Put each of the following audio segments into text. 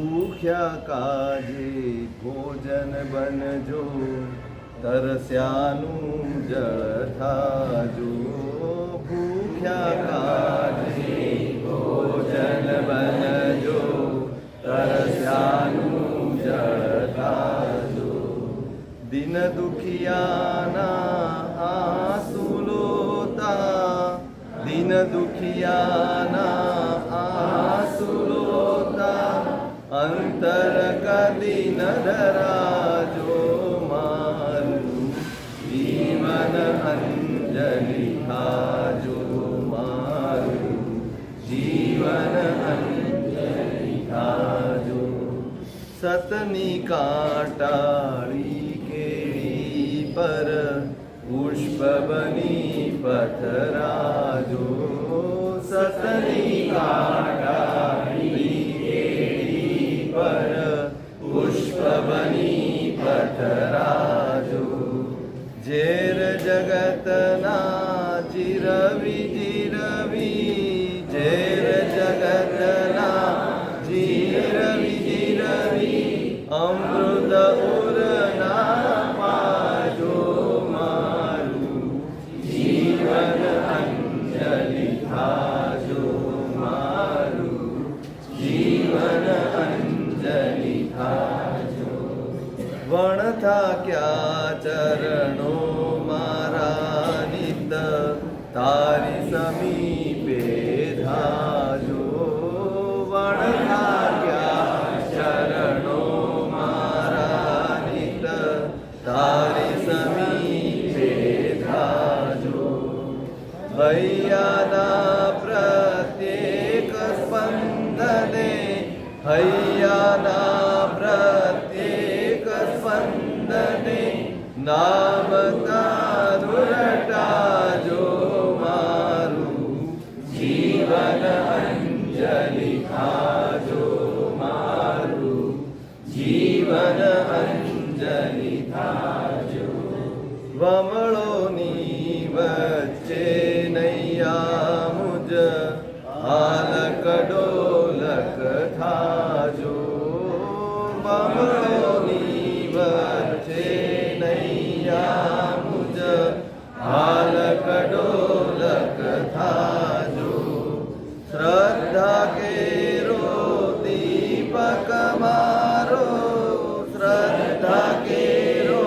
ભૂખ્યા કાજે ભોજન બનજો, તરસ્યાનું જળ થાજો. ભૂખ્યા કાજે ભોજન બનજો, તરસ્યાનું જળ થાજો. દિન દુખિયાના આંસુ લોતા, દિન દુખિયાના આંસુ લોતા, અંતર કદી ન ધરાજો. મારું જીવન અંજલિ ખાજો, મારું જીવન અંજલિ ખાજો. સતની કાંટાળી કેળી પર પુષ્પ બની પથરાજો. સતની કાંટાળી કેળી પર પુષ્પ બની પથરાજો. ઝેર જગતના જીરવી જીરવી, ઝેર જગતના જીરવી જીરવી, અમૃત ઉરના પાજો. મારું જીવન અંજલિ ખાજો, મારું જીવન અંજલિ ખાજો. વણથા ક્યાં ચરણો મારા નિત, તારી સમીપે ધાજો. વણથા ક્યાં ચરણો મારા નિત, તારી સમીપે ધાજો. હૈયાના પ્રત્યેક સ્પંદને, હૈયાના પ્રત્યેક સ્પંદને, નામ તારું રટાજો. મારું જીવન અંજલિ ખાજો, મારું જીવન અંજલિ ખાજો. વમળોની વચ્ચે નૈયા મુજ, હાલક ડોલક થાજો. વમળોની વચ્ચે નૈયા મુજ, હાલક ડોલક થાજો. શ્રદ્ધા કેરો દીપક મારો, શ્રદ્ધા કેરો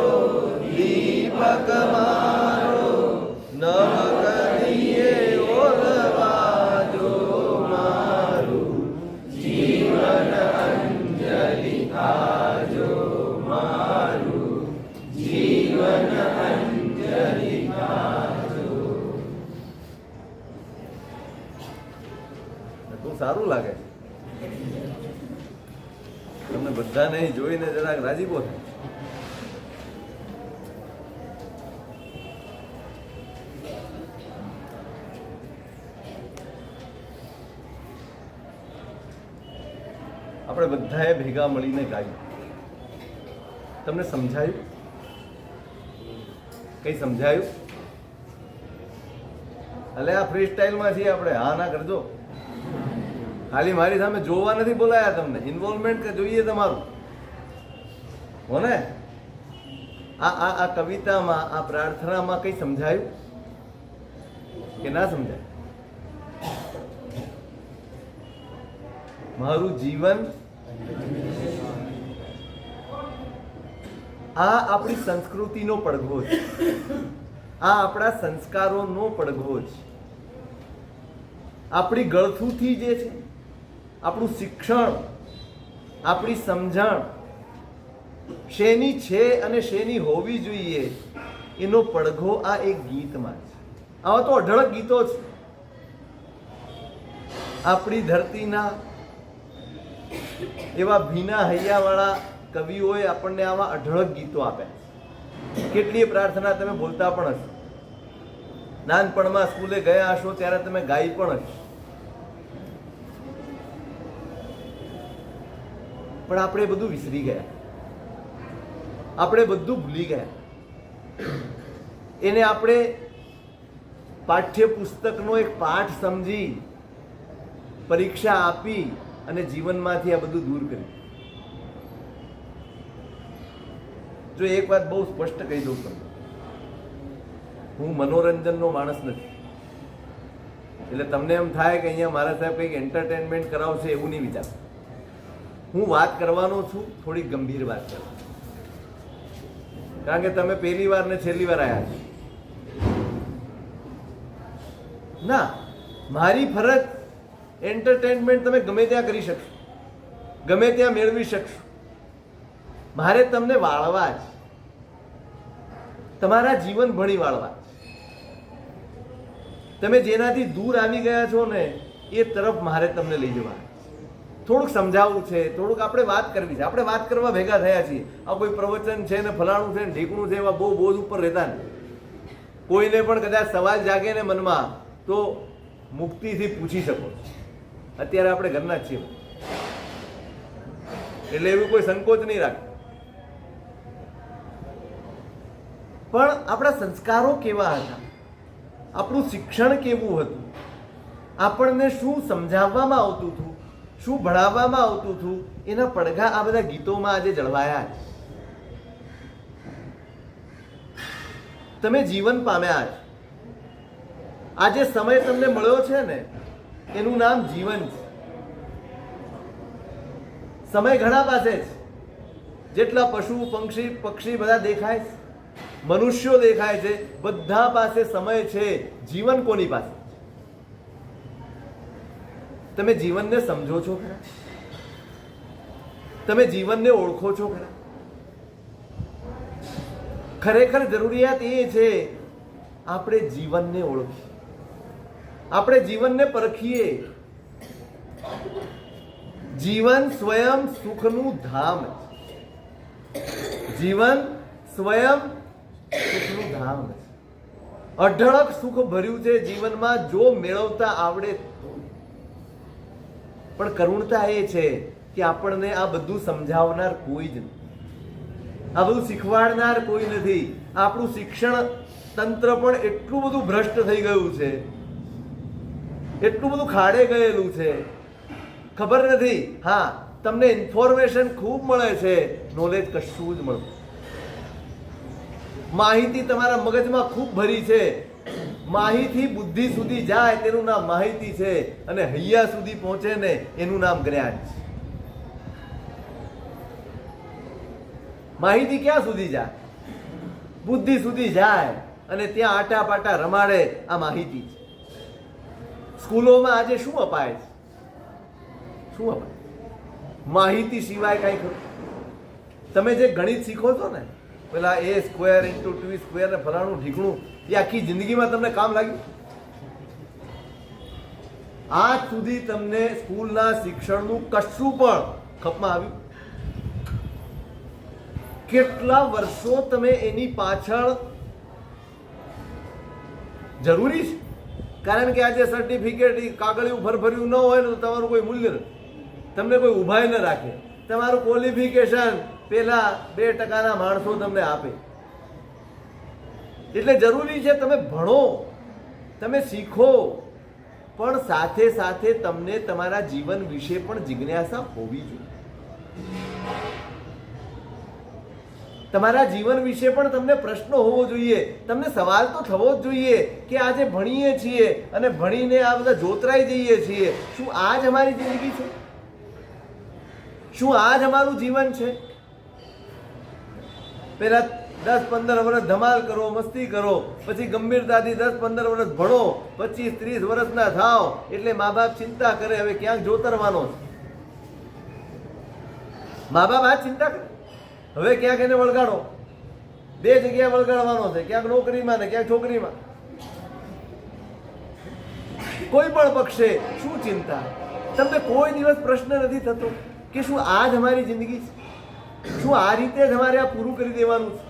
દીપક મારો, નવ કદીએ ઓલવાજો. મારું જીવન અંજલિ ખાજો, મારું જીવન અંજલિ ખાજો. તો સારું લાગે તમને બધાને જોઈને જરાક રાજીપો થાય. આપણે બધાએ ભેગા મળીને ગાયું. તમને સમજાયું? કઈ સમજાયું? અલે આ ફ્રી સ્ટાઇલમાં છીએ આપણે. હા ના કરજો. ખાલી મારી સામે જોવા નથી બોલાયા તમને. ઇન્વોલ્વમેન્ટ કે જોઈએ તમારું હો ને. આ કવિતામાં, આ પ્રાર્થનામાં કઈ સમજાયું કે ના સમજાય? મારું જીવન, આ આપણી સંસ્કૃતિનો પડઘો છે, આ આપણા સંસ્કારોનો પડઘો છે. આપણી ગળથુથી જે છે, આપણું શિક્ષણ, આપણી સમજણ શેની છે અને શેની હોવી જોઈએ એનો પડઘો આ એક ગીતમાં છે. આવા તો અઢળક ગીતો છે. આપણી ધરતીના એવા ભીના હૈયાવાળા કવિઓએ આપણને આવા અઢળક ગીતો આપ્યા. કેટલીય પ્રાર્થના તમે બોલતા પણ હશો. નાનપણમાં સ્કૂલે ગયા હશો ત્યારે તમે ગાઈ પણ હશો. પણ આપણે બધું વિસરી ગયા, આપણે બધું ભૂલી ગયા. એને આપણે પાઠ્યપુસ્તકનો એક પાઠ સમજી પરીક્ષા આપી અને જીવનમાંથી આ બધું દૂર કર્યું. જો એક વાત બહુ સ્પષ્ટ કહી દઉં તમને, હું મનોરંજનનો માણસ નથી. એટલે તમને એમ થાય કે અહીંયા મારા સાહેબ કંઈક એન્ટરટેનમેન્ટ કરાવશે એવું નહીં વિચાર. હું વાત કરવાનો છું, થોડી ગંભીર વાત કરવા, કારણ કે તમે પહેલી વાર ને છેલ્લી વાર આવ્યા છો. ના, મારી ફરજ એન્ટરટેનમેન્ટ તમે ગમે ત્યાં કરી શકશો, ગમે ત્યાં મેળવી શકશો. મારે તમને વાળવા જ, તમારા જીવન ભણી વાળવા. તમે જેનાથી દૂર આવી ગયા છો ને એ તરફ મારે તમને લઈ જવા. થોડુંક સમજાવવું છે, થોડુંક આપણે વાત કરવી છે. આપણે વાત કરવા ભેગા થયા છીએ. આ કોઈ પ્રવચન છે ને ફલાણું છે ને ઢીકણું છે એવા બહુ બોજ ઉપર રહેતા ને. કોઈને પણ કદાચ સવાલ જાગે ને મનમાં તો મુક્તિથી પૂછી શકો. અત્યારે આપણે ઘરના જ છીએ એટલે એવું કોઈ સંકોચ નહીં રાખે. પણ આપણા સંસ્કારો કેવા હતા, આપણું શિક્ષણ કેવું હતું, આપણને શું સમજાવવામાં આવતું હતું, શું ભણાવવામાં આવતું હતું, એના પડઘા આ બધા ગીતોમાં આજે જળવાયા છે. તમે જીવન પામ્યા છે. આજે સમય તમને મળ્યો છે ને એનું નામ જીવન છે. સમય ઘણા પાસે છે. જેટલા પશુ પક્ષી બધા દેખાય છે, મનુષ્યો દેખાય છે, બધા પાસે સમય છે. જીવન કોની પાસે? તમે જીવનને સમજો છો ખરા? તમે જીવનને ઓળખો છો ખરા? ખરેખર જરૂરિયાત એ છે આપણે જીવનને ઓળખીએ, આપણે જીવનને પરખીએ. જીવન સ્વયં સુખનું ધામ છે. જીવન સ્વયં સુખનું ધામ છે. અઢળક સુખ ભર્યું છે જીવનમાં જો મેળવતા આવડે તો. પણ કરુણતા એ છે કે આપણને આ બધું સમજાવનાર કોઈ જ નથી, આ બધું શીખવાડનાર કોઈ નથી. આપણું શિક્ષણ તંત્ર પણ એટલું બધું ભ્રષ્ટ થઈ ગયું છે, એટલું બધું ખાડે ગયેલું છે, ખબર નથી. હા, તમને ઇન્ફોર્મેશન ખૂબ મળે છે, નોલેજ કશું જ મળતું. માહિતી તમારા મગજમાં ખૂબ ભરી છે. માહિતી બુદ્ધિ સુધી જાય તેનું નામ માહિતી છે, અને હૈયા સુધી પહોંચે ને એનું નામ જ્ઞાન છે. માહિતી ક્યાં સુધી જાય? બુદ્ધિ સુધી જાય અને ત્યાં આટા પાટા રમાડે. આ માહિતી છે. સ્કૂલોમાં આજે શું અપાય છે? શું અપાય? માહિતી સિવાય કઈ ખરું? તમે જે ગણિત શીખો છો ને, પેલા a² × 2² ને ફલાણું ઢીકણું, એ આખી જિંદગીમાં તમને કામ લાગ્યું? આજ સુધી તમને સ્કૂલના શિક્ષણનું કશું પણ ખપમાં આવ્યું? કેટલા વર્ષો તમે એની પાછળ જરૂરી છે? કારણ કે આજે સર્ટિફિકેટ કાગળિયું ભરભર્યું ન હોય ને તો તમારું કોઈ મૂલ્ય નથી, તમને કોઈ ઉભાય ન રાખે. તમારું ક્વોલિફિકેશન પેલા 2% માણસો તમને આપે. એટલે જરૂરી છે તમે ભણો, તમે શીખો, પણ સાથે સાથે તમને તમારા જીવન વિશે પણ જિજ્ઞાસા હોવી જોઈએ. તમારા જીવન વિશે પણ તમને પ્રશ્નો હોવો જોઈએ, તમને સવાલ તો થવો જ જોઈએ કે આજે ભણીએ છીએ અને ભણીને આ બધા જોતરાઈ જઈએ છીએ, શું આ જ અમારી જિંદગી છે? શું આ જ અમારું જીવન છે? પેલા 10-15 વર્ષ ધમાલ કરો, મસ્તી કરો, પછી ગંભીરતાથી 10-15 વર્ષ ભણો, 25-30 વર્ષના થાવ એટલે મા બાપ ચિંતા કરે હવે ક્યાંક જોતરવાનો છે. મા બાપ આ ચિંતા કરે હવે ક્યાંક એને વળગાડો. 2 જગ્યાએ વળગાડવાનો છે, ક્યાંક નોકરીમાં ને ક્યાંક છોકરીમાં. કોઈ પણ પક્ષે શું ચિંતા? તમને કોઈ દિવસ પ્રશ્ન નથી થતો કે શું આ જ અમારી જિંદગી છે? શું આ રીતે જ અમારે આ પૂરું કરી દેવાનું છે?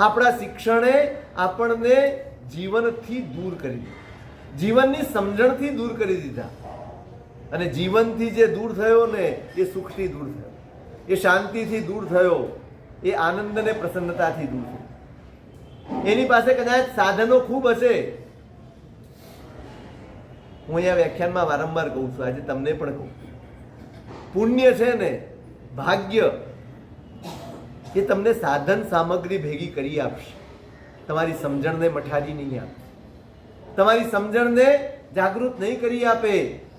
આપણા શિક્ષણે આપણને જીવનથી દૂર કરી દીધા, જીવનની સમજણથી દૂર કરી દીધા. અને જીવનથી જે દૂર થયો ને એ સુખથી દૂર થયો, એ શાંતિથી દૂર થયો, એ આનંદ અને પ્રસન્નતાથી દૂર થયો. એની પાસે કદાચ સાધનો ખૂબ હશે. હું અહીંયા વ્યાખ્યાનમાં વારંવાર કહું છું, આજે તમને પણ કહું, પુણ્ય છે ને ભાગ્ય એ તમને સાધન સામગ્રી ભેગી કરી આપશે, તમારી સમજણને મઠાડી નહીં આપે, તમારી સમજણને જાગૃત નહીં કરી આપે,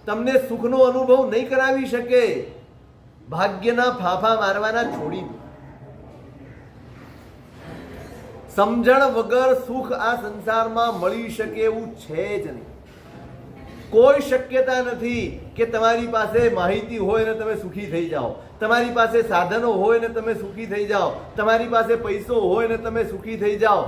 તમને સુખનો અનુભવ નહીં કરાવી શકે. ભાગ્યના ફાફા મારવાના છોડી દો. સમજણ વગર સુખ આ સંસારમાં મળી શકે એવું છે જ નહીં. કોઈ શક્યતા નથી કે તમારી પાસે માહિતી હોય ને તમે સુખી થઈ જાઓ, તમારી પાસે સાધનો હોય ને તમે સુખી થઈ જાઓ, તમારી પાસે પૈસો હોય ને તમે સુખી થઈ જાઓ.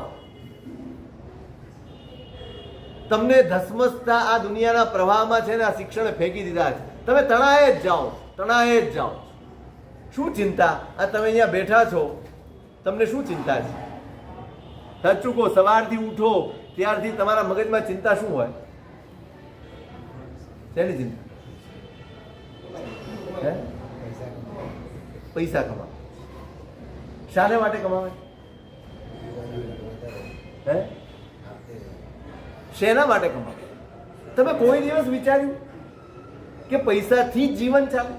તમને ધસમસતા આ દુનિયાના પ્રવાહમાં છે ને આ શિક્ષણે ફેંકી દીધા છે. તમે તણાએ જ જાઓ, તણાએ જ જાઓ. શું ચિંતા? આ તમે અહીંયા બેઠા છો, તમને શું ચિંતા છે? સાચું કહો, સવારથી ઉઠો ત્યારથી તમારા મગજમાં ચિંતા શું હોય? શેની ચિંતા? હે? પૈસા કમાવા. શાને માટે કમાવે? હે? શેના માટે કમાવે? તમે કોઈ દિવસ વિચાર્યું કે પૈસાથી જ જીવન ચાલે?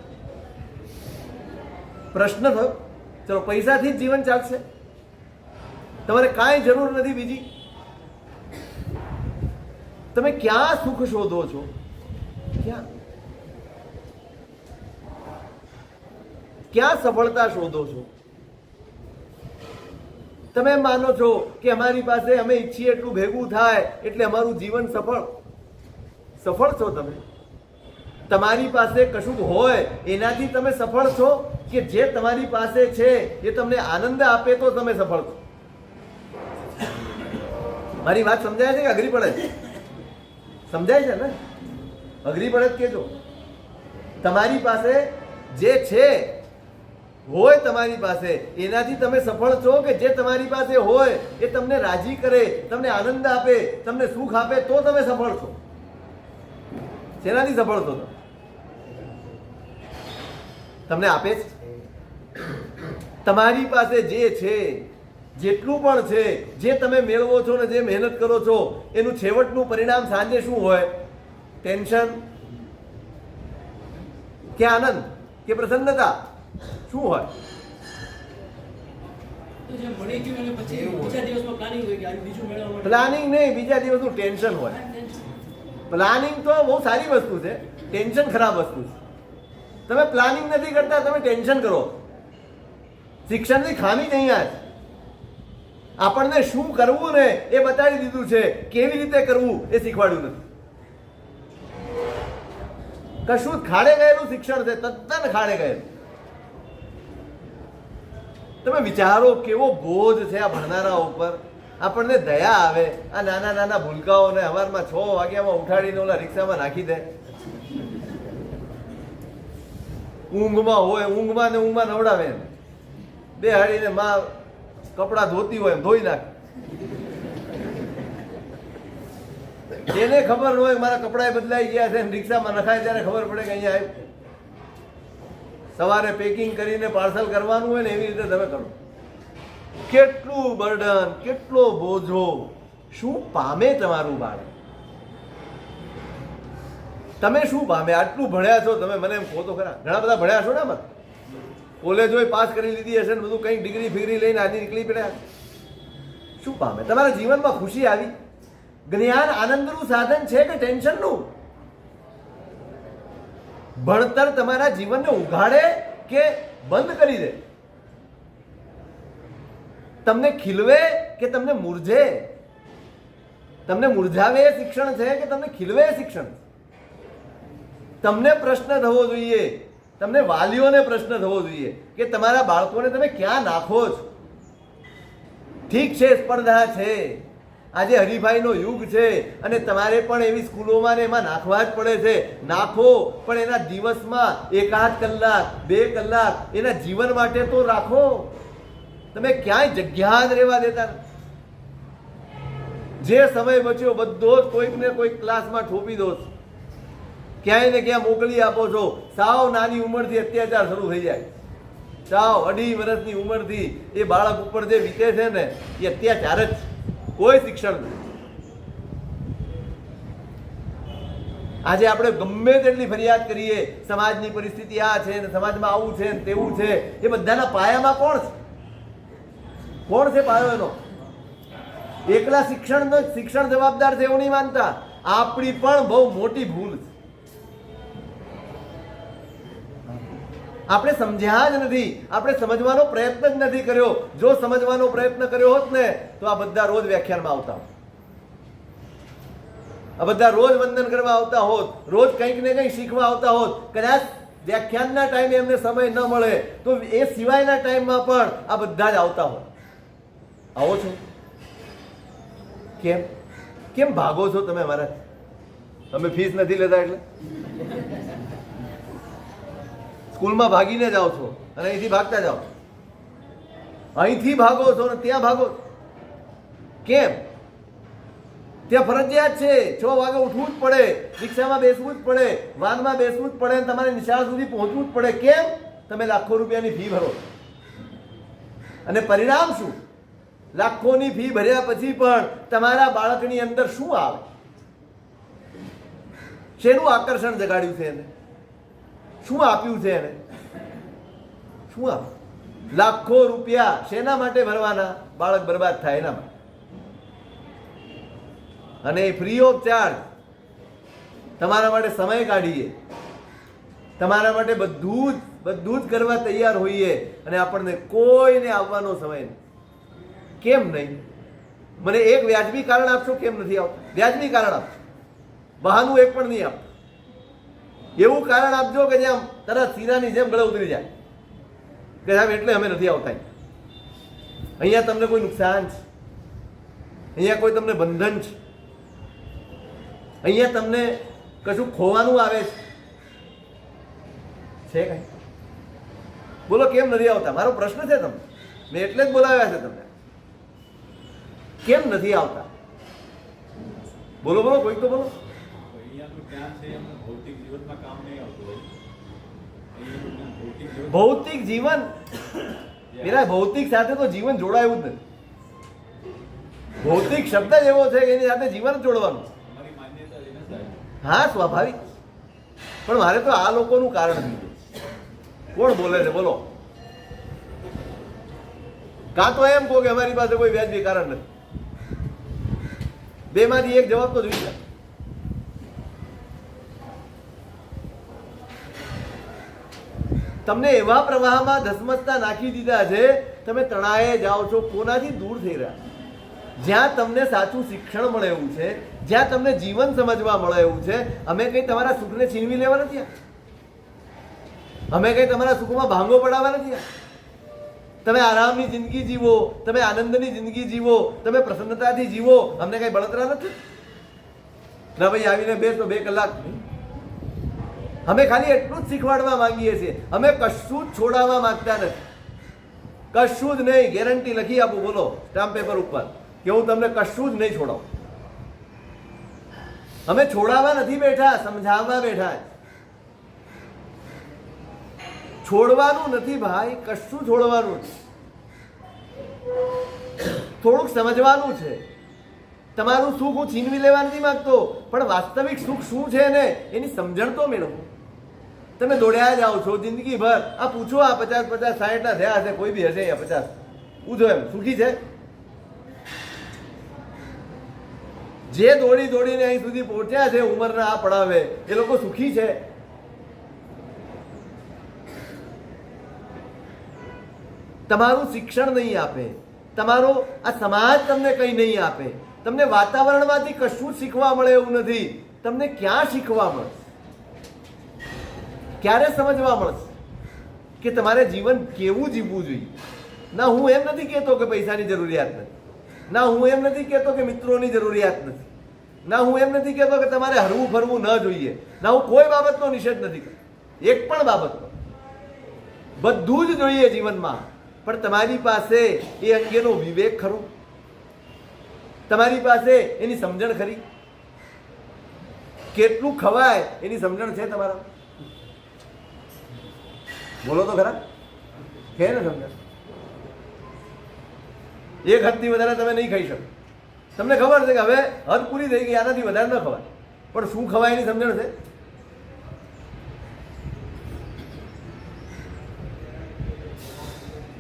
પ્રશ્ન થયો. ચલો, પૈસાથી જ જીવન ચાલશે? તમારે કાંઈ જરૂર નથી બીજી? તમે ક્યાં સુખ શોધો છો? ક્યાં ક્યાં સફળતા શોધો છો? તમે એમ માનો છો કે અમારી પાસે અમે ઈચ્છીએ એટલું ભેગું થાય એટલે અમારું જીવન સફળ. સફળ છો તમે? તમારી પાસે કશું હોય એનાથી તમે સફળ છો કે જે તમારી પાસે છે એ તમને આનંદ આપે તો તમે સફળ છો? મારી વાત સમજાય છે કે અઘરી પડે છે? સમજાય છે ને? અઘરી પડે જ કેજો. તમારી પાસે જે છે હોય, તમારી પાસે એનાથી તમે સફળ છો કે જે તમારી પાસે હોય એ તમને રાજી કરે, તમને આનંદ આપે, તમને સુખ આપે તો તમે સફળ છો? શેનાથી સફળ છો? તમને આપે છે? તમારી પાસે જે છે, જેટલું પણ છે, જે તમે મેળવો છો ને જે મહેનત કરો છો એનું છેવટનું પરિણામ સાંજે શું હોય? ટેન્શન કે આનંદ કે પ્રસન્નતા? શું હોય? પ્લાનિંગ નહીં, બીજા દિવસનું ટેન્શન હોય. પ્લાનિંગ તો બહુ સારી વસ્તુ છે, ટેન્શન ખરાબ વસ્તુ છે. તમે પ્લાનિંગ નથી કરતા, તમે ટેન્શન કરો. શિક્ષણની ખામી નહીં. આજ આપણને શું કરવું ને એ બતાવી દીધું છે, કેવી રીતે કરવું એ શીખવાડ્યું નથી. કશું ખાડે ગયેલું શિક્ષણ છે, તદ્દન ખાડે ગયેલું. તમે વિચારો કેવો બોજ છે આ ભણનારા ઉપર. આપણને દયા આવે. આ નાના નાના ભૂલકાઓને સવારમાં 6 વાગ્યામાં ઉઠાડીને ઓલા રિક્ષામાં નાખી દે. ઊંઘમાં હોય, ઊંઘમાં ને ઊંઘમાં નવડાવે. બેહાડીને માં કપડાં ધોતી હોય એમ ધોઈ નાખે. જેને ખબર હોય મારા કપડા બદલાઈ ગયા છે, રિક્ષામાં નખાય ત્યારે ખબર પડે કે અહીંયા આવ્યું. સવારે પેકિંગ કરીને પાર્સલ કરવાનું હોય ને એવી રીતે તમે કરો. કેટલું બર્ડન, કેટલો બોજો. શું પામે તમારું બાળક? તમે શું પામે? આટલું ભણ્યા છો તમે, મને એમ કહો તો ખરા. ઘણા બધા ભણ્યા છો ને, મત કોલેજો પાસ કરી લીધી હશે ને બધું, કંઈક ડિગ્રી ફિગ્રી લઈને આજે નીકળી પડ્યા. શું પામે? તમારા જીવનમાં ખુશી આવી? જ્ઞાન આનંદનું સાધન છે કે ટેન્શનનું? ભણતર તમારા જીવનને ઉઘાડે કે બંધ કરી દે? તમને ખીલવે કે તમને મૂર્જે? તમને મૂર્જાવે એ શિક્ષણ છે કે તમને ખીલવે એ શિક્ષણ? તમને પ્રશ્ન થવો જોઈએ, તમને વાલીઓને પ્રશ્ન થવો જોઈએ કે તમારા બાળકોને તમે ક્યાં નાખો છો? ઠીક છે, સ્પર્ધા છે, આજે હરીફાઈનો યુગ છે અને તમારે પણ એવી સ્કૂલોમાં ને એમાં નાખવા જ પડે છે. નાખો, પણ એના દિવસમાં 1-8 કલાક 2 કલાક એના જીવન માટે તો રાખો. તમે ક્યાંય જગ્યા જ રહેવા દેતા. જે સમય બચ્યો બધો જ કોઈક ને કોઈક ક્લાસમાં ઠોપી દો. ક્યાંય ને ક્યાં મોકલી આપો છો. સાવ નાની ઉંમરથી અત્યાચાર શરૂ થઈ જાય. સાવ 2.5 વર્ષની ઉંમરથી એ બાળક ઉપર જે વીતે છે ને એ અત્યાચાર જ. કોઈ શિક્ષણ નથી. આજે આપણે ગમે તેટલી ફરિયાદ કરીએ, સમાજની પરિસ્થિતિ આ છે ને સમાજમાં આવું છે ને તેવું છે, એ બધાના પાયામાં કોણ છે? કોણ છે પાયો એનો? એકલા શિક્ષણ જવાબદાર છે એવું નહીં માનતા. આપણી પણ બહુ મોટી ભૂલ છે. આપણે સમજ્યા જ નથી, આપણે સમજવાનો પ્રયત્ન જ નથી કર્યો. જો સમજવાનો પ્રયત્ન કર્યો હોત ને તો આ બધા રોજ વ્યાખ્યાનમાં આવતા, આ બધા રોજ વંદન કરવા આવતા હોત, રોજ કંઈક ને કંઈક શીખવા આવતા હોત. કદાચ વ્યાખ્યાનના ટાઈમે એમને સમય ન મળે તો એ સિવાયના ટાઈમમાં પણ આ બધા જ આવતા હોત. આવો છો? કેમ કેમ ભાગો છો તમે અમારા? તમે ફીસ નથી લેતા એટલે સ્કૂલમાં ભાગીને જાઓ છો અને અહીંથી ભાગતા જાઓ. અહીંથી ભાગો છો ને ત્યાં ભાગો. કેમ? ત્યાં ફરજિયાત છે, 6 વાગે ઉઠવું જ પડે, રિક્ષામાં બેસવું જ પડે, વાનમાં બેસવું જ પડે, તમારે નિશાળ સુધી પહોંચવું જ પડે. કેમ? તમે લાખો રૂપિયાની ફી ભરો અને પરિણામ શું? લાખોની ફી ભર્યા પછી પણ તમારા બાળકની અંદર શું આવે? શેનું આકર્ષણ જગાડ્યું છે એને? શું આપ્યું છે એને? શું આપ્યું? લાખો રૂપિયા શેના માટે ભરવાના? બાળક બરબાદ થાય એના માટે. અને ફ્રી ઓફ ચાર્જ તમારા માટે સમય કાઢીએ, તમારા માટે બધું જ કરવા તૈયાર હોઈએ અને આપણને કોઈને આવવાનો સમય નહીં. કેમ નહીં? મને એક વ્યાજબી કારણ આપશો કેમ નથી આવતું? વ્યાજબી કારણ આપશો, બહાનું એક પણ નહીં આપો. એવું કારણ આપજો કે જેમ તરત સીરાની જેમ ગળે ઉતરી જાય કે સાહેબ એટલે અમે નથી આવતા. અહીંયા તમને કોઈ નુકસાન છે? અહીંયા કોઈ તમને બંધન છે? અહીંયા તમને કશું ખોવાનું આવે છે કઈ? બોલો કેમ નથી આવતા? મારો પ્રશ્ન છે તમને, મેં એટલે જ બોલાવ્યા છે તમને. કેમ નથી આવતા? બોલો બોલો, કોઈક તો બોલો. ભૌતિક જીવન, પેલા ભૌતિક સાથે તો જીવન જોડાયું જ નથી. ભૌતિક શબ્દ જ એવો છે કે એની સાથે જીવન જોડવાનું. હા, સ્વાભાવિક. પણ મારે તો આ લોકોનું કારણ કીધું. કોણ બોલે છે બોલો? કાં તો એમ કહો કે અમારી પાસે કોઈ વ્યાજબી કારણ નથી. બેમાંથી એક જવાબ તો જોઈએ. તમને એવા પ્રવાહમાં ધસમસતા નાખી દીધા છે, તમે તણાએ જાઓ છો, કોનાથી દૂર થઈ રહ્યા. જ્યાં તમને સાચું શિક્ષણ મળે એવું છે, જ્યાં તમને જીવન સમજવા મળે એવું છે. અમે કઈ તમારા સુખને છીનવી લેવા નથી, અમે કઈ તમારા સુખમાં ભાંગો પડાવવા નથી. તમે આરામની જિંદગી જીવો, તમે આનંદની જિંદગી જીવો, તમે પ્રસન્નતાથી જીવો. અમને કઈ બળતરા નથી ના ભાઈ આવીને બેસ તો 2 કલાક. અમે ખાલી એટલું જ શીખવાડવા માંગીએ છીએ. અમે કશું જ છોડાવવા માંગતા નથી, કશું જ નહીં. ગેરંટી લખી આપું, બોલો સ્ટામ્પ પેપર ઉપર કે હું તમને કશું જ નહીં છોડાવું. અમે છોડાવવા નથી બેઠા, સમજાવવા બેઠા. છોડવાનું નથી ભાઈ, કશું છોડવાનું છે. થોડુંક સમજવાનું છે. તમારું સુખ હું છીનવી લેવા નથી માંગતો, પણ વાસ્તવિક સુખ શું છે ને એની સમજણ તો મેળવો. તમે દોડ્યા જાઓ છો જિંદગીભર. આ પૂછો, આ 50, 60 ના થયા હશે, કોઈ બી હશે 50, પૂછો એમ સુખી છે? જે દોડી દોડીને અહીં સુધી પહોંચ્યા છે ઉંમરના આ પડાવે, એ લોકો સુખી છે? તમારું શિક્ષણ નહીં આપે, તમારો આ સમાજ તમને કંઈ નહીં આપે, તમને વાતાવરણમાંથી કશું જ શીખવા મળે એવું નથી. તમને ક્યાં શીખવા મળશે? ક્યારે સમજવા મળશે કે તમારે જીવન કેવું જીવવું જોઈએ? ના, હું એમ નથી કહેતો કે પૈસાની જરૂરિયાત નથી, ના હું એમ નથી કહેતો કે મિત્રોની જરૂરિયાત નથી, ના હું એમ નથી કહેતો કે તમારે હરવું ફરવું ન જોઈએ, ના હું કોઈ બાબતનો નિષેધ નથી કરતો, એક પણ બાબતનો. બધું જ જોઈએ જીવનમાં, પણ તમારી પાસે એ અંગેનો વિવેક ખરો? તમારી પાસે એની સમજણ ખરી? કેટલું ખવાય એની સમજણ છે તમારા? બોલો તો ખરા, છે ને સમજણ? એક હદથી વધારે તમે નહીં ખાઈ શકો. તમને ખબર છે કે હવે હદ પૂરી થઈ ગઈ, આનાથી વધારે ન ખવાય. પણ શું ખવાય એની સમજણ છે?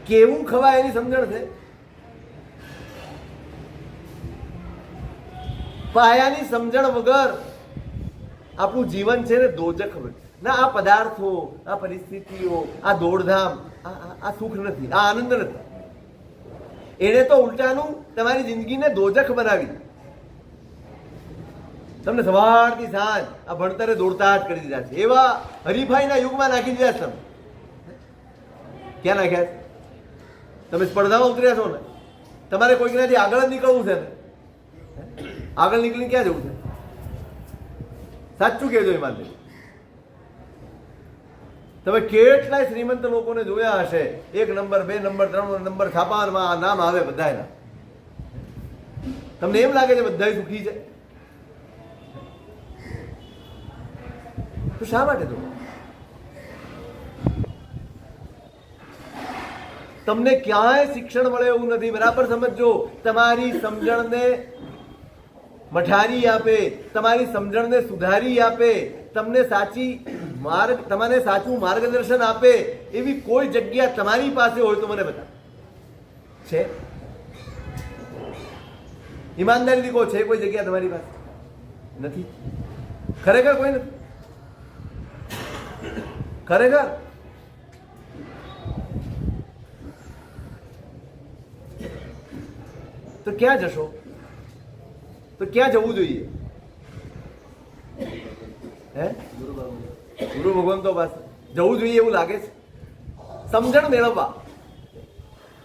કેવું ખવાય એની સમજણ છે? પાયાની સમજણ વગર આપણું જીવન છે ને દોજખ ના. આ પદાર્થો, આ પરિસ્થિતિઓ, આ દોડધામ, આ સુખ નથી, આ આનંદ નથી. એને તો ઉલટાનું તમારી જિંદગીને દોજખ બનાવી. તમને સવારથી સાંજ આ ભણતરે દોડતા જ કરી દીધા છે. એવા હરીફાઈના યુગમાં નાખી દીધા છે. તમે ક્યાં નાખ્યા? તમે સ્પર્ધામાં ઉતર્યા છો ને. તમારે કોઈકનાથી આગળ જ નીકળવું છે ને. આગળ નીકળીને ક્યાં જવું છે? સાચું કહેજો. એ માટે તમે કેટલાય શ્રીમંત લોકોને જોયા હશે, 1 નંબર 2 નંબર 3 નંબર છાપામાં આ નામ આવે બધાના. તમને એમ લાગે છે બધા સુખી છે? તો શા માટે? તો તમને ક્યાંય શિક્ષણ મળે એવું નથી. બરાબર સમજો. તમારી સમજણને મઠારી આપે, તમારી સમજણને સુધારી આપે, તમને તમારે સાચું માર્ગદર્શન આપે એવી કોઈ જગ્યા તમારી પાસે હોય તો મને બતાવો. છે? ઈમાનદારીથી કહો, છે કોઈ જગ્યા તમારી પાસે? નથી. ખરેખર કોઈ નથી. ખરેખર તો ક્યાં જશો? તો ક્યાં જવું જોઈએ? હે? ગુરુ ભગવંતો પાસે જવું જોઈએ એવું લાગે છે. સમજણ મેળવવા.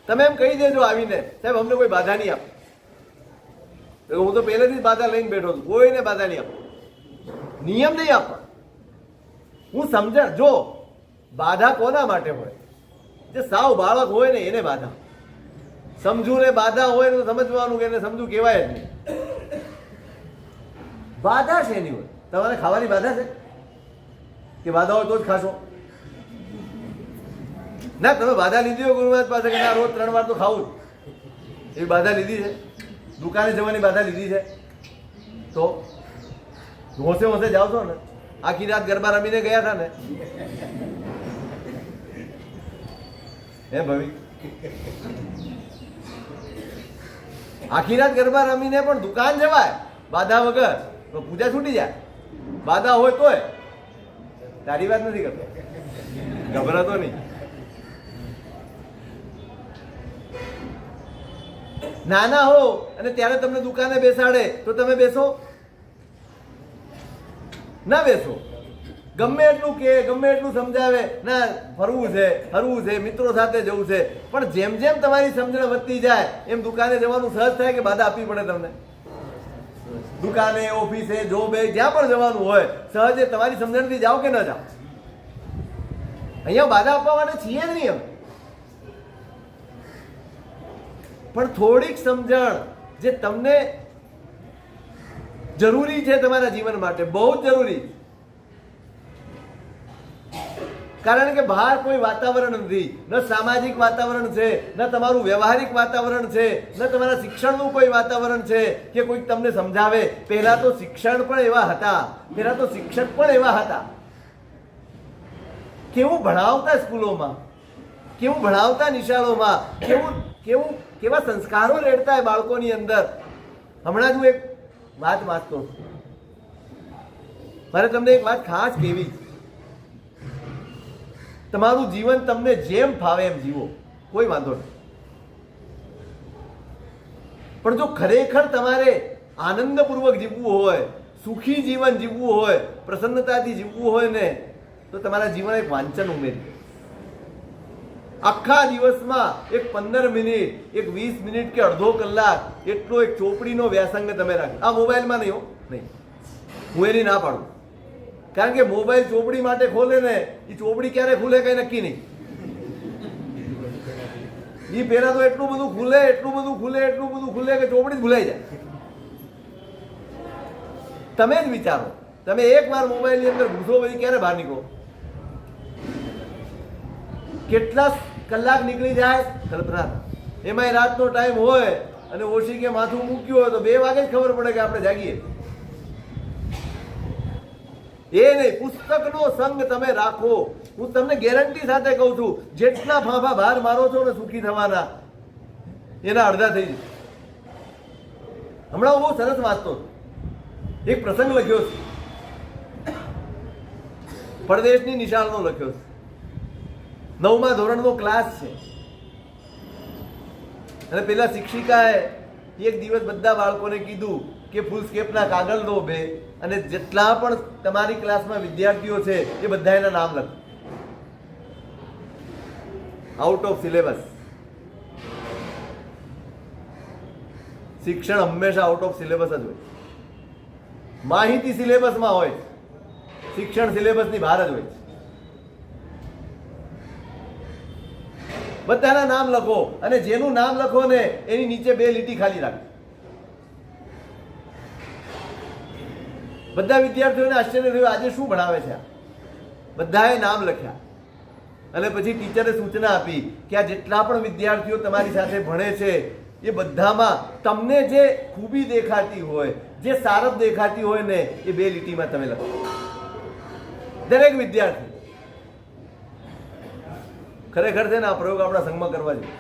તમે એમ કહી દેજો આવીને, સાહેબ અમને કોઈ બાધા નહીં આપે. હું તો પહેલેથી જ બાધા લઈને બેઠો છું. કોઈને બાધા નહીં આપો, નિયમ નહીં આપવા. હું સમજણ. જો બાધા કોના માટે હોય? જે સાવ બાળક હોય ને એને બાધા. સમજુ ને બાધા હોય તો સમજવાનું કે એને સમજુ કહેવાય જ નહીં. બાધા છે એની હોય. તમારે ખાવાની બાધા છે કે બાધા હોય તો જ ખાશો? ના, તમે બાધા લીધી હોય ગુરુનાથ પાસે કે ના રોજ 3 વાર તો ખાવું જ, એવી બાધા લીધી છે? દુકાને જવાની બાધા લીધી છે? તો હોંશે હોંશે જાઓ છો ને. આખી રાત ગરબા રમીને ગયા હતા ને. હે ભાઈ, આખી રાત ગરબા રમીને પણ દુકાન જવાય બાધા વગર તો પૂજા છૂટી જાય. બાધા હોય તોય. તારી વાત નથી કરતો, ગભરાતો નહીં. નાના હો અને ત્યારે તમને દુકાને બેસાડે તો તમે બેસો? ના બેસો. ગમે એટલું કે, ગમે એટલું સમજાવે, ના ફરવું છે, હરવું છે, મિત્રો સાથે જવું છે, પણ જેમ જેમ તમારી સમજણ વધતી જાય એમ દુકાને જવાનું સહજ થાય કે બાધા આપવી પડે તમને? દુકાને, ઓફિસે, જોબે, જ્યાં પણ જવાનું હોય સહજે તમારી સમજણથી જાઓ કે ન જાઓ? અહીંયા બાધા આપવા માટે છીએ જ નહીં અમે. પણ થોડીક સમજણ જે તમને જરૂરી છે તમારા જીવન માટે, બહુ જ જરૂરી. કારણ કે બહાર કોઈ વાતાવરણ નથી. ન સામાજિક વાતાવરણ છે, ન તમારું વ્યવહારિક વાતાવરણ છે, ન તમારા શિક્ષણનું કોઈ વાતાવરણ છે કે કોઈ તમને સમજાવે. પહેલા તો શિક્ષણ પણ એવા હતા, પહેલા તો શિક્ષક પણ એવા હતા. કેવું ભણાવતા સ્કૂલોમાં, કેવું ભણાવતા નિશાળોમાં, કેવા સંસ્કારો રેડતા એ બાળકોની અંદર. હમણાં જ હું એક વાત વાંચતો છું. મારે તમને એક વાત ખાસ કહેવી. તમારું જીવન તમને જેમ ફાવે એમ જીવો, કોઈ વાંધો નહીં. પણ જો ખરેખર તમારે આનંદપૂર્વક જીવવું હોય, સુખી જીવન જીવવું હોય, પ્રસન્નતાથી જીવવું હોય ને, તો તમારા જીવન એક વાંચન ઉમેરી. આખા દિવસમાં એક 15 મિનિટ, એક 20 મિનિટ કે અડધો કલાક એટલો એક ચોપડીનો વ્યાસંગ તમે રાખો. આ મોબાઈલમાં નહીં હો, નહીં. હું એની ના પાડું. કારણ કે મોબાઈલ ચોપડી માટે ખોલે ને, એ ચોપડી ક્યારે ખુલે કઈ નક્કી નહીં. એ પેલા તો એટલું બધું ખુલે, એટલું બધું ખુલે, એટલું બધું ખુલે કે ચોપડી જ ભૂલાઈ જાય. તમે જ વિચારો, તમે એકવાર મોબાઈલની અંદર ઘૂસો પછી ક્યારે બહાર નીકળો? કેટલા કલાક નીકળી જાય કલ્પના. એમાંય રાતનો ટાઈમ હોય અને ઓછી કે માથું મૂક્યું હોય તો 2 વાગે જ ખબર પડે કે આપણે જાગીએ. એ નહીં, પુસ્તકનો સંગ તમે રાખો. હું તમને ગેરંટી સાથે કહું છું, જેટલા ફાંફા બહાર મારો છો ને સુખી થવાના, એના અડધા થઈ જશે. હમણાં હું બહુ સરસ વાંચતો છું. એક પ્રસંગ લખ્યો છે, પરદેશની નિશાળનો લખ્યો છે, 9મા ધોરણનો ક્લાસ છે. અને પેલા શિક્ષિકાએ એક દિવસ બધા બાળકોને કીધું કે ફૂલ સ્કેપના કાગળ લો બે, અને જેટલા પણ તમારી ક્લાસમાં વિદ્યાર્થીઓ છે એ બધા એના નામ લખો, આઉટ ઓફ સિલેબસ. શિક્ષણ હંમેશા આઉટ ઓફ સિલેબસ જ હોય. માહિતી સિલેબસમાં હોય, શિક્ષણ સિલેબસની બહાર જ હોય. બધાના નામ લખો, અને જેનું નામ લખો ને એની નીચે 2 લીટી ખાલી રાખો. બધા વિદ્યાર્થીઓને આશ્ચર્ય થયું, આજે શું ભણાવે છે? બધાએ નામ લખ્યા. અને પછી ટીચરે સૂચના આપી કે આ જેટલા પણ વિદ્યાર્થીઓ તમારી સાથે ભણે છે એ બધામાં તમને જે ખૂબી દેખાતી હોય, જે સારપ દેખાતી હોય ને, એ 2 લીટીમાં તમે લખો. દરેક વિદ્યાર્થી. ખરેખર છે ને આ પ્રયોગ આપણા સંઘમાં કરવા જોઈએ,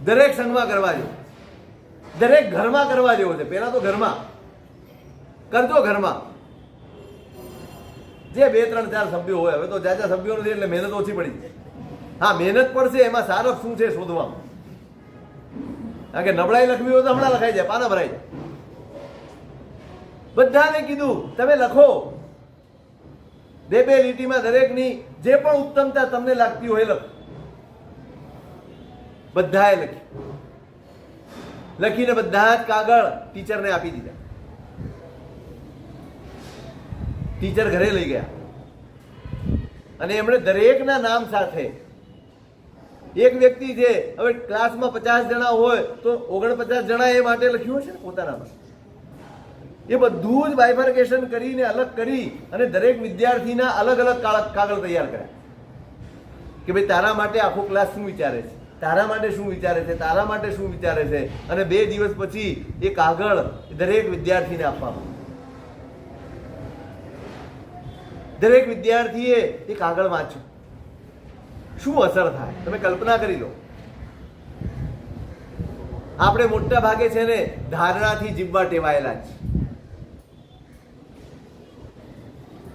દરેક સંઘમાં કરવા જેવો, દરેક ઘરમાં કરવા જેવો છે. પહેલા તો ઘરમાં કરજો, ઘરમાં જે 2, 3, 4 સભ્યો હોય. હવે તો જાજા સભ્યો નથી એટલે મહેનત ઓછી પડી જાય. હા, મહેનત પડશે એમાં સારપ શું છે શોધવામાં. કારણ કે નબળાઈ લખવી હોય તો હમણાં લખાઈ જાય, પાના ભરાઈ જાય. બધાને કીધું તમે લખો, 2 લીટીમાં દરેકની જે પણ ઉત્તમતા તમને લાગતી હોય લખો. બધાએ લખીને બધા જ કાગળ ટીચરને આપી દીધા. ટીચર ઘરે લઈ ગયા અને એમણે દરેકના નામ સાથે, એક વ્યક્તિ છે, હવે ક્લાસમાં 50 જણા હોય તો 49 જણા એ માટે લખ્યું હશે ને પોતાના માટે. એ બધું જ બાયફર્કેશન કરીને અલગ કરી અને દરેક વિદ્યાર્થીના અલગ અલગ કાગળ તૈયાર કર્યા કે ભાઈ તારા માટે આખો ક્લાસ શું વિચારે છે, તારા માટે શું વિચારે છે, તારા માટે શું વિચારે છે. અને 2 દિવસ પછી એ કાગળ દરેક વિદ્યાર્થીને આપવામાં. દરેક વિદ્યાર્થીએ એ કાગળ વાંચ્યું. શું અસર થાય તમે કલ્પના કરી લો. આપણે મોટા ભાગે છે ને ધારણાથી જીવવા ટેવાયેલા છે.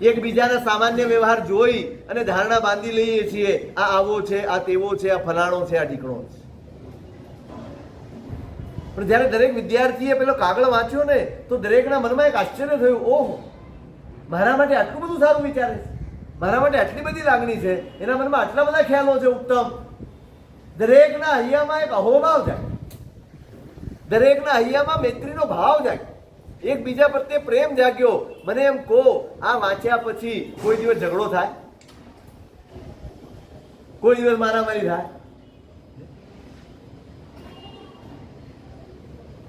એકબીજાના સામાન્ય વ્યવહાર જોઈ અને ધારણા બાંધી લઈએ છીએ, આ આવો છે, આ તેવો છે, આ ફલાણો છે, આ ઢીકણો છે. પણ જ્યારે દરેક વિદ્યાર્થીએ પેલો કાગળ વાંચ્યો ને તો દરેકના મનમાં એક આશ્ચર્ય થયું, ઓહો, મારા માટે આટલું બધું સારું વિચારે છે, મારા માટે આટલી બધી લાગણી છે, એના મનમાં આટલા બધા ખ્યાલો છે ઉત્તમ. દરેકના હૈયામાં એક અહોભાવ જાય, દરેકના હૈયામાં મૈત્રીનો ભાવ જાય, એકબીજા પ્રત્યે પ્રેમ જાગ્યો. મને એમ કહો, આ વાંચ્યા પછી કોઈ દિવસ ઝઘડો થાય? કોઈ દિવસ મારામારી થાય?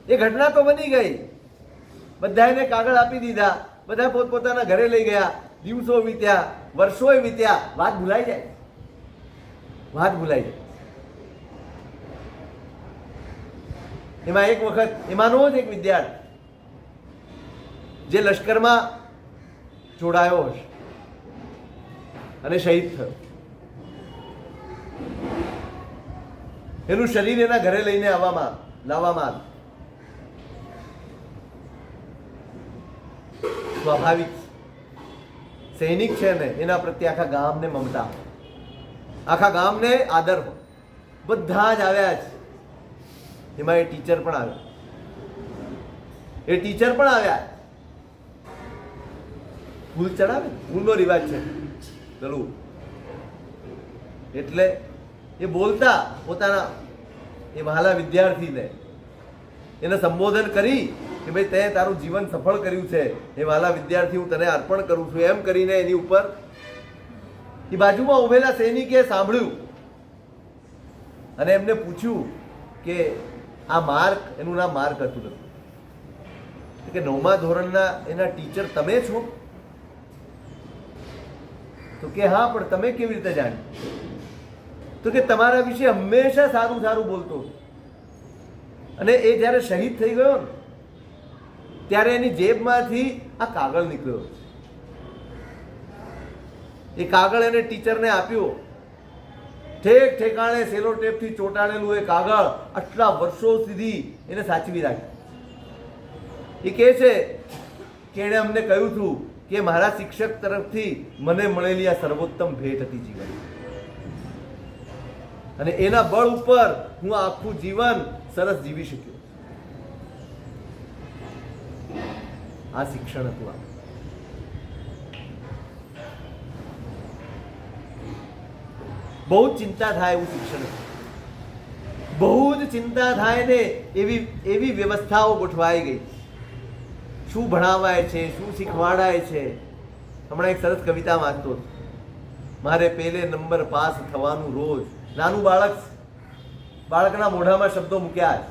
એ ઘટના તો બની ગઈ. બધાને કાગળ આપી દીધા, બધા પોતપોતાના ઘરે લઈ ગયા. દિવસો વીત્યા, વર્ષો વીત્યા, વાત ભૂલાઈ જાય, વાત ભૂલાઈ જાય. એમાં એક વખત એમાંનો જ એક વિદ્યાર્થી જે લશ્કરમાં જોડાયો હશે અને શહીદ થયો, એનું શરીર એના ઘરે લઈને લાવવામાં આવ્યું. સ્વાભાવિક, સૈનિક છે ને એના પ્રત્યે આખા ગામને મમતા હોય, આખા ગામને આદર હોય. બધા જ આવ્યા છે. એમાં એ ટીચર પણ આવ્યા, એ ટીચર પણ આવ્યા. ફૂલ ચડાવે, ફૂલનો રિવાજ છે પેલું. એટલે એ બોલતા પોતાના એ વહાલા વિદ્યાર્થીને એને સંબોધન કરી કે ભાઈ તે તારું જીવન સફળ કર્યું છે, એ વહાલા વિદ્યાર્થી હું તને અર્પણ કરું છું, એમ કરીને એની ઉપર એ બાજુમાં ઉભેલા સૈનિકે સાંભળ્યું અને એમને પૂછ્યું કે આ માર્ક, એનું નામ માર્ક હતું કે 9મા ધોરણના એના ટીચર તમે છો? તો કે હા, પણ તમે કેવી રીતે જાણ્યું? તો કે તમારા વિશે હંમેશા સારું સારું બોલતો. અને એ જ્યારે શહીદ થઈ ગયો ને ત્યારે એની જેબમાંથી આ કાગળ નીકળ્યો. એ કાગળ એને ટીચરને આપ્યો. ઠેક ઠેકાણે સેલો ટેપથી ચોંટાડેલું એ કાગળ આટલા વર્ષો સુધી એને સાચવી રાખ્યું. એ કહે છે કે એણે અમને કહ્યું હતું કે મારા શિક્ષક તરફથી મને મળેલી આ સર્વોત્તમ ભેટ હતી જીવન, અને એના બળ ઉપર હું આખું જીવન સરસ જીવી શક્યો. આ શિક્ષણ હતું. આ બહુ જ ચિંતા થાય એવું શિક્ષણ હતું. બહુ જ ચિંતા થાય ને એવી વ્યવસ્થાઓ ગોઠવાઈ ગઈ. શું ભણાવાય છે, શું શીખવાડાય છે. હમણાં એક સરસ કવિતા વાંચતો હતો. મારે પહેલે નંબર પાસ થવાનું રોજ. નાનું બાળકના મોઢામાં શબ્દો મૂક્યા.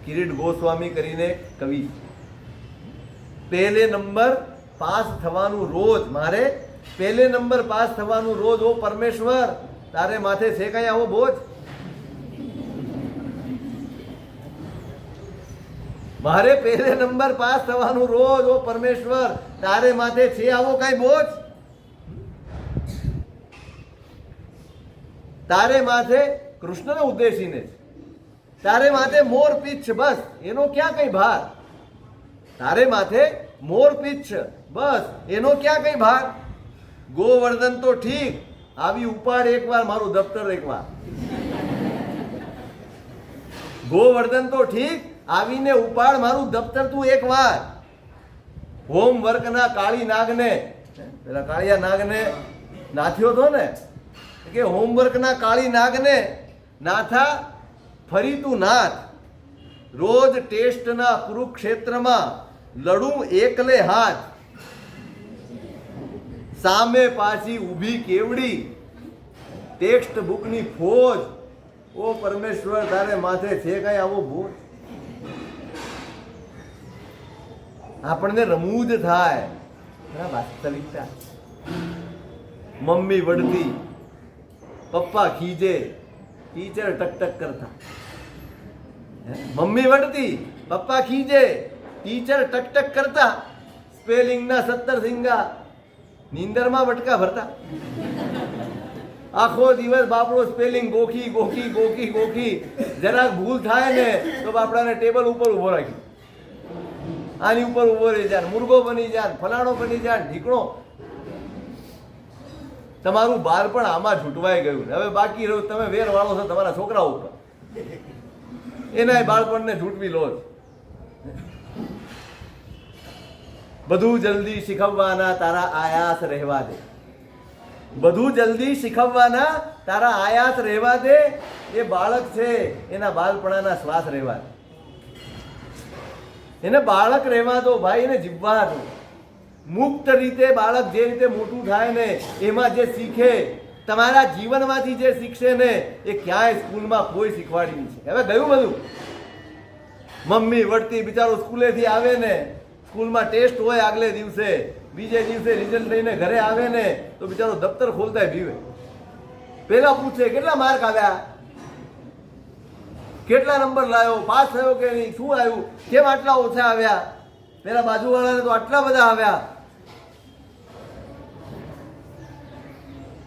કિરીટ ગોસ્વામી કરીને કવિ. પહેલે નંબર પાસ થવાનું રોજ, મારે પહેલે નંબર પાસ થવાનું રોજ. ઓ પરમેશ્વર, તારે માથે છે કઈ આવો બોજ? મારે પહેલે નંબર પાસ થવાનું રોજ. ઓ પરમેશ્વર, તારે માથે છે આવો કઈ બોજ? તારે માથે, કૃષ્ણને ઉદ્દેશીને, તારે માથે મોર પીછ બસ, એનો ક્યાં કઈ ભાર? તારે માથે મોર પીછ બસ, એનો ક્યાં કઈ ભાર? ગોવર્ધન તો ઠીક, આવી ઉપાડ એકવાર મારું દફતર એકવાર. ગોવર્ધન તો ઠીક, આવીને ઉપાડ મારું દફતર તું એકવાર. હોમવર્કના કાળી નાગને, પેલા કાળિયા નાગને નાથ્યો હતો ને, કે હોમવર્કના કાળી નાગને નાથા ફરી તું નાથ. રોજ ટેસ્ટના કુરુક્ષેત્રમાં લડું એકલે હાથ. સામે પાછી ઊભી કેવડી, ટેક્સ્ટ બુકની ફોજ. ઓ પરમેશ્વર, તારે માથે છે કઈ આવો બોજ? આપણને રમૂજ થાય. વાસ્તવિકતા. મમ્મી વડતી, પપ્પા ખીજે, ટીચર ટકટક કરતા. મમ્મી વડતી, પપ્પા ખીજે, ટીચર ટકટક કરતા. સ્પેલિંગના 17 સિંગા, નીંદરમાં વટકા ભરતા. આખો દિવસ બાપડો સ્પેલિંગ ગોખી ગોખી ગોખી ગોખી. જરાક ભૂલ થાય ને તો બાપડાને ટેબલ ઉપર ઉભો રાખી, આની ઉપર ઉભો રહી જાય, મુર્ગો બની જાય, ફલાણો બની જાય, ઢીકણો. તમારું બાળપણ આમાં છૂટવાઈ ગયું. હવે બાકી રહ્યું તમે વેર વાળો છો તમારા છોકરા ઉપર, એના બાળપણને છૂટવી લો. બધું જલ્દી શીખવવાના તારા આયાસ રહેવા દે. બધું જલ્દી શીખવવાના તારા આયાસ રહેવા દે. એ બાળક છે, એના બાળપણાના શ્વાસ રહેવા દે. એને બાળક રહેવા દો ભાઈ, એને જીવવા દો. મુક્ત રીતે બાળક જે રીતે મોટું થાય ને એમાં જે શીખે, તમારા જીવનમાંથી જે શીખશે ને એ ક્યાંય સ્કૂલમાં કોઈ શીખવાડી નહીં છે. હવે ગયું બધું. મમ્મી વળતી બિચારો સ્કૂલેથી આવે ને, સ્કૂલમાં ટેસ્ટ હોય આગલે દિવસે, બીજે દિવસે રિઝલ્ટ લઈને ઘરે આવે ને તો બિચારો દફતર ખોલતા ભીવે. પેલા પૂછે કેટલા માર્ક આવ્યા, કેટલા નંબર લાવ્યો, પાસ થયો કે નહીં, શું આવ્યું, કેમ આટલા ઓછા આવ્યા, પેલા બાજુવાળાને તો આટલા બધા આવ્યા.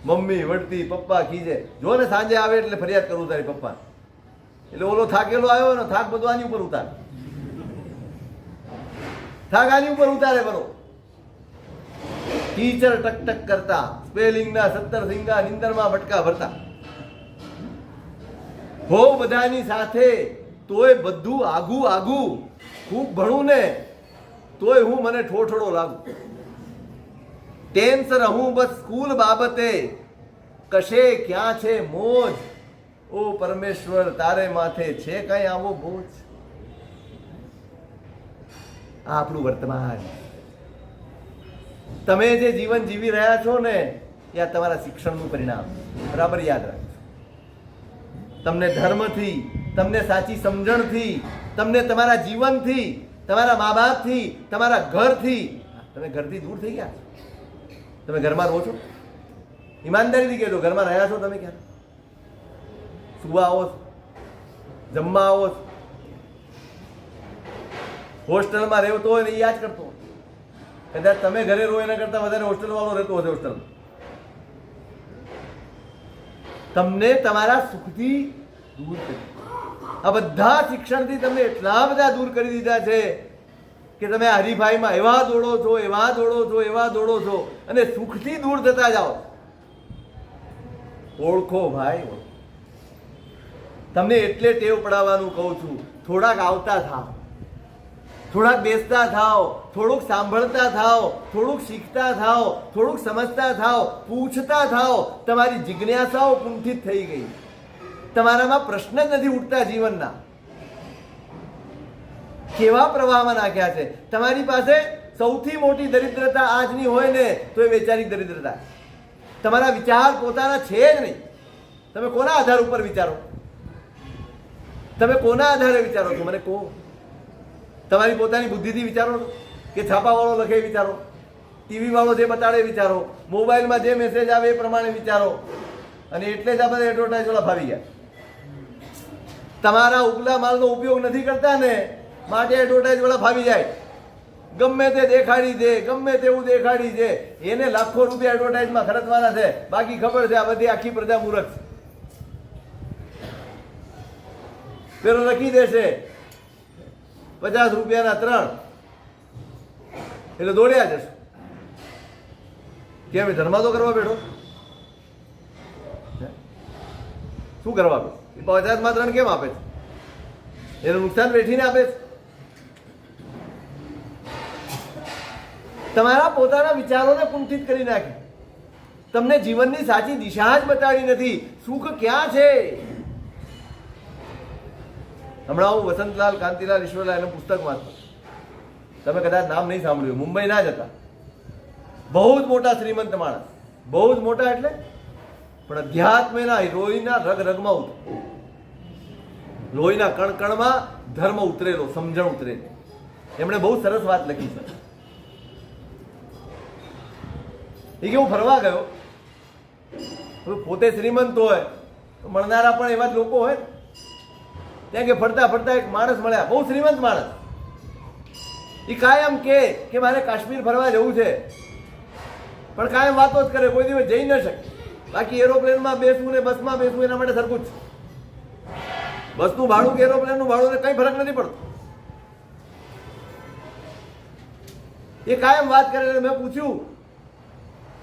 મમ્મી વળતી, પપ્પા ખીજે. જો ને સાંજે આવે એટલે ફરિયાદ કરું તારી પપ્પા, એટલે ઓલો થાકેલો આવ્યો ને થાક બધું આની ઉપર ઉતારે, થાક આની ઉપર ઉતારે બરો. ટીચર ટકટક કરતા, સ્પેલિંગના 17 સિંગા, નીંદરમાં બટકા ભરતા. હો બધાની સાથે તોય બધું આઘું આઘું. ખૂબ ભણું ને તોય હું મને ઠોઠડો લાગુ. ટેન્સ રહું બસ સ્કૂલ બાબતે, કશે ક્યાં છે મોજ. ઓ પરમેશ્વર, તારે માથે છે કઈ આવો બોજ? આ આપણું વર્તમાન. તમે જે જીવન જીવી રહ્યા છો ને એ આ તમારા શિક્ષણનું પરિણામ. બરાબર યાદ રાખજો. તમને ધર્મથી, તમને સાચી સમજણથી, તમને તમારા જીવનથી, તમારા મા બાપથી, તમારા ઘરથી, તમે ઘરથી દૂર થઈ ગયા. તમે ઘરમાં રહો છો? ઈમાનદારીથી કહેજો, ઘરમાં રહ્યા છો તમે ક્યારે? સુવા આવો છો, જમવા આવો છો, હોસ્ટેલમાં રહેતો હોય ને એ યાદ કરતો. કદાચ તમે ઘરે રહો એના કરતા વધારે હોસ્ટેલ વાળો રહેતો હશે હોસ્ટેલમાં. તમને તમારા સુખથી દૂર કરી. આ બધા શિક્ષણથી તમને એટલા બધા દૂર કરી દીધા છે કે તમે હરીફાઈમાં એવા દોડો છો, એવા દોડો છો, એવા દોડો છો અને સુખથી દૂર થતા જાઓ. ઓળખો ભાઈ, તમને એટલે ટેવ પડાવવાનું કહું છું. થોડાક આવતા થાવ, થોડાક બેસતા થાવ, થોડુંક સાંભળતા થાવ, થોડુંક શીખતા થાવ, થોડુંક સમજતા થાવ, પૂછતા થાવ. તમારી જિજ્ઞાસાઓ કુંઠિત થઈ ગઈ, તમારામાં પ્રશ્ન જ નથી ઉઠતા જીવનના. કેવા પ્રવાહમાં નાખ્યા છે. તમારી પાસે સૌથી મોટી દરિદ્રતા આજની હોય ને તો એ વૈચારિક દરિદ્રતા. તમારા વિચાર પોતાના છે જ નહીં. તમે કોના આધાર ઉપર વિચારો? તમે કોના આધારે વિચારો છો? મને કહો. તમારી પોતાની બુદ્ધિથી વિચારો કે છાપાવાળો લખે વિચારો, ટીવી વાળો જે બતાડે વિચારો, મોબાઈલમાં જે મેસેજ આવે એ પ્રમાણે વિચારો, અને એટલે જ આ બધા એડવર્ટાઇઝ વાળા ફાવી ગયા. તમારા ઉપલા માલનો ઉપયોગ નથી કરતા ને માટે એડવર્ટાઇઝ વાળા ફાવી જાય. ગમે તે દેખાડી દે, ગમે તેવું દેખાડી દે, એને લાખો રૂપિયા એડવર્ટાઇઝમાં ખર્ચવાના છે. બાકી ખબર છે આ બધી આખી પ્રજા મૂર્ખ છે. પેલો લખી દેશે 50 રૂપિયાના 3, એટલે દોડ્યા જશે. કેમ ધર્મા તો કરવા બેઠો? શું કરવા બેઠો? 50માં 3 કેમ આપે છે? એનું નુકસાન વેઠીને આપે છે. તમારા પોતાના વિચારોને કુંઠિત કરી નાખી. તમને જીવનની સાચી દિશા જ બતાવી નથી. સુખ ક્યાં છે? હમણાં હું વસંતલાલ કાંતિલાલ ઈશ્વરલાલ એનું પુસ્તક વાંચતો. તમે કદાચ નામ નહીં સાંભળ્યું. મુંબઈના જ હતા. બહુ જ મોટા શ્રીમંત માણસ, બહુ જ મોટા એટલે પણ અધ્યાત્મના લોહીના રગ રગમાં ઉતરે, લોહીના કણકણમાં ધર્મ ઉતરેલો, સમજણ ઉતરેલી. એમણે બહુ સરસ વાત લખી છે. એ કે હું ફરવા ગયો, પોતે શ્રીમંત હોય તો મળનારા પણ એવા જ લોકો હોય. ત્યાં કે ફરતા ફરતા એક માણસ મળ્યા, બહુ શ્રીમંત માણસ. એ કાયમ કે મારે કાશ્મીર ફરવા જવું છે, પણ કાયમ વાતો જ કરે, કોઈ દિવસ જઈ ન શકે. બાકી એરોપ્લેનમાં બેસવું ને બસમાં બેસવું એના માટે સરખું જ છે. બસનું ભાડું કે એરોપ્લેનનું ભાડું કઈ ફરક નથી પડતો. એ કાયમ વાત કરે. મેં પૂછ્યું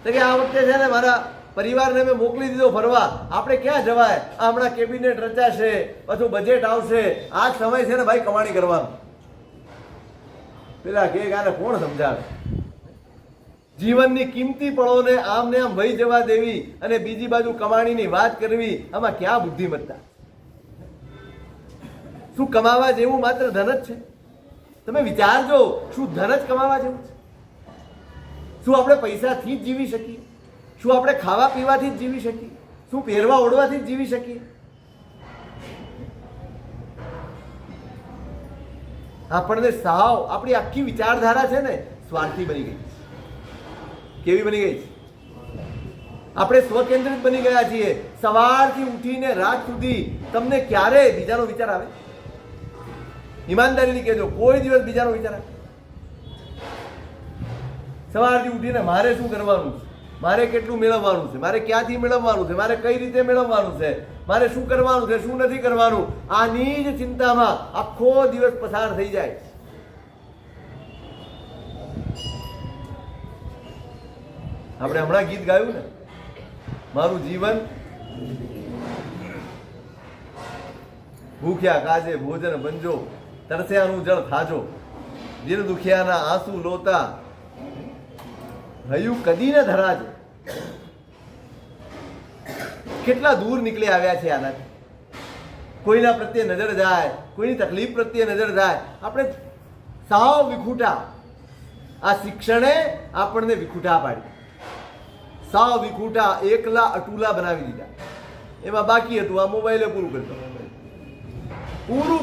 કે આ વખતે છે ને મારા પરિવારને મેં મોકલી દીધો ફરવા, આપણે ક્યાં જવાય? આ હમણાં કેબિનેટ રચાશે, પાછું બજેટ આવશે, આ સમય છે ને ભાઈ કમાણી કરવાનું. પેલા કે આને કોણ સમજાવે? જીવનની કિંમતી પળોને આમ ને આમ વહી જવા દેવી અને બીજી બાજુ કમાણીની વાત કરવી, આમાં ક્યાં બુદ્ધિમત્તા? શું કમાવા જેવું માત્ર ધન જ છે? તમે વિચારજો, શું ધન જ કમાવા જેવું છે? શું આપણે પૈસાથી જ જીવી શકીએ? શું આપણે ખાવા પીવાથી જ જીવી શકીએ? શું પહેરવા ઓઢવાથી જ જીવી શકીએ? આપણને સાવ આપણી આખી વિચારધારા છે ને સ્વાર્થી બની ગઈ. કેવી બની ગઈ? આપણે સ્વકેન્દ્રિત બની ગયા છીએ. સવારથી ઉઠીને રાત સુધી તમને ક્યારે બીજાનો વિચાર આવે? ઈમાનદારીથી કહેજો, કોઈ દિવસ બીજાનો વિચાર આવે? સવારથી ઉઠીને મારે શું કરવાનું છે, મારે કેટલું મેળવવાનું છે, મારે ક્યાંથી મેળવવાનું છે, મારે કઈ રીતે મેળવવાનું છે, મારે શું કરવાનું છે, શું નથી કરવાનું, આની જ ચિંતામાં આખો દિવસ પસાર થઈ જાય. આપણે હમણાં ગીત ગાયું ને, મારું જીવન ભૂખ્યા કાજે ભોજન બંજો, તરસ્યાનું જળ ખાજો, દિલ દુખિયાના આંસુ લોતા, હયું કદી ન ધરાજો. કેટલા દૂર નીકળી આવ્યા છે આનાથી. કોઈના પ્રત્યે નજર જાય, કોઈની તકલીફ પ્રત્યે નજર જાય, આપણે સાવ વિખૂટા. આ શિક્ષણે આપણને વિખૂટા પાડી, સાવ વિખૂટા, એકલા અટુલા બનાવી દીધા. એમાં બાકી હતું આ મોબાઈલે પૂરું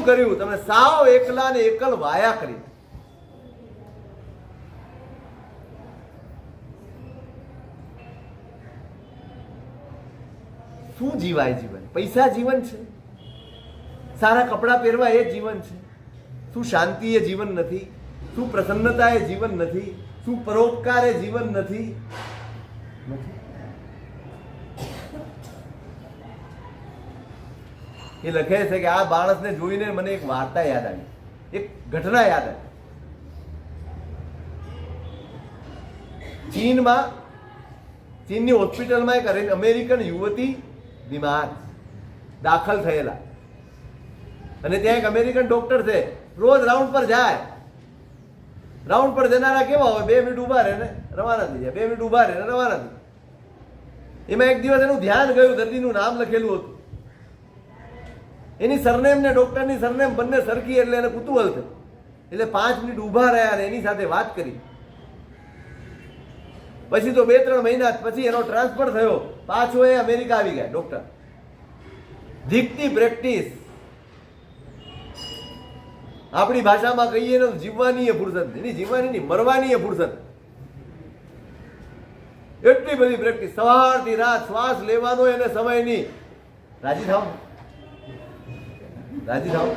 કર્યું. તમે સાવ એકલા ને એકલ વાયા કરી. શું જીવાય જીવન? પૈસા જીવન છે? સારા કપડાં પહેરવા એ જીવન છે? શું શાંતિ એ જીવન નથી? શું પ્રસન્નતા એ જીવન નથી? શું પરોપકાર એ જીવન નથી? એ લખે છે કે આ માણસને જોઈને મને એક વાર્તા યાદ આવી, એક ઘટના યાદ આવી. ચીનની હોસ્પિટલમાં એક અમેરિકન યુવતી બીમાર દાખલ થયેલા, અને ત્યાં એક અમેરિકન ડોક્ટર છે, રોજ રાઉન્ડ પર જાય. રાઉન્ડ પર જનારા કેવા હોય, 2 મિનિટ ઉભા રહે ને રવાના થઈ જાય, 2 મિનિટ ઉભા રહે ને રવાના થઈ. એમાં એક દિવસ એનું ધ્યાન ગયું, દર્દીનું નામ લખેલું હતું. એની સરનેમ ને ડોક્ટરની સરનેમ બંને સરખી, એટલે એને કુતૂહલ થયું. એટલે 5 મિનિટ ઉભા રહ્યા અને એની સાથે વાત કરી. પછી તો 2-3 મહિના પછી એનો ટ્રાન્સફર થયો, પાછો એ અમેરિકા આવી ગયા ડોક્ટર. દીકતી પ્રેક્ટિસ, આપણી ભાષામાં કહીએ ને જીવવાની એ ફુરસદ, એની જીવવાની ની મરવાની એ ફુરસદ. એટલી બધી પ્રેક્ટિસ, સવારથી રાત શ્વાસ લેવાનો એને સમય નહીં. રાજી થાવ, રાજી થાવ.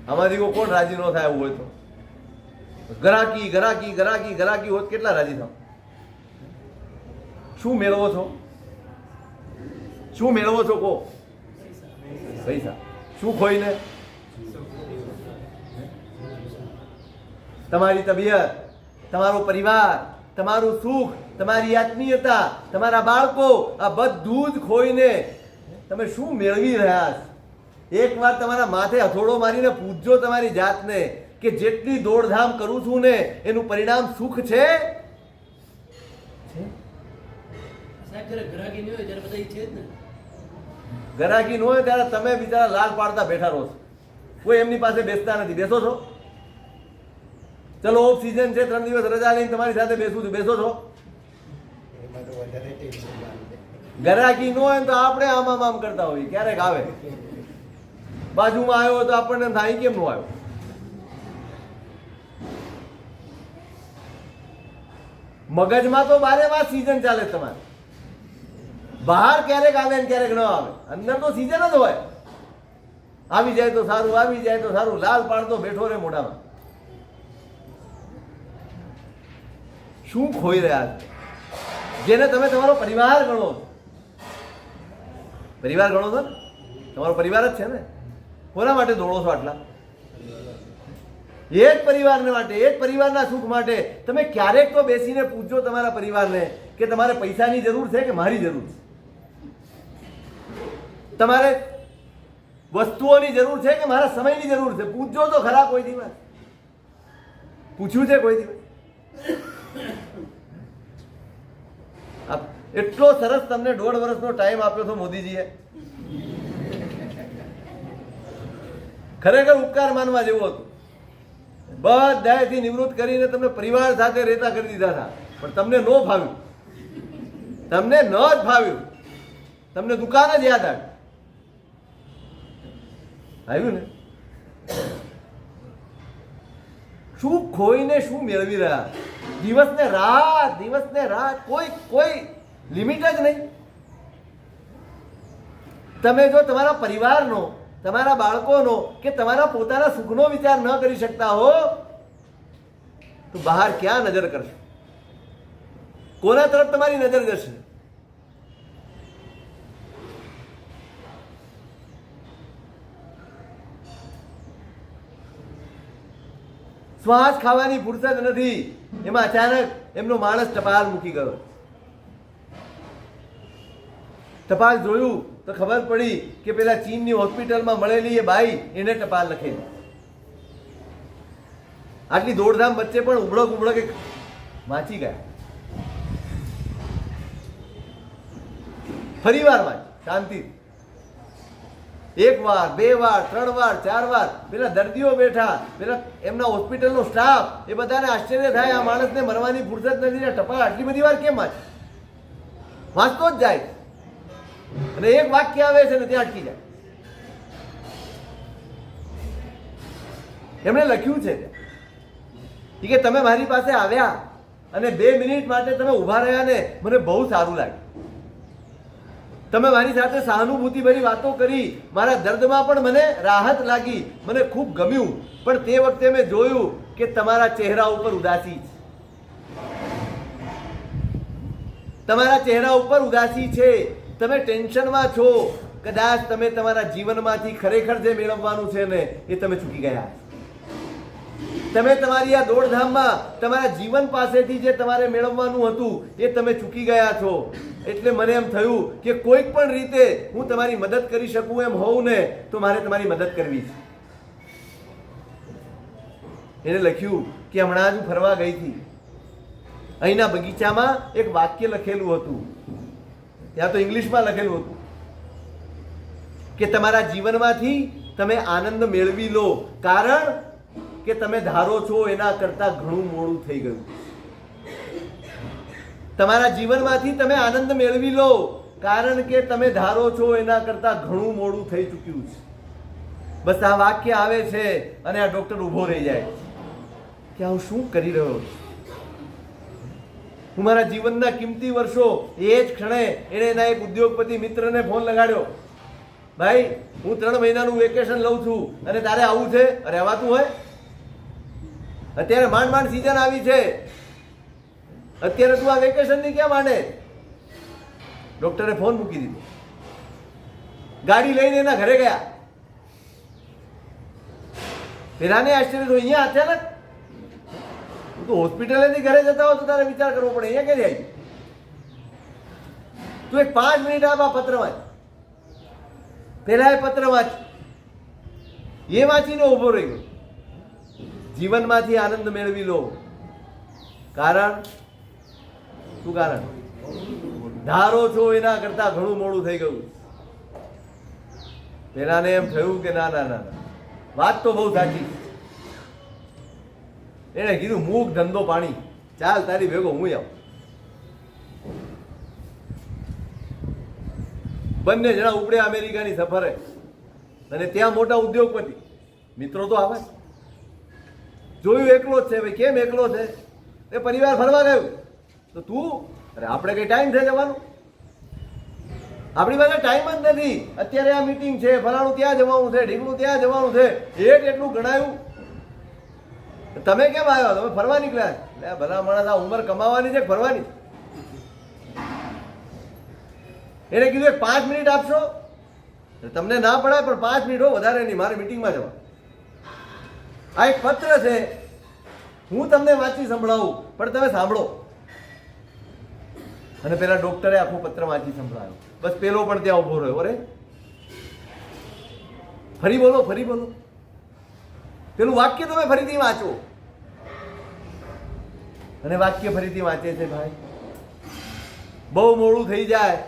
આમાંથી કોણ રાજી ન થાય એવું હોય તો? ગરાકી ગરાકી ગરાકી ગરાકી હોત કેટલા રાજી થાવ? શું મેળવો છો? શું મેળવો છો કો? પૈસા. શું ખોઈને? તમારી તબિયત, તમારો પરિવાર, તમારું સુખ, તમારી આત્મીયતા, તમારા બાળકો, આ બધું જ ખોઈને તમે શું મેળવી રહ્યા છો? એકવાર તમારા માથે હથોડો મારીને પૂછજો તમારી જાતને કે જેટલી દોડધામ કરું છું ને એનું પરિણામ સુખ છે? ગરાકી ન હોય ત્યારે તમે બિચારા લાલ પાડતા બેઠા રહો છો, કોઈ એમની પાસે બેસતા નથી. બેસો છો? ચલો ઓફ સિઝન છે, 3 દિવસ રજા લઈને તમારી સાથે બેસું છું, બેસો છો? ગરાકી ન હોય તો આપણે આમ કરતા હોઈએ. ક્યારેક આવે, બાજુમાં આવ્યો તો આપણને થાય કેમ નો આવ્યો? મગજમાં તો 12 માસ સિઝન ચાલે તમારે. બહાર ક્યારેક આવે ને ક્યારેક ન આવે, અંદર તો સિઝન જ હોય. આવી જાય તો સારું, આવી જાય તો સારું, લાલ પાડતો બેઠો રે મોઢામાં. શું ખોઈ રહ્યા છો? જેને તમે તમારો પરિવાર ગણો છો, પરિવાર ગણો છો ને, તમારો પરિવાર જ છે ને. કોના માટે દોડો છો આટલા? એક પરિવારને માટે, એક પરિવારના સુખ માટે. તમે ક્યારેક તો બેસીને પૂછજો તમારા પરિવારને કે તમારે પૈસાની જરૂર છે કે મારી જરૂર છે? તમારે વસ્તુઓની જરૂર છે કે મારા સમયની જરૂર છે? પૂછજો તો ખરા કોઈ દિવસ. પૂછ્યું છે કોઈ દિવસ? એટલો સરસ તમને 1.5 વર્ષનો ટાઈમ આપ્યો હતો મોદીજીએ. ખરેખર ઉપકાર માનવા જેવું હતું. બધાથી નિવૃત્ત કરીને તમને પરિવાર સાથે રહેતા કરી દીધા હતા, પણ તમને ન ફાવ્યું. તમને ન જ ફાવ્યું. તમને દુકાન જ યાદ આવ્યું ને? શું ખોઈને શું મેળવી રહ્યા? દિવસને રાત, કોઈ લિમિટ જ નહીં. તમે જો તમારા પરિવારનો, તમારા બાળકોનો કે તમારા પોતાના સુખનો વિચાર ન કરી શકતા હો તો બહાર ક્યાં નજર કરશો? કોના તરફ તમારી નજર જશે? શ્વાસ ખાવાની ફુરસદ નથી, એમાં અચાનક એમનો માણસ ટપાલ મૂકી ગયો. ટપાલ જોયું તો ખબર પડી કે પેલા ચીનની હોસ્પિટલમાં મળેલી એ બાઈ એને ટપાલ લખેલી. આટલી દોડધામ વચ્ચે પણ ઉબળક એક વાંચી ગયા. ફરી વાર વાંચ શાંતિ. 1 વાર, 2 વાર, 3 વાર, 4 વાર પેલા દર્દીઓ બેઠા, પેલા એમના હોસ્પિટલનો સ્ટાફ, એ બધાને આશ્ચર્ય થાય આ માણસને મરવાની ફુરસદ નથી, ટપાલ આટલી બધી વાર કેમ વાંચે? વાંચતો જ જાય અને એક વાક્ય આવે છે ને ત્યાં અટકી જાય. એમણે લખ્યું છે કે તમે મારી પાસે આવ્યા અને 2 મિનિટ માટે તમે ઊભા રહ્યા ને મને બહુ સારું લાગ્યું. તમે મારી સાથે સહાનુભૂતિભરી વાતો કરી, મારા દર્દમાં પણ મને રાહત લાગી, મને ખૂબ ગમ્યું. પણ તે વખતે મેં જોયું કે તમારા ચહેરા ઉપર ઉદાસી છે. તમારા ચહેરા ઉપર ઉદાસી છે. તમે ટેન્શનમાં છો. કદાચ તમે તમારા જીવનમાંથી ખરેખર જે મેળવવાનું છે ને એ તમે ચૂકી ગયા. તમે તમારી આ દોડધામમાં તમારા જીવન પાસેથી જે તમારે મેળવવાનું હતું એ તમે ચૂકી ગયા છો. એટલે મને એમ થયું કે કોઈક પણ રીતે હું તમારી મદદ કરી શકું એમ હોઉં ને તો મારે તમારી મદદ કરવી છે. એને લખ્યું કે હમણાં જ હું ફરવા ગઈ હતી, અહીંના બગીચામાં એક વાક્ય લખેલું હતું, ત્યાં તો ઇંગ્લિશમાં લખેલું હતું કે તમારા જીવનમાંથી તમે આનંદ મેળવી લો, કારણ કે તમે ધારો છો એના કરતા ઘણું મોડું થઈ ગયું. તમારા જીવનમાંથી તમે આનંદ મેળવી લો, કારણ કે તમે ધારો છો એના કરતા ઘણું મોડું થઈ ચૂક્યું છે. બસ આ વાક્ય આવે છે અને આ ડોક્ટર ઊભો રહી જાય કે હું શું કરી રહ્યો છું. હું મારા જીવનના કિંમતી વર્ષો એ જ ક્ષણે એને એના એક ઉદ્યોગપતિ મિત્રને ફોન લગાડ્યો, ભાઈ હું 3 મહિનાનું વેકેશન લઉં છું અને તારે આવું છે? અરે આવાતું હોય? અત્યારે માંડ સીઝન આવી છે, અત્યારે તું આ વેકેશન ની ક્યાં માંડે? ડોક્ટરે ફોન મૂકી દીધો, ગાડી લઈને એના ઘરે ગયા. પેલાને આશ્ચર્ય થયું, અહીંયા અચાનક તું તો હોસ્પિટલેથી ઘરે જતા હો તો તારે વિચાર કરવો પડે, અહીંયા ક્યાંથી આવી? તું એક 5 મિનિટ આ પત્ર વાંચ. પેલા એ પત્ર વાંચ, એ વાંચીને ઉભો રહી ગયો. જીવનમાંથી આનંદ મેળવી લો, કારણ શું? કારણ ધારો છો એના કરતા ઘણું મોડું થઈ ગયું. પેલાને એમ થયું કે ના ના ના વાત તો બહુ સાચી. એને કીધું મૂક ધંધો પાણી, ચાલ તારી ભેગો હું આવું. બંને જણા ઉપડ્યા અમેરિકાની સફરે, અને ત્યાં મોટા ઉદ્યોગપતિ મિત્રો તો આવે. જોયું એકલો જ છે. ભાઈ કેમ એકલો છે? એ પરિવાર ફરવા ગયું. તો તું? અરે આપણે કઈ ટાઈમ છે જવાનું? આપણી પાસે ટાઈમ જ નથી. અત્યારે આ મીટિંગ છે, ફલાણું ત્યાં જવાનું છે, ઢીકણું ત્યાં જવાનું છે, એટલું ગણાયું. તમે કેમ આવ્યા? તમે ફરવા નીકળ્યા? ભલા માણસ, આ ઉંમર કમાવાની છે ફરવાની? એને કીધું 5 મિનિટ આપશો? તમને ના પડાય પણ 5 મિનિટ હો, વધારે નહીં, મારે મીટિંગમાં જવા. આ એક પત્ર છે, હું તમને વાંચી સંભળાવું, પણ તમે સાંભળો. અને પેલા ડોક્ટરે આખો પત્ર વાંચી સંભળાયો. બસ પેલો પણ ત્યાં ઉભો રહ્યો. અરે ફરી બોલો, ફરી બોલો, પેલું વાક્ય તમે ફરીથી વાંચો. અને વાક્ય ફરીથી વાંચે છે. ભાઈ બહુ મોડું થઈ જાય,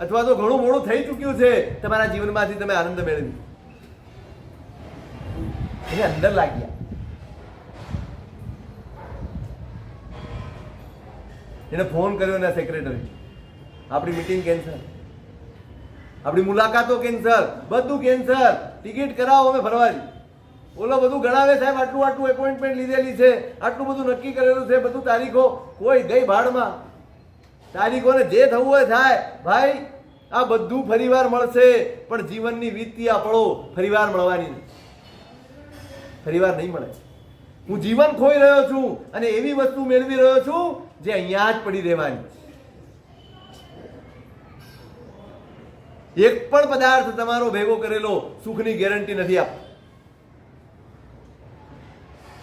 અથવા તો ઘણું મોડું થઈ ચૂક્યું છે, તમારા જીવનમાંથી તમે આનંદ મેળવી. એને અંદર લાગ્યા. એને ફોન કર્યો એના સેક્રેટરી, આપણી મીટિંગ કેન્સલ, આપણી મુલાકાતો કેન્સલ, બધું કેન્સલ, ટિકિટ કરાવો, અમે ફરવા જઈએ. ઓલો બધું ગણાવે, સાહેબ આટલું આટલું એપોઇન્ટમેન્ટ લીધેલી છે, આટલું બધું નક્કી કરેલું છે, બધું તારીખો, કોઈ ગઈ ભાડમાં. તારીખોને જે થવું હોય થાય. ભાઈ આ બધું ફરીવાર મળશે, પણ જીવનની વીતતી આ પળો ફરીવાર મળવાની નથી, ફરીવાર નહીં મળે. હું જીવન ખોઈ રહ્યો છું અને એવી વસ્તુ મેળવી રહ્યો છું જે અહીંયા જ પડી રહેવાની. એક પણ પદાર્થ તમારો ભેગો કરેલો સુખની ગેરંટી નથી આપતો.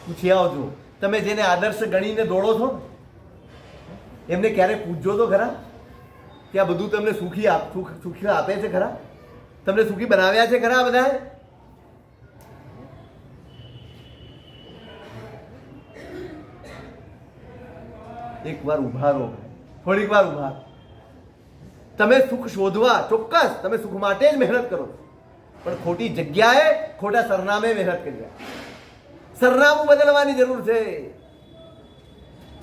પૂછી આવજો, તમે જેને આદર્શ ગણીને દોડો છો એમને ક્યારે પૂછજો તો ખરા કે આ બધું તમને સુખી આપે છે ખરા? તમને સુખી બનાવ્યા છે ખરા બધાએ? એક વાર ઉભા રહો, થોડીક વાર ઉભા. તમે સુખ શોધવા ચોક્કસ તમે સુખ માટે જ મહેનત કરો, પણ ખોટી જગ્યાએ ખોટા સરનામે મહેનત કરી રહ્યા. સરનામું બદલવાની જરૂર છે,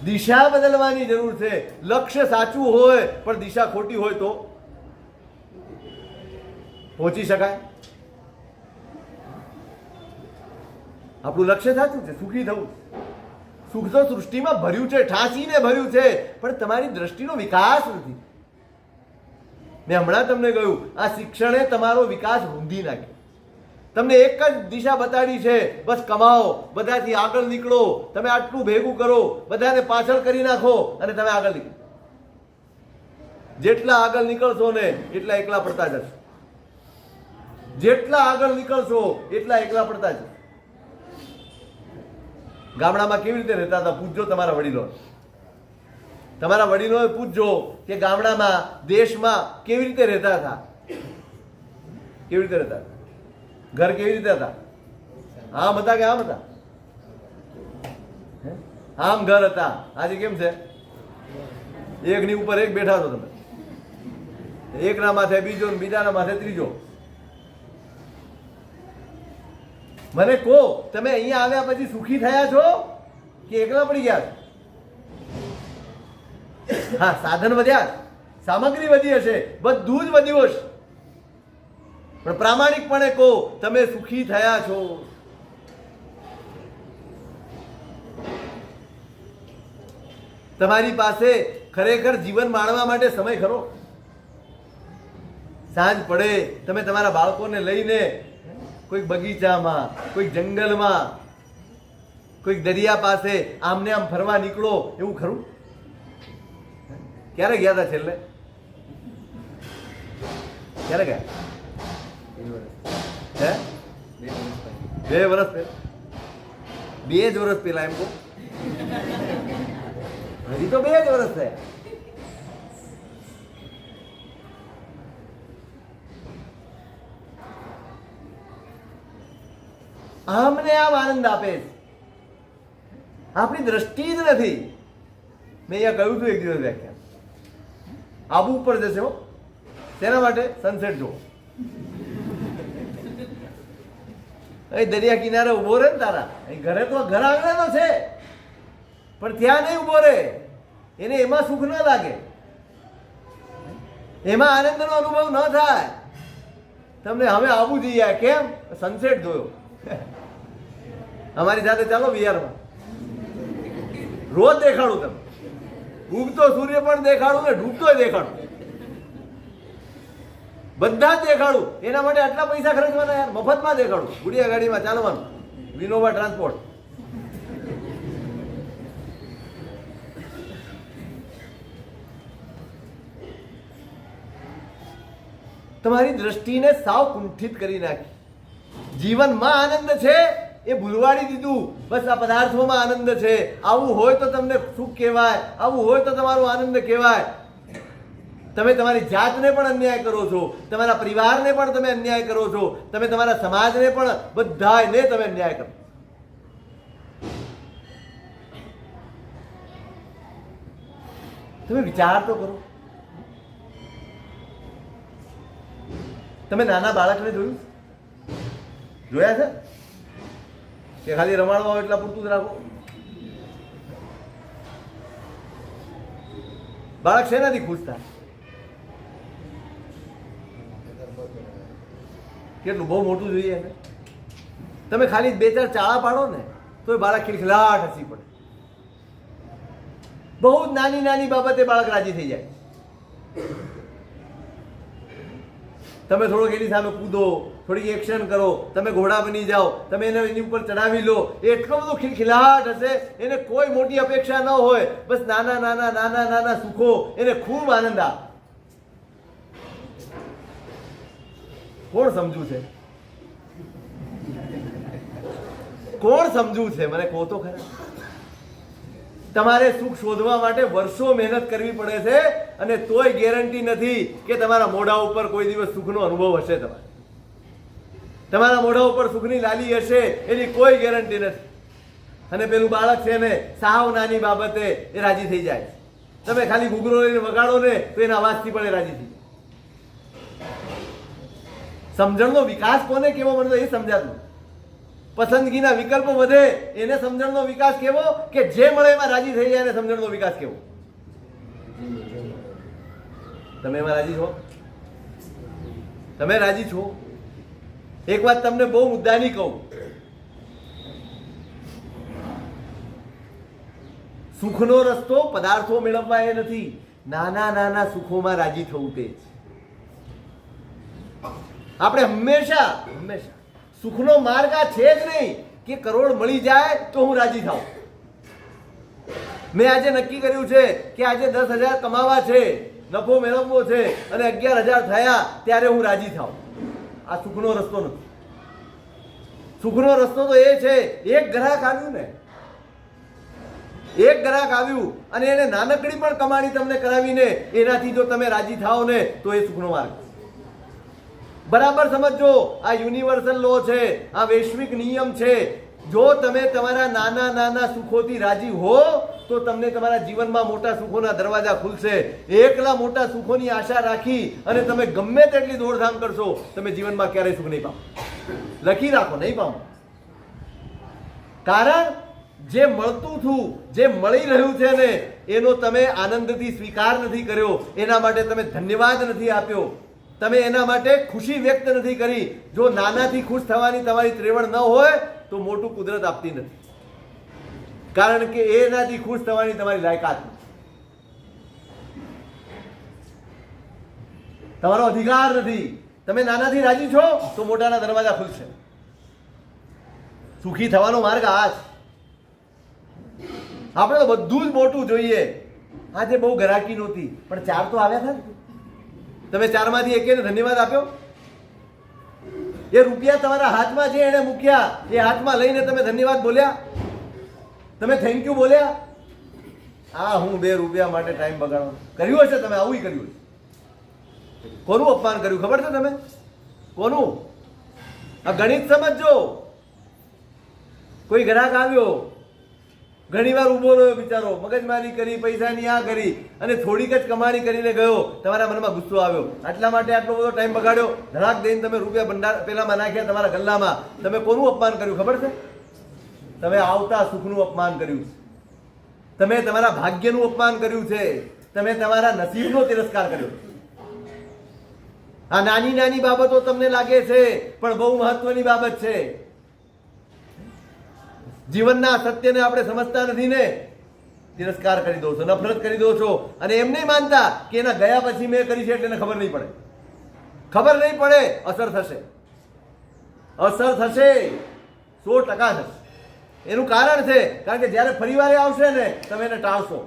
દિશા બદલવાની જરૂર છે. લક્ષ્ય સાચું હોય પણ દિશા ખોટી હોય તો પહોંચી શકાય? આપણું લક્ષ્ય સાચું છે, સુખી થવું. સુખ તો સૃષ્ટિમાં ભર્યું છે, ઠાંસીને ભર્યું છે, પણ તમારી દ્રષ્ટિનો વિકાસ નથી. મેં હમણાં તમને કહ્યું, આ શિક્ષણે તમારો વિકાસ રૂંધી નાખ્યો. તમને એક જ દિશા બતાડી છે, બસ કમાઓ, બધાથી આગળ નીકળો, તમે આટલું ભેગું કરો, બધાને પાછળ કરી નાખો અને તમે આગળ નીકળો. જેટલા આગળ નીકળશો ને એટલા એકલા પડતા જશો. જેટલા આગળ નીકળશો એટલા એકલા પડતા છે. ગામડામાં કેવી રીતે રહેતા હતા પૂછજો તમારા વડીલો. તમારા વડીલોએ પૂછજો કે ગામડામાં દેશમાં કેવી રીતે રહેતા હતા, કેવી રીતે રહેતા હતા, ઘર કેવી રીતે હતા, આમ હતા કે આમ હતા? આમ ઘર હતા. આજે કેમ છે? એકની ઉપર એક બેઠા છો તમે, એકના માથે બીજો ને બીજાના માથે ત્રીજો. મને કહો, તમે અહીંયા આવ્યા પછી સુખી થયા છો કે એકલા પડી ગયા છો? હા, સાધન વધ્યા, સામગ્રી વધી હશે, બધું જ વધ્યું હશે, પણ પ્રામાણિકપણે કહો, તમે સુખી થયા છો? તમારી પાસે ખરેખર જીવન માણવા માટે સમય ખરો? સાંજ પડે તમે તમારા બાળકોને લઈને કોઈક બગીચામાં, કોઈક જંગલમાં, કોઈક દરિયા પાસે આમને આમ ફરવા નીકળો, એવું ખરું? ક્યારે ગયા હતા છેલ્લે? ક્યારે ગયા? હે? 2 વર્ષ પહેલા? 2 જ વર્ષ પહેલા એમ કહું? હજી તો 2 જ વર્ષ થયા. આમને આમ આનંદ આપે છે, આપણી દ્રષ્ટિ જ નથી. મેં અહીંયા કહ્યું હતું એક દિવસ વ્યાખ્યાન, આબુ ઉપર જશે હો, તેના માટે સનસેટ જુઓ. અહીં દરિયા કિનારે ઉભો રહે ને તારા, અહીં ઘરે તો ઘર આંગણે તો છે, પણ ત્યાં નહીં ઉભો રહે, એને એમાં સુખ ન લાગે, એમાં આનંદનો અનુભવ ન થાય. તમને હવે આવું જોઈએ, કેમ? સનસેટ જોયો. અમારી સાથે ચાલો વિહારમાં, રોજ દેખાડું તમે, ઉગતો સૂર્ય પણ દેખાડું ને ડૂબતો દેખાડું, બધા જ દેખાડું. એના માટે આટલા પૈસા ખર્ચવાના યાર? મફતમાં દેખાડું, ગુડિયા ગાડીમાં ચાલવાનું, વિનોવા ટ્રાન્સપોર્ટ. તમારી દ્રષ્ટિને સાવ કુંઠિત કરી નાખી. જીવનમાં આનંદ છે એ ભૂલવાડી દીધું. બસ આ પદાર્થોમાં આનંદ છે. આવું હોય તો તમને સુખ કહેવાય, આવું હોય તો તમારો આનંદ કહેવાય. તમે તમારી જાતને પણ અન્યાય કરો છો, તમારા પરિવારને પણ તમે અન્યાય કરો છો, તમે તમારા સમાજને પણ, બધાને તમે અન્યાય કરો. તમે વિચાર તો કરો. તમે નાના બાળકને જોયું? જોયા છે કે ખાલી રમાડવા હોય એટલા પૂરતું જ રાખો? બાળક શેનાથી ખુશ થાય? કેટલું બહુ મોટું જોઈએ એને? તમે ખાલી 2-4 ચાળા પાડો ને તો એ બાળક ખિલખિલાટ હસી પડે. બહુ જ નાની નાની બાબતે બાળક રાજી થઈ જાય. તમે થોડોક એની સામે કૂદો, થોડીક એક્શન કરો, તમે ઘોડા બની જાઓ, તમે એને એની ઉપર ચડાવી લો, એટલો બધો ખિલખિલાટ હશે. એને કોઈ મોટી અપેક્ષા ન હોય, બસ નાના નાના નાના નાના સુખો એને ખૂબ આનંદ આપે. કોણ સમજુ છે? કોણ સમજુ છે? મને કહો તો ખરા. તમારે સુખ શોધવા માટે વર્ષો મહેનત કરવી પડે છે, અને તોય ગેરંટી નથી કે તમારા મોઢા ઉપર કોઈ દિવસ સુખનો અનુભવ હશે. તમારા મોઢા ઉપર સુખની લાલી હશે એની કોઈ ગેરંટી નથી. અને પેલું બાળક છે ને, સાવ નાની બાબતે એ રાજી થઈ જાય. તમે ખાલી ઘૂઘરો લઈને વગાડો ને તો એના અવાજથી પણ એ રાજી થઈ જાય. સમજણનો વિકાસ કોને કેવો, મને તો એ સમજાતું. પસંદગીના વિકલ્પો વધે એને સમજણનો વિકાસ કેવો, કે જે મળે એમાં રાજી થઈ જાય એને સમજણનો વિકાસ કેવો? તમે એમાં રાજી છો? તમે રાજી છો? એક વાત તમને બહુ મુદ્દાની કહું, સુખનો રસ્તો પદાર્થો મેળવવા એ નથી, નાના નાના સુખોમાં રાજી થવું તે જ. આપણે હંમેશા હંમેશા સુખનો માર્ગ આ છે જ નહીં કે કરોડ મળી જાય તો હું રાજી થાઉં. મેં આજે નક્કી કર્યું છે કે આજે 10,000 કમાવા છે, નફો મેળવવો છે, અને 11,000 થયા ત્યારે હું રાજી થાઉં. આ સુખનો રસ્તો નથી. સુખનો રસ્તો તો એ છે, એક ગ્રાહક આવ્યું ને, એક ગ્રાહક આવ્યું અને એને નાનકડી પણ કમાણી તમને કરાવીને એનાથી જો તમે રાજી થાઓ ને તો એ સુખનો માર્ગ. બરાબર સમજો, આ યુનિવર્સલ લો છે, આ વૈશ્વિક નિયમ છે. જો તમે તમારા નાના નાના સુખોથી રાજી હો તો તમને તમારા જીવનમાં મોટા સુખોના દરવાજા ખુલશે. એકલા મોટા સુખોની આશા રાખી અને તમે ગમે તેટલી દોડધામ કરશો, તમે જીવનમાં ક્યારેય સુખ નહીં પામો. લખી રાખો, નહીં પામો. કારણ જે મળતું હતું, જે મળી રહ્યું છે ને એનો તમે આનંદથી સ્વીકાર નથી કર્યો, એના માટે તમે ધન્યવાદ નથી આપ્યો, તમે એના માટે ખુશી વ્યક્ત નથી કરી. જો નાનાથી ખુશ થવાની તમારી ત્રેવડ ન હોય તો મોટું કુદરત આપતી નથી, કારણ કે એનાથી ખુશ થવાની તમારી લાયકાત નથી, તમારો અધિકાર નથી. તમે નાનાથી રાજી છો તો મોટાના દરવાજા ખુલશે. સુખી થવાનો માર્ગ આ છે. આપણે તો બધું જ મોટું જોઈએ. આજે બહુ ગ્રાહકી નહોતી પણ 4 તો આવ્યા હતા ને. તમે 4માંથી એકેને ધન્યવાદ આપ્યો? એ રૂપિયા તમારા હાથમાં છે, એને મૂક્યા, એ હાથમાં લઈને તમે ધન્યવાદ બોલ્યા? તમે થેન્ક યુ બોલ્યા? આ હું 2 રૂપિયા માટે ટાઈમ બગાડવાનો કર્યું હશે? તમે આવું કર્યું હશે? કોનું અપમાન કર્યું ખબર છે તમે? કોનું? આ ગણિત સમજો. કોઈ ગ્રાહક આવ્યો, ઘણી વાર ઉભો રહ્યો બિચારો, મગજમારી કરી, પૈસાની આ કરી અને થોડીક જ કમાણી કરીને ગયો. તમારા મનમાં ગુસ્સો આવ્યો, આટલા માટે આટલો બધો ટાઈમ બગાડ્યો, ધડાક દઈને તમે રૂપિયા ભંડાર પેલામાં નાખ્યા તમારા ગલ્લામાં. તમે કોનું અપમાન કર્યું ખબર છે? તમે આવતા સુખનું અપમાન કર્યું, તમે તમારા ભાગ્યનું અપમાન કર્યું છે, તમે તમારા નસીબનો તિરસ્કાર કર્યો. આ નાની નાની બાબતો તમને લાગે છે પણ બહુ મહત્વની બાબત છે. જીવનના સત્યને આપણે સમજતા નથી ને, તિરસ્કાર કરી દો છો, નફરત કરી દો છો અને એમ નહીં માનતા કે એના ગયા પછી મેં કરી છે એટલે એને ખબર નહીં પડે. ખબર નહીં પડે, અસર થશે, અસર થશે, 100% થશે. એનું કારણ છે કારણ કે જ્યારે ફરીવાર આવશે ને તમે એને ટાળશો.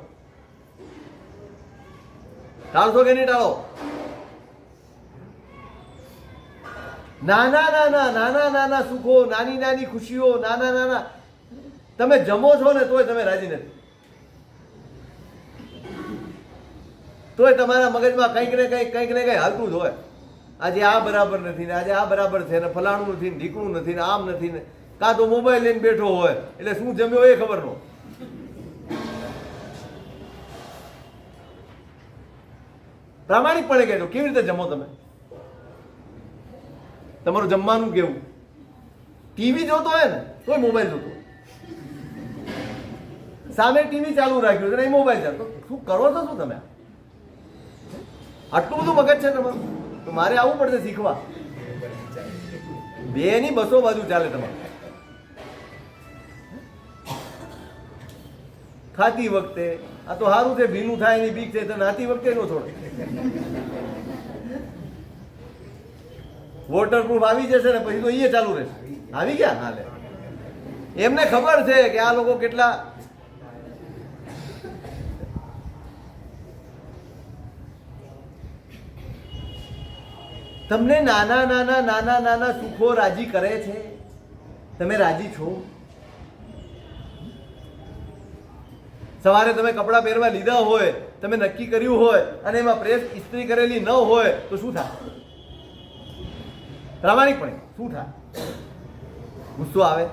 ટાળશો કે નહીં ટાળો? નાના નાના નાના નાના સુખો, નાની નાની ખુશીઓ, નાના નાના તમે જમો છો ને તોય તમે રાજી નથી, તોય તમારા મગજમાં કંઈક ને કંઈક હાલતું જ હોય. આજે આ બરાબર નથી ને, આજે આ બરાબર છે ને, ફલાણું નથી ને, ઢીકણું નથી ને, આમ નથી ને. કાં તો મોબાઈલ લઈને બેઠો હોય એટલે શું જમ્યો એ ખબર ન. પ્રામાણિકપણે કહેજો, કેવી રીતે જમો તમે? તમારું જમવાનું કેવું? ટીવી જોતો હોય ને તોય મોબાઈલ જોતો, સામે ટીવી ચાલુ રાખ્યું છે, મોબાઈલ ચાલતો. શું કરો છો? શું તમે આટલું બધું મગજ છે તમારું? તો મારે આવવું પડશે શીખવા. 2ની 200 બાજુ ચાલે તમારે. ખાતી વખતે આ તો સારું છે, ભીનું થાય એની બીક છે, તો નાતી વખતે નો છોડે. વોટરપ્રૂફ આવી જશે ને પછી તો એ ચાલુ રહેશે. આવી ગયા હાલે. એમને ખબર છે કે આ લોકો કેટલા તમને નાના નાના નાના નાના સુખો રાજી કરે છે. તમે રાજી છો? સવારે તમે કપડાં પહેરવા લીધા હોય, તમે નક્કી કર્યું હોય અને એમાં પ્રેસ ઇસ્ત્રી કરેલી ન હોય તો શું થાય? પ્રામાણિકપણે શું થાય? ગુસ્સો આવે,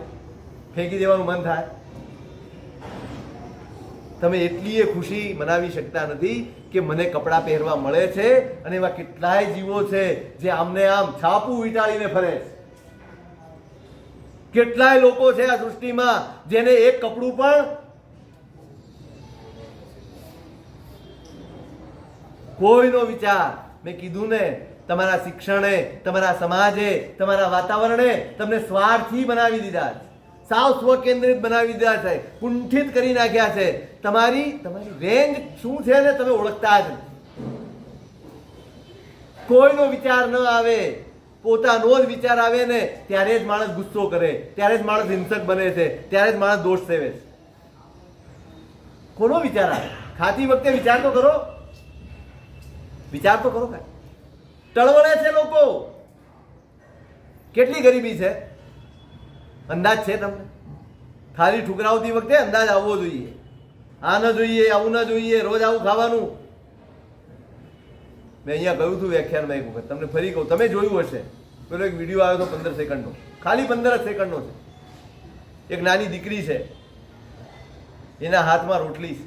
ફેંકી દેવાનું મન થાય. તમે એટલી ખુશી મનાવી શકતા નથી કે મને કપડાં પહેરવા મળે છે અને એવા કેટલાય જીવો છે જે આમને આમ છાપું વીંટાળીને ફરે છે. કેટલાય લોકો છે આ સૃષ્ટિમાં જેને એક કપડું પણ કોઈનો વિચાર, મેં કીધું ને, તમારા શિક્ષણે, તમારા સમાજે, તમારા વાતાવરણે તમને સ્વાર્થી બનાવી દીધા છે, સાવ સ્વકેન્દ્રિત બનાવી દીધા છે, કુંઠિત કરી નાખ્યા છે. તમારી રેન્જ શું છે ને તમે ઓળખતા જ નથી. કોઈનો વિચાર ન આવે, પોતાનો જ વિચાર આવે ને ત્યારે જ માણસ ગુસ્સો કરે, ત્યારે જ માણસ હિંસક બને છે, ત્યારે જ માણસ દોષ સેવે છે. કોનો વિચાર આવે? ખાતી વખતે વિચાર તો કરો, વિચાર તો કરો. કાંઈ ટળવળે છે લોકો, કેટલી ગરીબી છે અંદાજ છે તમને? થાળી ઠુકરાવતી વખતે અંદાજ આવવો જોઈએ. આ ન જોઈએ, આવું ન જોઈએ, રોજ આવું ખાવાનું. મેં અહીંયા કહ્યું હતું વ્યાખ્યાનમાં એક વખત, તમને ફરી કહું, તમે જોયું હશે, પેલો એક વિડીયો આવ્યો હતો 15 સેકન્ડનો, ખાલી 15 સેકન્ડનો છે. એક નાની દીકરી છે, એના હાથમાં રોટલી છે.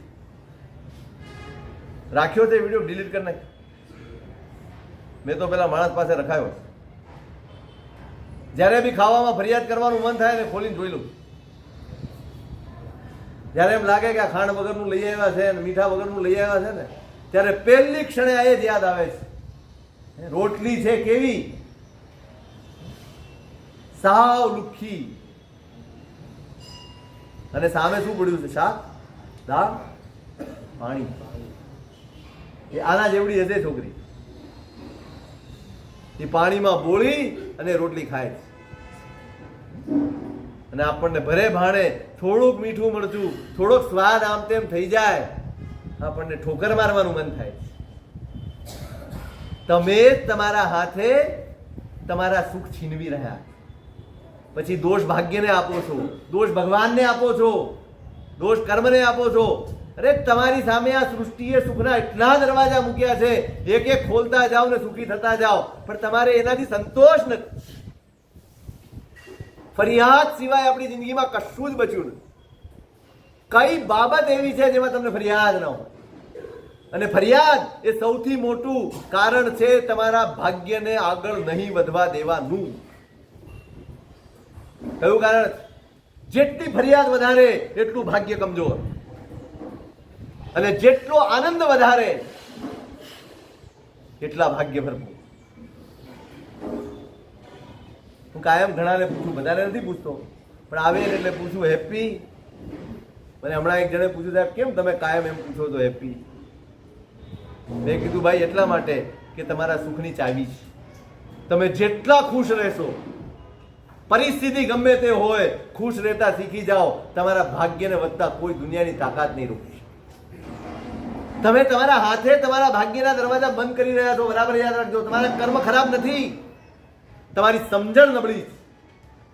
રાખ્યો તે વિડીયો, ડિલીટ કરી નાખ. મેં તો પેલા માણસ પાસે રખાયો. જ્યારે બી ખાવામાં ફરિયાદ કરવાનું મન થાય ને ખોલીને જોઈ લઉં. જ્યારે એમ લાગે કે આ ખાંડ વગરનું લઈ આવ્યા છે ને મીઠા વગરનું લઈ આવ્યા છે ને, ત્યારે પહેલી ક્ષણે આ જ યાદ આવે છે. રોટલી છે કેવી, સાવ લુખ્ખી, અને સામે શું પડ્યું છે? શાક, દાળ, પાણી. એ આના જેવડી હશે છોકરી. એ પાણીમાં બોળી અને રોટલી ખાય છે. અને આપણને ભરે ભાણે થોડુંક મીઠું મળતું, થોડોક સ્વાદ આમ તેમ થઈ જાય, આપણને ઠોકર મારવાનું મન થાય છે. તમે જ તમારા હાથે તમારા સુખ છીનવી રહ્યા. પછી દોષ ભાગ્યને આપો છો, દોષ ભગવાનને આપો છો, દોષ કર્મને આપો છો. અરે તમારી સામે આ સૃષ્ટિએ સુખના એટલા દરવાજા મૂક્યા છે, એક એક ખોલતા જાઓ ને સુખી થતા જાઓ, પણ તમારે એનાથી સંતોષ નથી. ફરિયાદ સિવાય આપણી જિંદગીમાં કશું જ બચ્યું નથી. કઈ બાબત એવી છે જેમાં તમને ફરિયાદ ન હોય? અને ફરિયાદ એ સૌથી મોટું કારણ છે તમારા ભાગ્યને આગળ નહીં વધવા દેવાનું. કયું કારણ? જેટલી ફરિયાદ વધારે એટલું ભાગ્ય કમજોર, અને જેટલો આનંદ વધારે એટલા ભાગ્ય ભરપૂર. હું કાયમ ઘણાને પૂછું, બધાને નથી પૂછતો, પણ આવે એટલે પૂછું, હેપી? મને હમણાં એક જણે પૂછ્યું, સાહેબ કેમ તમે કાયમ એમ પૂછો તો હેપી? મેં કીધું ભાઈ એટલા માટે કે તમારા સુખની ચાવી છે. તમે જેટલા ખુશ રહેશો, પરિસ્થિતિ ગમે તે હોય, ખુશ રહેતા શીખી જાઓ, તમારા ભાગ્યને વધતા કોઈ દુનિયાની તાકાત નહીં રોકી. તમે તમારા હાથે તમારા ભાગ્યના દરવાજા બંધ કરી રહ્યા છો. બરાબર યાદ રાખજો, તમારા કર્મ ખરાબ નથી, તમારી સમજણ નબળી છે.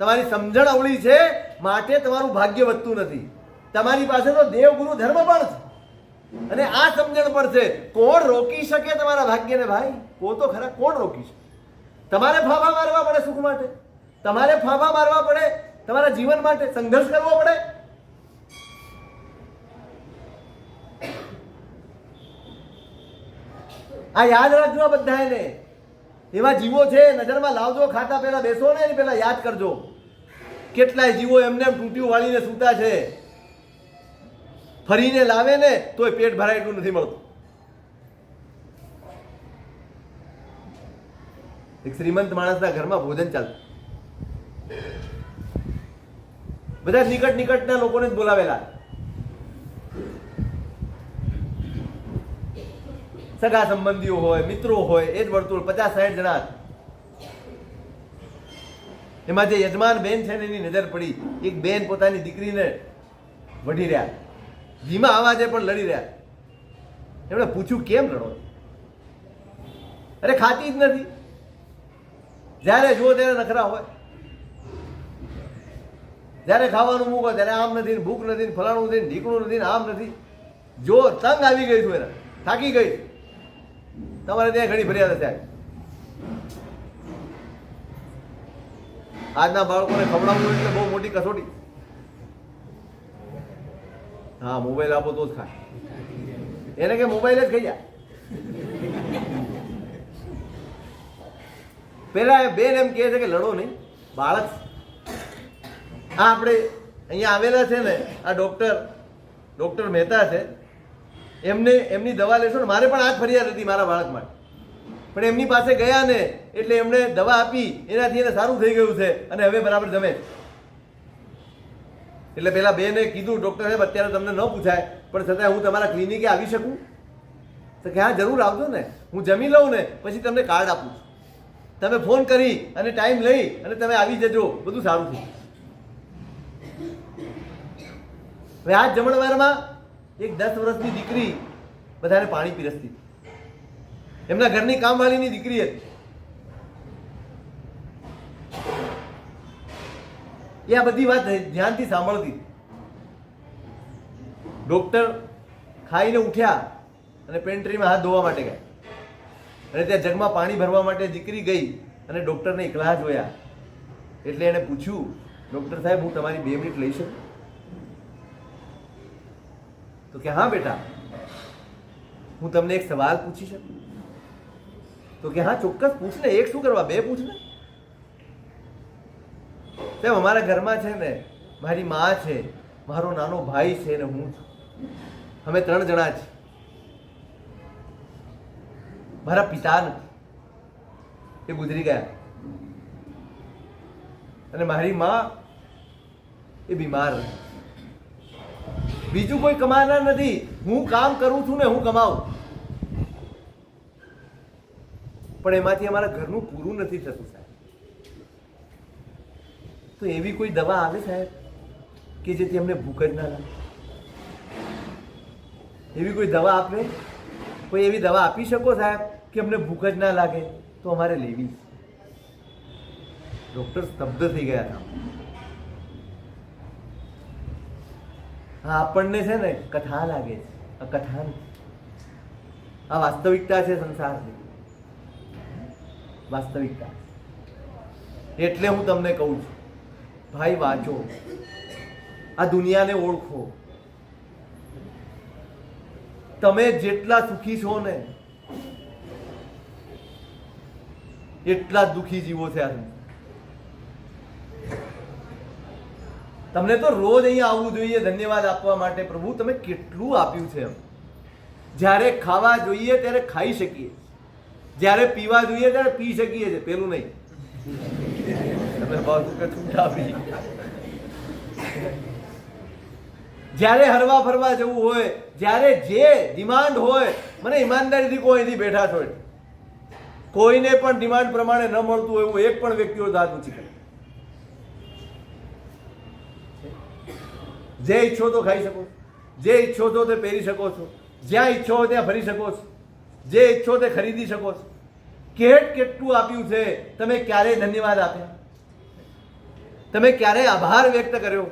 તમારી સમજણ અવળી છે, માટે તમારું ભાગ્ય વધતું નથી. તમારી પાસે તો દેવગુરુ ધર્મ પણ છે, અને આ સમજણ પણ છે. કોણ રોકી શકે તમારા ભાગ્યને? ભાઈ કો તો ખરા, કોણ રોકી શકે? તમારે ફાંફા મારવા પડે સુખ માટે, તમારે ફાંફા મારવા પડે તમારા જીવન માટે, સંઘર્ષ કરવો પડે. આ યાદ રાખજો બધાને. એવા જીવો છે, નજરમાં લાવજો, ખાતા પહેલા બેસો ને પેલા યાદ કરજો. કેટલાય જીવો એમને તૂટ્યું વાળીને સૂતા છે, ફરીને લાવે ને તોય પેટ ભરાય એટલું નથી મળતું. એક શ્રીમંત માણસના ઘરમાં ભોજન ચાલતું, બધા નિકટના લોકોને જ બોલાવેલા, સગા સંબંધીઓ હોય, મિત્રો હોય, એ જ વર્તુળ 50-60 જણા. એમાં જે યજમાન બેન છે ને એની નજર પડી. એક બેન પોતાની દીકરીને વઢી રહ્યા, ધીમા અવાજે પણ લડી રહ્યા. એમણે પૂછ્યું કેમ લડો? અરે ખાતી જ નથી, જ્યારે જુઓ ત્યારે નખરા હોય, જ્યારે ખાવાનું મૂકો ત્યારે આમ નથી, ભૂખ નથી, ફલાણું નથી, ઢીકણું નથી, આમ નથી. જો તંગ આવી ગઈ છું, એને થાકી ગઈ. તમારે ત્યાં ઘણી ફરિયાદ હશે. આજના બાળકોને ખવડાવવું એટલે બહુ મોટી કસોટી. હા, મોબાઈલ આપો તો જ ખાય. એને કે મોબાઈલ જ ખાઈ જાય. પેલા બેન એમ કહે છે કે લડો નહીં, બાળક. આ આપણે અહીંયા આવેલા છે ને, આ ડોક્ટર મહેતા છે, એમની દવા લેશો ને. મારે પણ આ જ ફરિયાદ હતી મારા બાળક માટે, પણ એમની પાસે ગયા ને એટલે એમણે દવા આપી, એનાથી એને સારું થઈ ગયું છે અને હવે બરાબર જમે. એટલે પેલા બેને કીધું, ડૉક્ટર સાહેબ અત્યારે તમને ન પૂછાય, પણ છતાં હું તમારા ક્લિનિકે આવી શકું? તો કે હા જરૂર આવજો ને, હું જમી લઉં ને પછી તમને કાર્ડ આપું છું, તમે ફોન કરી અને ટાઈમ લઈ અને તમે આવી જજો, બધું સારું થયું. હવે આ જમણવારમાં એક 10 વર્ષની દીકરી બધાને પાણી પીરસતી, એમના ઘરની કામવાળીની દીકરી હતી. એ આ બધી વાત ધ્યાનથી સાંભળતી. ડોક્ટર ખાઈને ઉઠ્યા અને પેન્ટ્રીમાં હાથ ધોવા માટે ગયા, અને ત્યાં જગમાં પાણી ભરવા માટે દીકરી ગઈ અને ડોક્ટરને એકલા જોયા. એટલે એણે પૂછ્યું, ડોક્ટર સાહેબ હું તમારી 2 મિનિટ લઈ શકું? તો કે હા બેટા, હું તમને એક સવાલ પૂછી શકું? તો કે હા ચોક્કસ પૂછ ને. એક શું કરવા, 2 પૂછ ને. સાહેબ અમારા ઘરમાં છે ને મારી મા છે, મારો નાનો ભાઈ છે ને હું છું. અમે 3 જણા છીએ. મારા પિતા નથી, એ ગુજરી ગયા, અને મારી માં એ બીમાર રહી. બીજું કોઈ કમાનાર નથી. હું કામ કરું છું ને હું કમાઉં, પણ એમાંથી અમારા ઘરનું પૂરું નથી થતું સાહેબ. તો એવી કોઈ દવા આવે સાહેબ કે જેથી અમને ભૂખ જ ના લાગે? એવી કોઈ દવા આપે? કોઈ એવી દવા આપી શકો સાહેબ કે અમને ભૂખ જ ના લાગે? તો અમારે લેવી. ડોક્ટર સ્તબ્ધ થઈ ગયા હતા. હા આપણને છે ને કથા લાગે છે, આ કથા નથી. આ વાસ્તવિકતા છે સંસારની, વાસ્તવિકતા. એટલે હું તમને કહું છું ભાઈ વાંચો, આ દુનિયાને ઓળખો. તમે જેટલા સુખી છો ને એટલા જ દુઃખી જીવો છે. તમને તો રોજ અહીંયા આવવું જોઈએ ધન્યવાદ આપવા માટે. પ્રભુ તમે કેટલું આપ્યું છે. જ્યારે ખાવા જોઈએ ત્યારે ખાઈ શકીએ, જ્યારે પીવા જોઈએ ત્યારે પી શકીએ છીએ. પેલું નહીં, તમે જ્યારે હરવા ફરવા જવું હોય, જ્યારે જે ડિમાન્ડ હોય, મને ઈમાનદારીથી કોઈ અહીંથી બેઠા છો કોઈને પણ ડિમાન્ડ પ્રમાણે ન મળતું હોય એવું એક પણ વ્યક્તિઓ હાથ ઊંચી કરે. જે ઈચ્છો તો ખાઈ શકો, જે ઈચ્છો તો તે પહેરી શકો છો, જ્યાં ઈચ્છો ત્યાં ફરી શકો છો, જે ઈચ્છો તે ખરીદી શકો છો. કેટલું આપ્યું છે. તમે ક્યારેય ધન્યવાદ આપ્યા? તમે ક્યારેય આભાર વ્યક્ત કર્યો?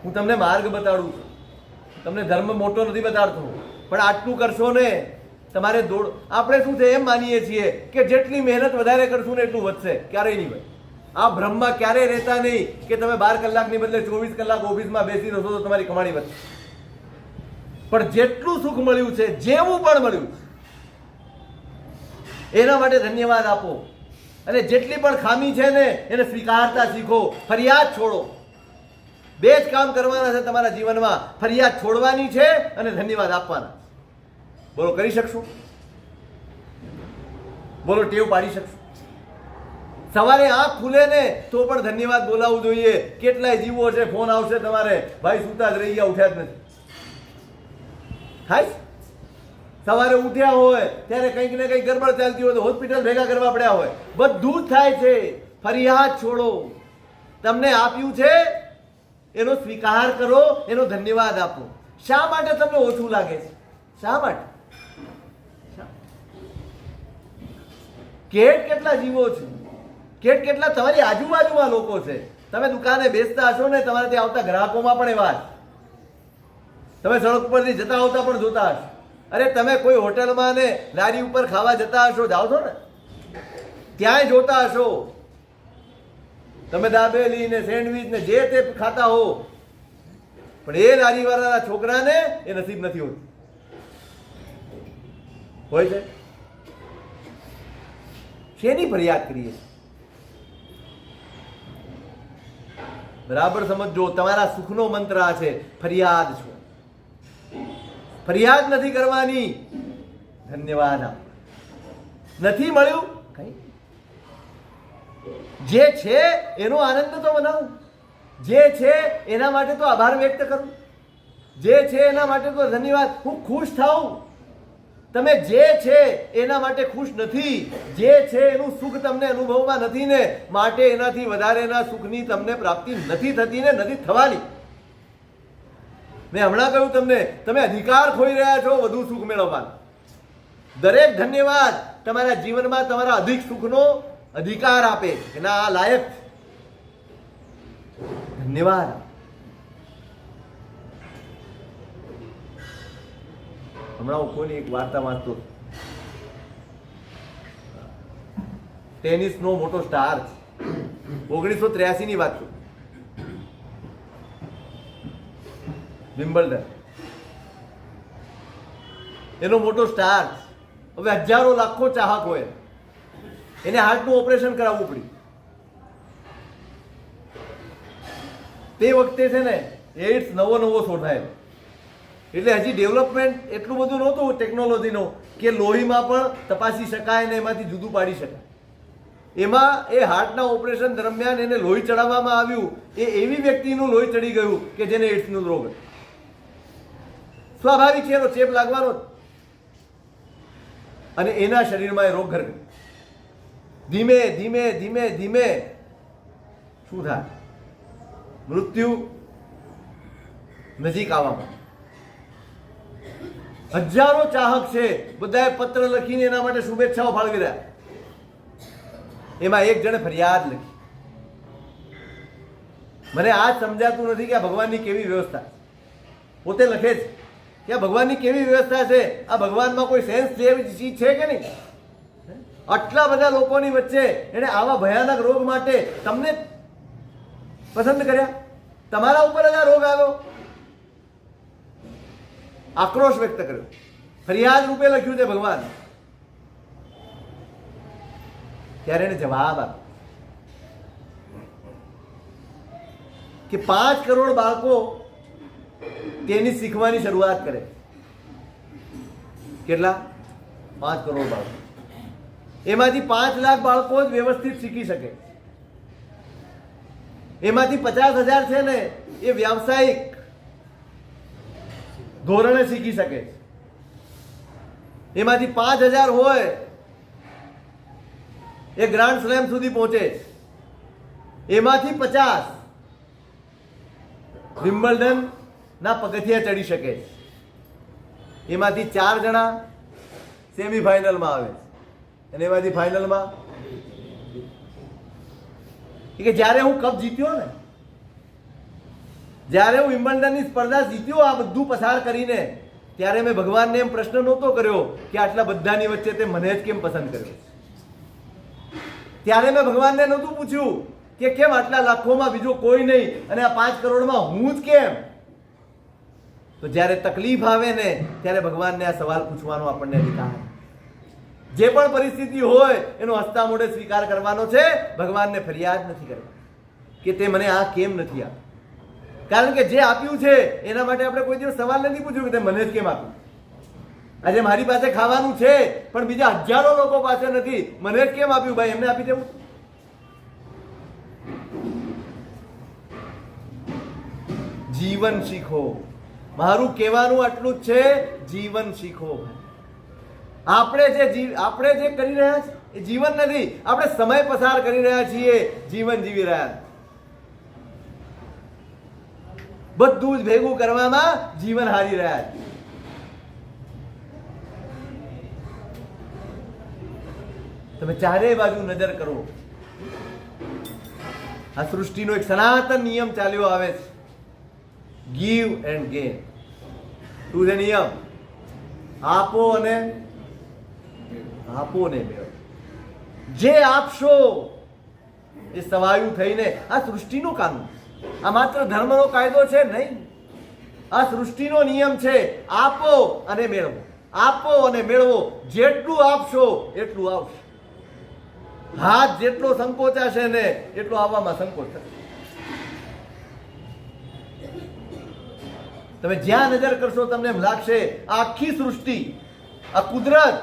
હું તમને માર્ગ બતાડું છું, તમને ધર્મ મોટો નથી બતાડતો, પણ આટલું કરશો ને તમારે દોડ. આપણે શું છે એમ માનીએ છીએ કે જેટલી મહેનત વધારે કરશું ને એટલું વધશે. ક્યારેય નહીં ભાઈ. આ ભ્રમમાં ક્યારેય રહેતા નહીં કે તમે 12 કલાકની બદલે 24 કલાક ઓફિસમાં બેસી રહો તો તમારી કમાણી વધશે. પણ જેટલું સુખ મળ્યું છે, જેવું પણ મળ્યું એના માટે ધન્યવાદ આપો. અને જેટલી પણ ખામી છે ને એને સ્વીકારતા શીખો. ફરિયાદ છોડો. 2 જ કામ કરવાના છે તમારા જીવનમાં, ફરિયાદ છોડવાની છે અને ધન્યવાદ આપવાના. બોલો, કરી શકશો? બોલો, ટેવ પાડી શકશો? સવારે આંખ ખુલે ને તો પણ ધન્યવાદ બોલાવવું જોઈએ. કેટલાય જીવો છે, ફોન આવશે તમારે, ભાઈ સુતા જ રહી ગયા, ઉઠ્યા જ નથી. થાય સવારે ઉઠ્યા હોય ત્યારે કંઈક ને કંઈક ગરબડ ચાલતી હોય તો હોસ્પિટલ ભેગા કરવા પડ્યા હોય. બધું જ થાય છે. ફરિયાદ છોડો. તમને આપ્યું છે એનો સ્વીકાર કરો, એનો ધન્યવાદ આપો. શા માટે તમને ઓછું લાગે છે? શા માટે? કેટલા જીવો છે, કેટલા તમારી આજુબાજુમાં લોકો છે. તમે દુકાને બેસતા હશો ને, તમારે ત્યાં આવતા ગ્રાહકોમાં પણ એવા જ. તમે સડક પરથી જતા આવતા પણ જોતા હશો. અરે તમે કોઈ હોટલમાં ને લારી ઉપર ખાવા જતા હશો, જાઓ છો ને, ત્યાંય જોતા હશો. તમે દાબેલી ને સેન્ડવીચ ને જે તે ખાતા હો, પણ એ લારીવાળાના છોકરાને એ નસીબ નથી હોતું. હોય છે. શેની ફરિયાદ કરીએ? બરાબર સમજો. તમારા સુખનો મંત્ર આ છે, ફરિયાદ છો. ફરિયાદ નથી કરવાની, ધન્યવાદ આપો. નથી મળ્યું કઈ, જે છે એનો આનંદ તો મનાવું. જે છે એના માટે તો આભાર વ્યક્ત કરું. જે છે એના માટે તો ધન્યવાદ. હું ખુશ થાઉં. તમે જે છે એના માટે ખુશ નથી, જે છે એનું સુખ તમને અનુભવમાં નથી ને, માટે એનાથી વધારેના સુખની તમને પ્રાપ્તિ નથી થતી ને નથી થવાની. મેં હમણાં કહ્યું તમને, તમે અધિકાર ખોઈ રહ્યા છો વધુ સુખ મેળવવાનો. દરેક ધન્યવાદ તમારા જીવનમાં તમારા અધિક સુખનો અધિકાર આપે કે ના આ લાયક. ધન્યવાદ. હમણાં હું કોઈની એક વાર્તા વાંચતો હતો. ટેનિસનો મોટો સ્ટાર, 1983 ની વાત છું, વિમ્બલ્ડન, એનો મોટો સ્ટાર. હવે હજારો લાખો ચાહક હોય, એને હાર્ટનું ઓપરેશન કરાવવું પડ્યું. તે વખતે છે ને એઇડ્સ નવો શોધાયેલો, એટલે હજી ડેવલપમેન્ટ એટલું બધું નહોતું ટેકનોલોજીનો કે લોહીમાં પણ તપાસી શકાય ને એમાંથી જુદું પાડી શકાય. એમાં એ હાર્ટના ઓપરેશન દરમિયાન એને લોહી ચડાવવામાં આવ્યું. એ એવી વ્યક્તિનું લોહી ચડી ગયું કે જેને એઇડ્સનો રોગ હતો. સ્વાભાવિક છે, એનો ચેપ લાગવાનો જ. અને એના શરીરમાં એ રોગ ઘર ગયો. ધીમે ધીમે ધીમે ધીમે શું થાય? મૃત્યુ નજીક આવવામાં. હજારો ચાહક છે, બધાએ પત્ર લખીને એના માટે શુભેચ્છાઓ ફાળવી રહ્યા. એમાં એક જણે ફરિયાદ લખી. મને આ સમજાતું નથી કે આ ભગવાનની કેવી વ્યવસ્થા. પોતે લખે છે કે આ ભગવાનની કેવી વ્યવસ્થા છે, આ ભગવાનમાં કોઈ સેન્સ જેવી ચીજ છે કે નહીં? આટલા બધા લોકોની વચ્ચે એને આવા ભયાનક રોગ માટે તમને પસંદ કર્યા, તમારા ઉપર જ આ રોગ આવ્યો. આક્રોશ વ્યક્ત કર્યો, ફરિયાદ રૂપે લખ્યું છે ભગવાન. ત્યારે એને જવાબ આપ્યો કે 5 કરોડ બાળકો ટેનિસ શીખવાની શરૂઆત કરે. કેટલા? 5 કરોડ બાળકો. એમાંથી 5 લાખ બાળકો જ વ્યવસ્થિત શીખી શકે. એમાંથી 50,000 છે ને એ વ્યાવસાયિક ધોરણે શીખી શકે. એમાંથી 5,000 હોય એ ગ્રાન્ડ સ્લેમ સુધી પહોંચે. એમાંથી 50 વિમ્બલ્ડન ના પગથિયા ચડી શકે. એમાંથી 4 જણા સેમીફાઇનલમાં આવે અને એમાંથી ફાઇનલમાં. કે જ્યારે હું કપ જીત્યો ને, જ્યારે હું વિમ્બલ્ડનની સ્પર્ધા જીત્યો આ બધું પસાર કરીને, ત્યારે મેં ભગવાનને એમ પ્રશ્ન નહોતો કર્યો કે આટલા બધાની વચ્ચે તે મને જ કેમ પસંદ કર્યો. ત્યારે મેં ભગવાનને નહોતું પૂછ્યું કે કેમ આટલા લાખોમાં બીજો કોઈ નહીં અને આ 5 કરોડમાં હું જ કેમ. તો જ્યારે તકલીફ આવે ને ત્યારે ભગવાનને આ સવાલ પૂછવાનો આપણને અધિકાર. જે પણ પરિસ્થિતિ હોય એનો હસતા મોઢે સ્વીકાર કરવાનો છે. ભગવાનને ફરિયાદ નથી કરવાની કે તે મને આ કેમ નથી આપ્યું. કારણ કે જે આપ્યું છે એના માટે આપણે કોઈ દિવસ સવાલ નથી પૂછ્યું કે તે મને જ કેમ આપ્યું. આજે મારી પાસે ખાવાનું છે પણ બીજા હજારો લોકો પાસે નથી, મને જ કેમ આપ્યું? ભાઈ એમને આપી દેવું. જીવન શીખો. મારું કહેવાનું આટલું જ છે, જીવન શીખો. આપણે જે કરી રહ્યા છીએ એ જીવન નથી. આપણે સમય પસાર કરી રહ્યા છીએ, જીવન જીવી રહ્યા. બધું જ ભેગું કરવામાં જીવન હારી રહ્યા છે. તમે ચારે બાજુ નજર કરો. આ સૃષ્ટિનો એક સનાતન નિયમ ચાલ્યો આવે છે, ગીવ એન્ડ ગેન. શું છે નિયમ? આપો અને મેળવો. જે આપશો એ સવાયું થઈને. આ સૃષ્ટિનો કાનૂન, આ માત્ર ધર્મનો કાયદો છે નહીં. આ સૃષ્ટિનો નિયમ છે. આપો અને મેળવો, આપો અને મેળવો. જેટલું આપશો એટલું આવશે. હાથ જેટલો સંકોચાશે ને એટલો આવવામાં સંકોચ થશે. તમે જ્યાં નજર કરશો તમને એમ લાગશે આખી સૃષ્ટિ, આ કુદરત,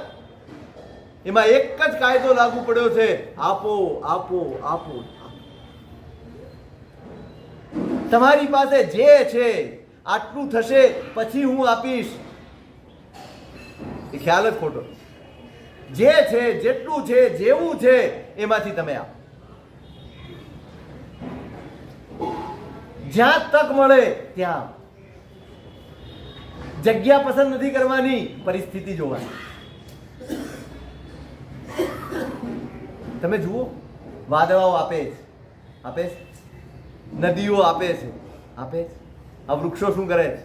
એમાં એક જ કાયદો લાગુ પડ્યો છે, આપો આપો આપો. તમારી પાસે જે છે આટલું થશે પછી હું આપીશ, એ ખ્યાલ જ ખોટો. જે છે, જેટલું છે, જેવું છે એમાંથી તમે આપો. જ્યાં તક મળે ત્યાં. જગ્યા પસંદ નથી કરવાની, પરિસ્થિતિ જોવાની. તમે જુઓ, વાદળાઓ આપે નદીઓ આપે છે, આપે છે. આ વૃક્ષો શું કરે છે?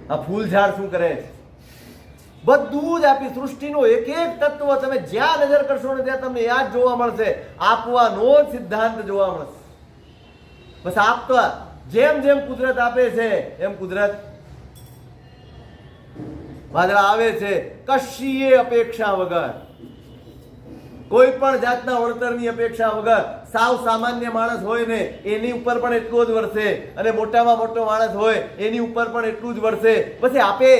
આ ફૂલ ઝાડ શું કરે છે? બધું જ આપી સૃષ્ટિનું એક એક તત્વ તમે જ્યાં નજર કરશો ને ત્યાં તમને યાદ જોવા મળશે. આપવાનો જ સિદ્ધાંત જોવા મળશે. બસ આપવા, જેમ જેમ કુદરત આપે છે એમ કુદરત વાદળા આવે છે કશીએ અપેક્ષા વગર, કોઈ પણ જાતના વળતરની અપેક્ષા વગર. સાવ સામાન્ય માણસ હોય ને એની ઉપર પણ એટલું જ વરસે, અને મોટામાં મોટો માણસ હોય એની ઉપર પણ એટલું જ વરસે. પછી આપે,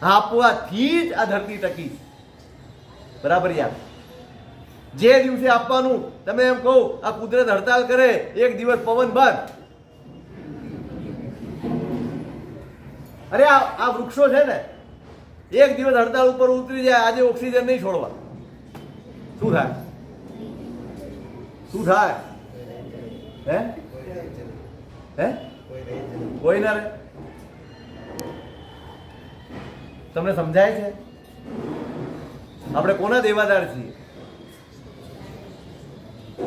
આપવાથી જ આ ધરતી ટકી. બરાબર યાર? જે દિવસે આપવાનું, તમે એમ કહો આ કુદરત હડતાલ કરે, એક દિવસ પવન બંધ, અરે આ વૃક્ષો છે ને એક દિવસ હડતાલ ઉપર ઉતરી જાય, આજે ઓક્સિજન નહીં છોડવા, શું થાય? શું થાય? હે હે કોઈ ના રે? તમને સમજાય છે? આપણે કોના દેવાદાર છીએ?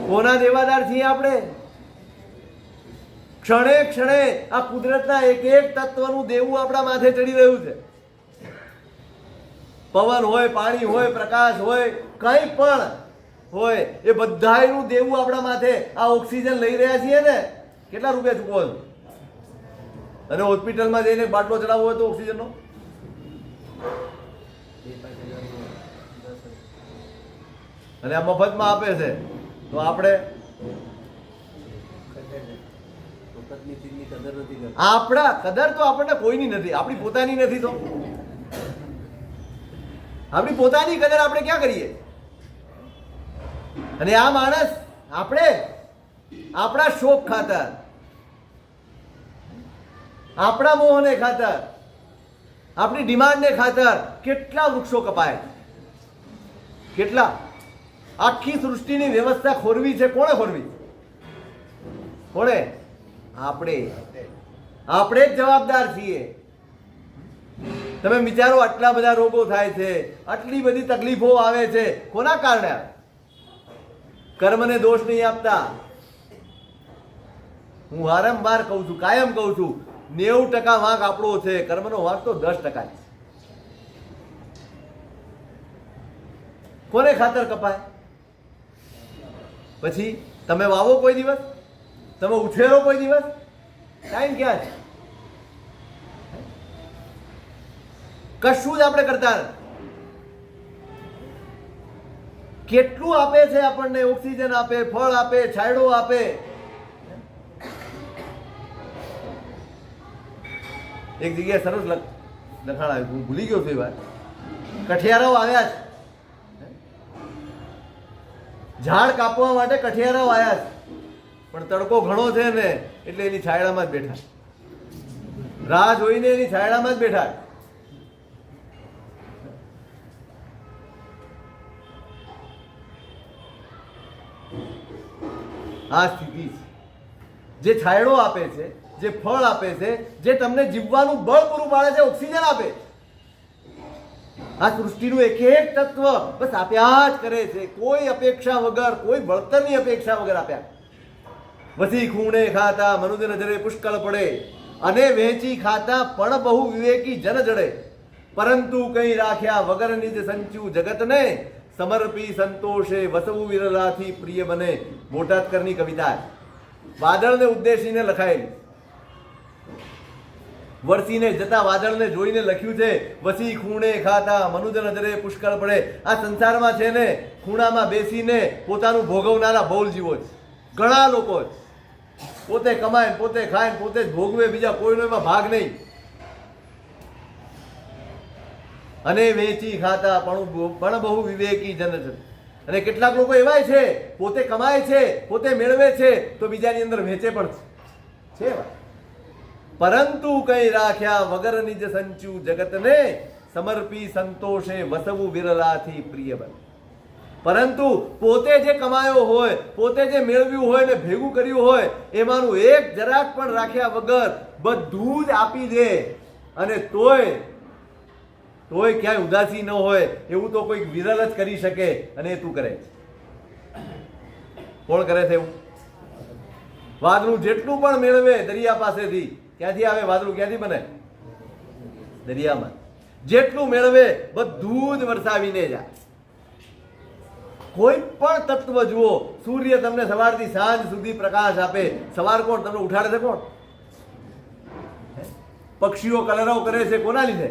કોના દેવાદાર છીએ આપણે? ક્ષણે ક્ષણે આ કુદરતના એક એક તત્વનું દેવું આપણા માથે ચડી રહ્યું છે. પવન હોય, પાણી હોય, પ્રકાશ હોય, કંઈ પણ હોય, એ બધાયનું દેવું આપણા માથે. આ ઓક્સિજન લઈ રહ્યા છીએ ને, કેટલા રૂપિયા ચૂકવો છો? અને હોસ્પિટલમાં જઈને બાટલો ચડાવવો હોય તો ઓક્સિજનનો અને આ મફતમાં આપે છે તો આપણે આપણા કદર તો આપણને કોઈની નથી, આપણી પોતાની નથી. તો આપણી પોતાની કદર આપણે ક્યાં કરીએ? અને આ માણસ આપણે આપણા શોખ ખાતર, આપણા મોહને ખાતર, આપણી ડિમાન્ડને ખાતર કેટલા વૃક્ષો કપાય, કેટલા. આખી સૃષ્ટિની વ્યવસ્થા ખોરવી છે. કોણે ખોરવી? કોણે? આપણે જ જવાબદાર છીએ. તમે વિચારો, આટલા બધા રોગો થાય છે, આટલી બધી તકલીફો આવે છે, કોના કારણે? કર્મને દોષ નહીં આપતા. હું વારંવાર કહું છું, કાયમ કહું છું, 90% વાંક આપણો છે, કર્મનો વાંક તો 10% છે. કોને ખાતર કપાય? પછી તમે વાવો કોઈ દિવસ? તમે ઉછેરો કોઈ દિવસ? ટાઈમ ક્યાં છે? કશું જ આપણે કરતા. કેટલું આપે છે આપણને? ઓક્સિજન આપે, ફળ આપે, છાંયડો આપે. એક જગ્યાએ સરસ લખાણ આવ્યું, હું ભૂલી ગયો છું એ વાત. કઠિયારાઓ આવ્યા છે, ઝાડ કાપવા માટે કઠિયારાઓ આવ્યા છે, પણ તડકો ઘણો છે ને એટલે એની છાયડામાં જ બેઠા, રાહ જોઈને એની છાયડામાં જ બેઠા. આ સ્થિતિ છે. જે છાયડો આપે છે, જે ફળ આપે છે, જે તમને જીવવાનું બળ પૂરું પાડે છે, ઓક્સિજન આપે, આ સૃષ્ટિનું એક એક તત્વ બસ આપ્યા જ કરે છે. કોઈ અપેક્ષા વગર, કોઈ બળતરની અપેક્ષા વગર આપ્યા. વસી ખૂણે ખાતા મનુષ્ય નજરે પુષ્કળ પડે, અને વહેંચી ખાતા પણ બહુ વિવેકી જન જડે. પરંતુ કઈ રાખ્યા વગર નિજ સંચ્યું જગતને, સમર્પી સંતોષે વસવું વિરલાથી પ્રિય બને. બોટાદકરની કવિતા વાદળને ઉદ્દેશીને લખાયેલી. વરસીને જતા વાદળને જોઈને લખ્યું છે, વસી ખૂણે ખાતા મનુજ નજરે પુષ્કળ પડે. આ સંસારમાં છે ને, ખૂણામાં બેસીને પોતાનું ભોગવનારા બહુ જીવો છે, ઘણા લોકો છે. પોતે કમાય, પોતે ખાય, પોતે જ ભોગવે, બીજા કોઈનો એમાં ભાગ નહીં. અને વેચી ખાતા પણ બહુ વિવેકી જન છે. અને કેટલાક લોકો એવાય છે, પોતે કમાય છે, પોતે મેળવે છે, તો બીજાની અંદર વેચે પણ છે. પરંતુ કઈ રાખ્યા વગર નિજ સંચ્યું જગતને, સમર્પી સંતોષે વસવું વિરલાથી પ્રિય બને. પરંતુ પોતે જે કમાયો હોય, પોતે જે મેળવ્યું હોય ને ભેગું કર્યું હોય, એમાંનું એક જરાક પણ રાખ્યા વગર બધું જ આપી દે, અને તોય તોય ક્યાંય ઉદાસી ન હોય એવું તો કોઈ વિરલ જ કરી શકે, અને એ તું કરે. કોણ કરે છે એવું? વાદળું જેટલું પણ મેળવે દરિયા પાસેથી, ક્યાંથી આવે વાદળું? ક્યાંથી બને? દરિયામાં. જેટલું મેળવે બધું જ વરસાવીને જાય. કોઈ પણ તત્વ જુઓ, સૂર્ય તમને સવારથી સાંજ સુધી પ્રકાશ આપે. સવાર કોણ તમને ઉઠાડે છે? કોણ? પક્ષીઓ કલરવ કરે છે કોના લીધે?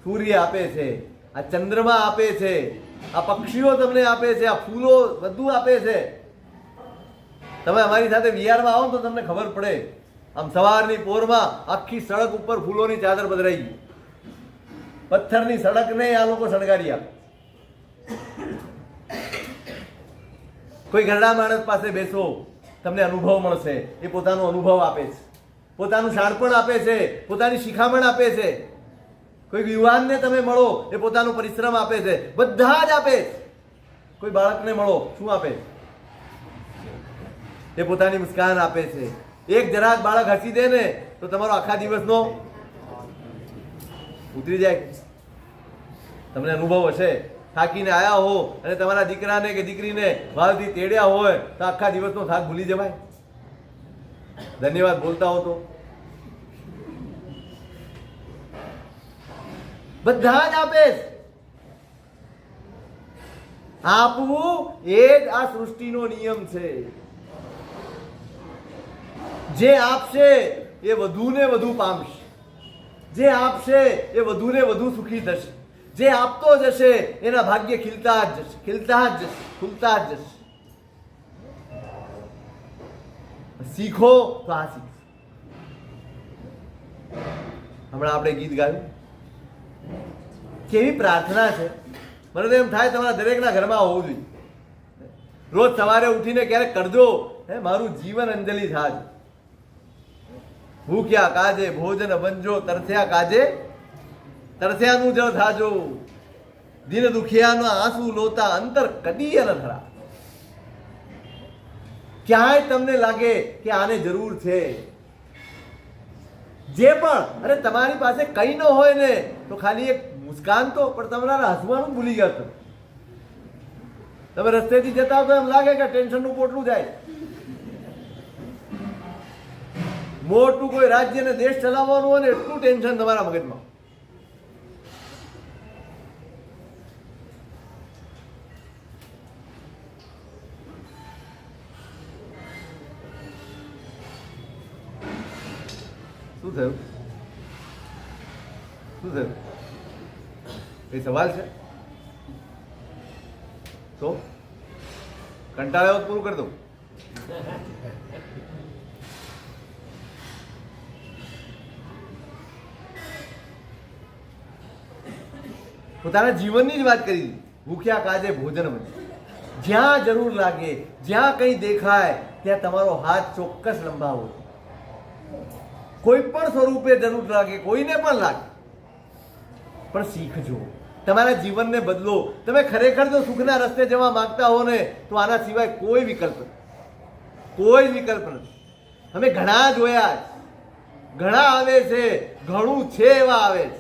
સૂર્ય આપે છે. આ ચંદ્રમા આપે છે, આ પક્ષીઓ તમને આપે છે, આ ફૂલો બધું આપે છે. તમે અમારી સાથે વિહારમાં આવો તો તમને ખબર પડે. આમ સવારની પોરમાં આખી સડક ઉપર ફૂલોની ચાદર પધરાઈ ગઈ. પથ્થરની સડકને આ લોકો શણગારી આપે. કોઈ ઘરડા માણસ પાસે બેસો, તમને અનુભવ મળશે. એ પોતાનો અનુભવ આપે છે, પોતાનું શાણપણ આપે છે, પોતાની શિખામણ આપે છે. કોઈ યુવાનને તમે મળો, એ પોતાનો પરિશ્રમ આપે છે. બધા જ આપે. કોઈ બાળકને મળો, શું આપે? એ પોતાની મુસ્કાન આપે છે. એક જરાક બાળક હસી દે ને તો તમારો આખા દિવસનો ઉતરી જાય. તમને અનુભવ હશે, થાકીને આવ્યા હો અને તમારા દીકરાને કે દીકરીને વાલથી તેડ્યા હોય તો આખા દિવસનો થાક ભૂલી જવાય. ધન્યવાદ બોલતા હો તો બધા જ આપે. આપવું એ જ આ સૃષ્ટિનો નિયમ છે. જે આપશે એ વધુ ને વધુ પામશે. જે આપશે એ વધુ ને વધુ સુખી થશે. જે આપતો જશે એના ભાગ્ય ખીલતા જ જશે, ખીલતા જ જશે, ખુલતા જ જશે. શીખો તો આ શીખો. હમણાં આપણે ગીત ગાયું, કેવી પ્રાર્થના છે. મને તો એમ થાય તમારા દરેકના ઘરમાં હોવું જોઈએ. રોજ સવારે ઉઠીને ક્યારેક કરજો, હે મારું જીવન અંજલિ થાજ. ભૂખ્યા કાજે ભોજન બંજો, તરસ્યા કાજે તરસ્યાનું જળ થાજો. દિન દુખિયાના આંસુ લોતા, અંતર કદી ન ધરા. ક્યાંય તમને લાગે કે આને જરૂર છે, જે પણ, અરે તમારી પાસે કઈ ન હોય ને તો ખાલી એક મુસ્કાન તો, પણ તમારા હસવાનું ભૂલી ગયા છો. તમે રસ્તેથી જતા તો એમ લાગે કે ટેન્શનનું પોટલું જાય. મોટું કોઈ રાજ્ય ને દેશ ચલાવવાનું હોય ને એટલું ટેન્શન તમારા મગજમાં. શું થયું? શું થયું? એ સવાલ છે તો કંટાળ્યો પૂરું કરી દઉં. પોતાના જીવનની જ વાત કરી. ભૂખ્યા કાજે ભોજન બને. જ્યાં જરૂર લાગે, જ્યાં કંઈ દેખાય ત્યાં તમારો હાથ ચોક્કસ લંબાવો. કોઈ પણ સ્વરૂપે જરૂર લાગે, કોઈને પણ લાગે, પણ શીખજો. તમારા જીવનને બદલો. તમે ખરેખર જો સુખના રસ્તે જવા માંગતા હો ને તો આના સિવાય કોઈ વિકલ્પ નથી. કોઈ વિકલ્પ નથી. અમે ઘણા જોયા, ઘણા આવે છે, ઘણું છે એવા આવે છે.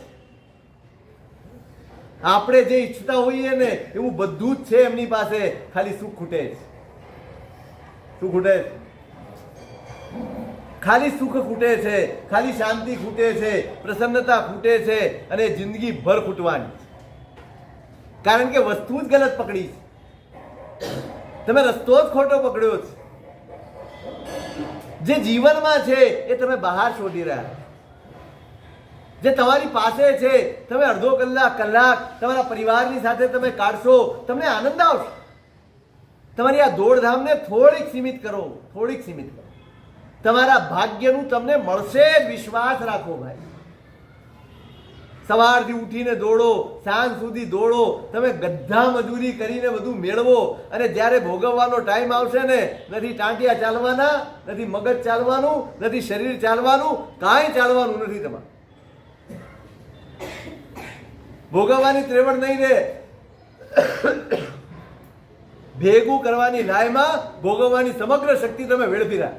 આપણે જે ઈચ્છતા હોઈએ ને એવું બધું જ છે એમની પાસે, ખાલી સુખ ખૂટે છે. શું ખૂટે? ખાલી સુખ ખૂટે છે, ખાલી શાંતિ ખૂટે છે, પ્રસન્નતા ખૂટે છે, અને જિંદગી ભર ખૂટવાની. કારણ કે વસ્તુ જ ગલત પકડી છે. તમે રસ્તો જ ખોટો પકડ્યો છે. જે જીવનમાં છે એ તમે બહાર શોધી રહ્યા. જે તમારી પાસે છે તમે અડધો કલાક, કલાક તમારા પરિવારની સાથે તમે કાઢશો, તમને આનંદ આવશે. તમારી આ દોડધામને થોડીક સીમિત કરો, થોડીક સીમિત કરો. તમારા ભાગ્યનું તમને મળશે, વિશ્વાસ રાખો ભાઈ. સવારથી ઉઠીને દોડો, સાંજ સુધી દોડો, તમે ગધા મજૂરી કરીને બધું મેળવો, અને જ્યારે ભોગવવાનો ટાઈમ આવશે ને, નથી ટાંટિયા ચાલવાના, નથી મગજ ચાલવાનું, નથી શરીર ચાલવાનું, કાંઈ ચાલવાનું નથી. તમારે ભોગવવાની ત્રેવડ નહીં રહે. ભેગું કરવાની લાયમાં ભોગવવાની સમગ્ર શક્તિ તમે વેડફી રહ્યા.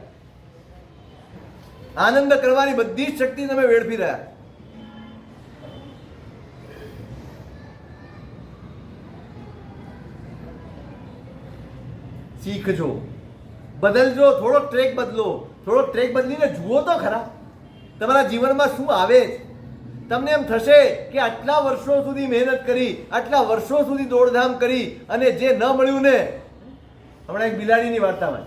આનંદ કરવાની બધી જ શક્તિ તમે વેડફી રહ્યા. શીખજો, બદલજો, થોડોક ટ્રેક બદલો, થોડોક ટ્રેક બદલીને જુઓ તો ખરા તમારા જીવનમાં શું આવે છે. તમને એમ થશે કે આટલા વર્ષો સુધી મહેનત કરી, આટલા વર્ષો સુધી દોડધામ કરી અને જે ન મળ્યું ને, હમણાં એક બિલાડીની વાર્તામાં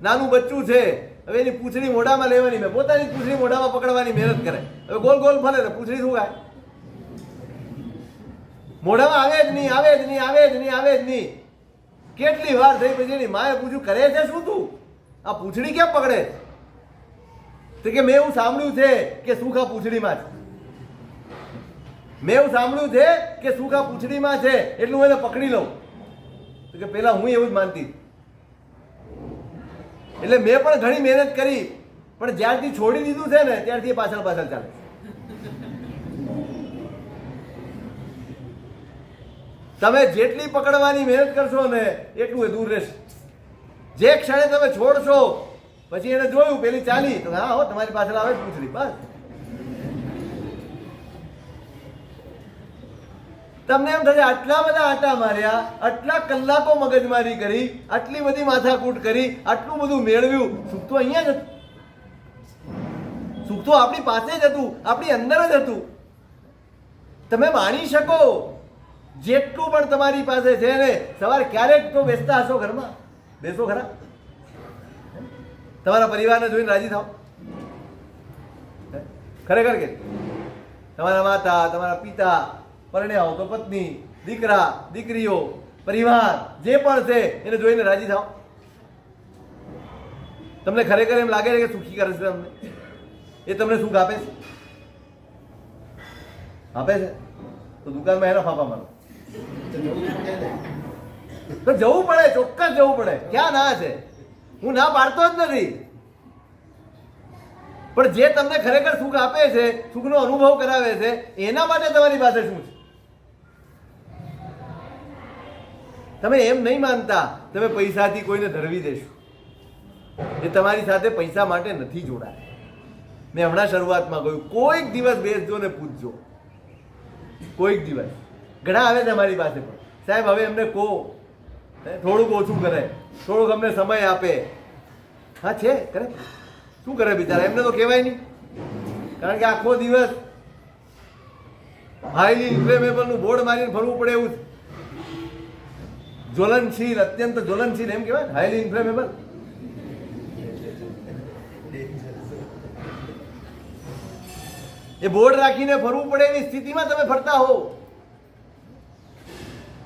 નાનું બચ્ચું છે, હવે એની પૂંછડી મોઢામાં લેવાની, મેં પોતાની પૂંછડી મોઢામાં પકડવાની મહેનત કરે, હવે ગોલ ગોલ ફરે ને પૂંછડી શું ખાય? મોઢામાં આવે જ નહીં, આવે જ નહીં, આવે જ નહીં, આવે જ નહીં. કેટલી વાર થઈ પછી એની માએ પૂછ્યું, કરે છે શું તું? આ પૂંછડી કેમ પકડે? તો કે મેં એવું સાંભળ્યું છે કે સુખ આ પૂંછડીમાં છે, મેં એવું સાંભળ્યું છે કે સુખ આ પૂંછડીમાં છે એટલે હું એને પકડી લઉં. તો કે પેલા હું એવું જ માનતી, એટલે મેં પણ ઘણી મહેનત કરી, પણ જ્યારથી છોડી દીધું છે ને ત્યારથી પાછળ પાછળ ચાલે. તમે જેટલી પકડવાની મહેનત કરશો ને એટલું એ દૂર રહેશે. જે ક્ષણે તમે છોડશો પછી એને જોયું પેલી ચાલી, તો હા હો તમારી પાછળ આવે પૂંછડી, બસ. તમને એમ થશે આટલા બધા આટા માર્યા, આટલા કલાકો મગજમારી કરી, આટલી બધી માથાકૂટ કરી, આટલું બધું મેળવ્યું, સુખ તો અહીંયા જ હતું. સુખ તો આપણી પાસે જ હતું, આપણી અંદર જ હતું. તમે માણી શકો જેટલું પણ તમારી પાસે છે ને. સવારે ક્યારેક તો બેસતા હશો ઘરમાં, બેસો ખરા? તમારા પરિવારને જોઈને રાજી થાવ ખરેખર કે? તમારા માતા, તમારા પિતા, પરણ્યા હો તો પત્ની, દીકરા, દીકરીઓ, પરિવાર જે પણ છે એને જોઈને રાજી થાવ? તમને ખરેખર એમ લાગે છે કે સુખી કરે છે તમને? એ તમને સુખ આપે છે? આપે છે તો દુકાનમાં એનો ફાફા મારો. તો જવું પડે, ચોક્કસ જવું પડે, ક્યાં ના છે, હું ના પાડતો જ નથી. પણ જે તમને ખરેખર સુખ આપે છે, સુખનો અનુભવ કરાવે છે, એના માટે તમારી પાસે શું છે? તમે એમ નહીં માનતા તમે પૈસાથી કોઈને ધરવી દેશો, એ તમારી સાથે પૈસા માટે નથી જોડાયા. મેં હમણાં શરૂઆતમાં કહ્યું, કોઈક દિવસ બેસજો ને પૂછજો, કોઈક દિવસ. ઘણા આવે છે અમારી પાસે પણ, સાહેબ હવે એમને કહો થોડુંક ઓછું કરે, થોડુંક અમને સમય આપે. હા છે, કરે, શું કરે બિચારા, એમને તો કહેવાય નહીં, કારણ કે આખો દિવસ હાઈલી ઇન્ફ્લેમેબલનું બોર્ડ મારીને ફરવું પડે એવું છે. જ્વલનશીલ, અત્યંત જ્વલનશીલ એમ કહેવાય ને, હાઈલી ઇન્ફ્લેમેબલ. એ બોર્ડ રાખીને ફરવું પડે એવી સ્થિતિમાં તમે ફરતા હો.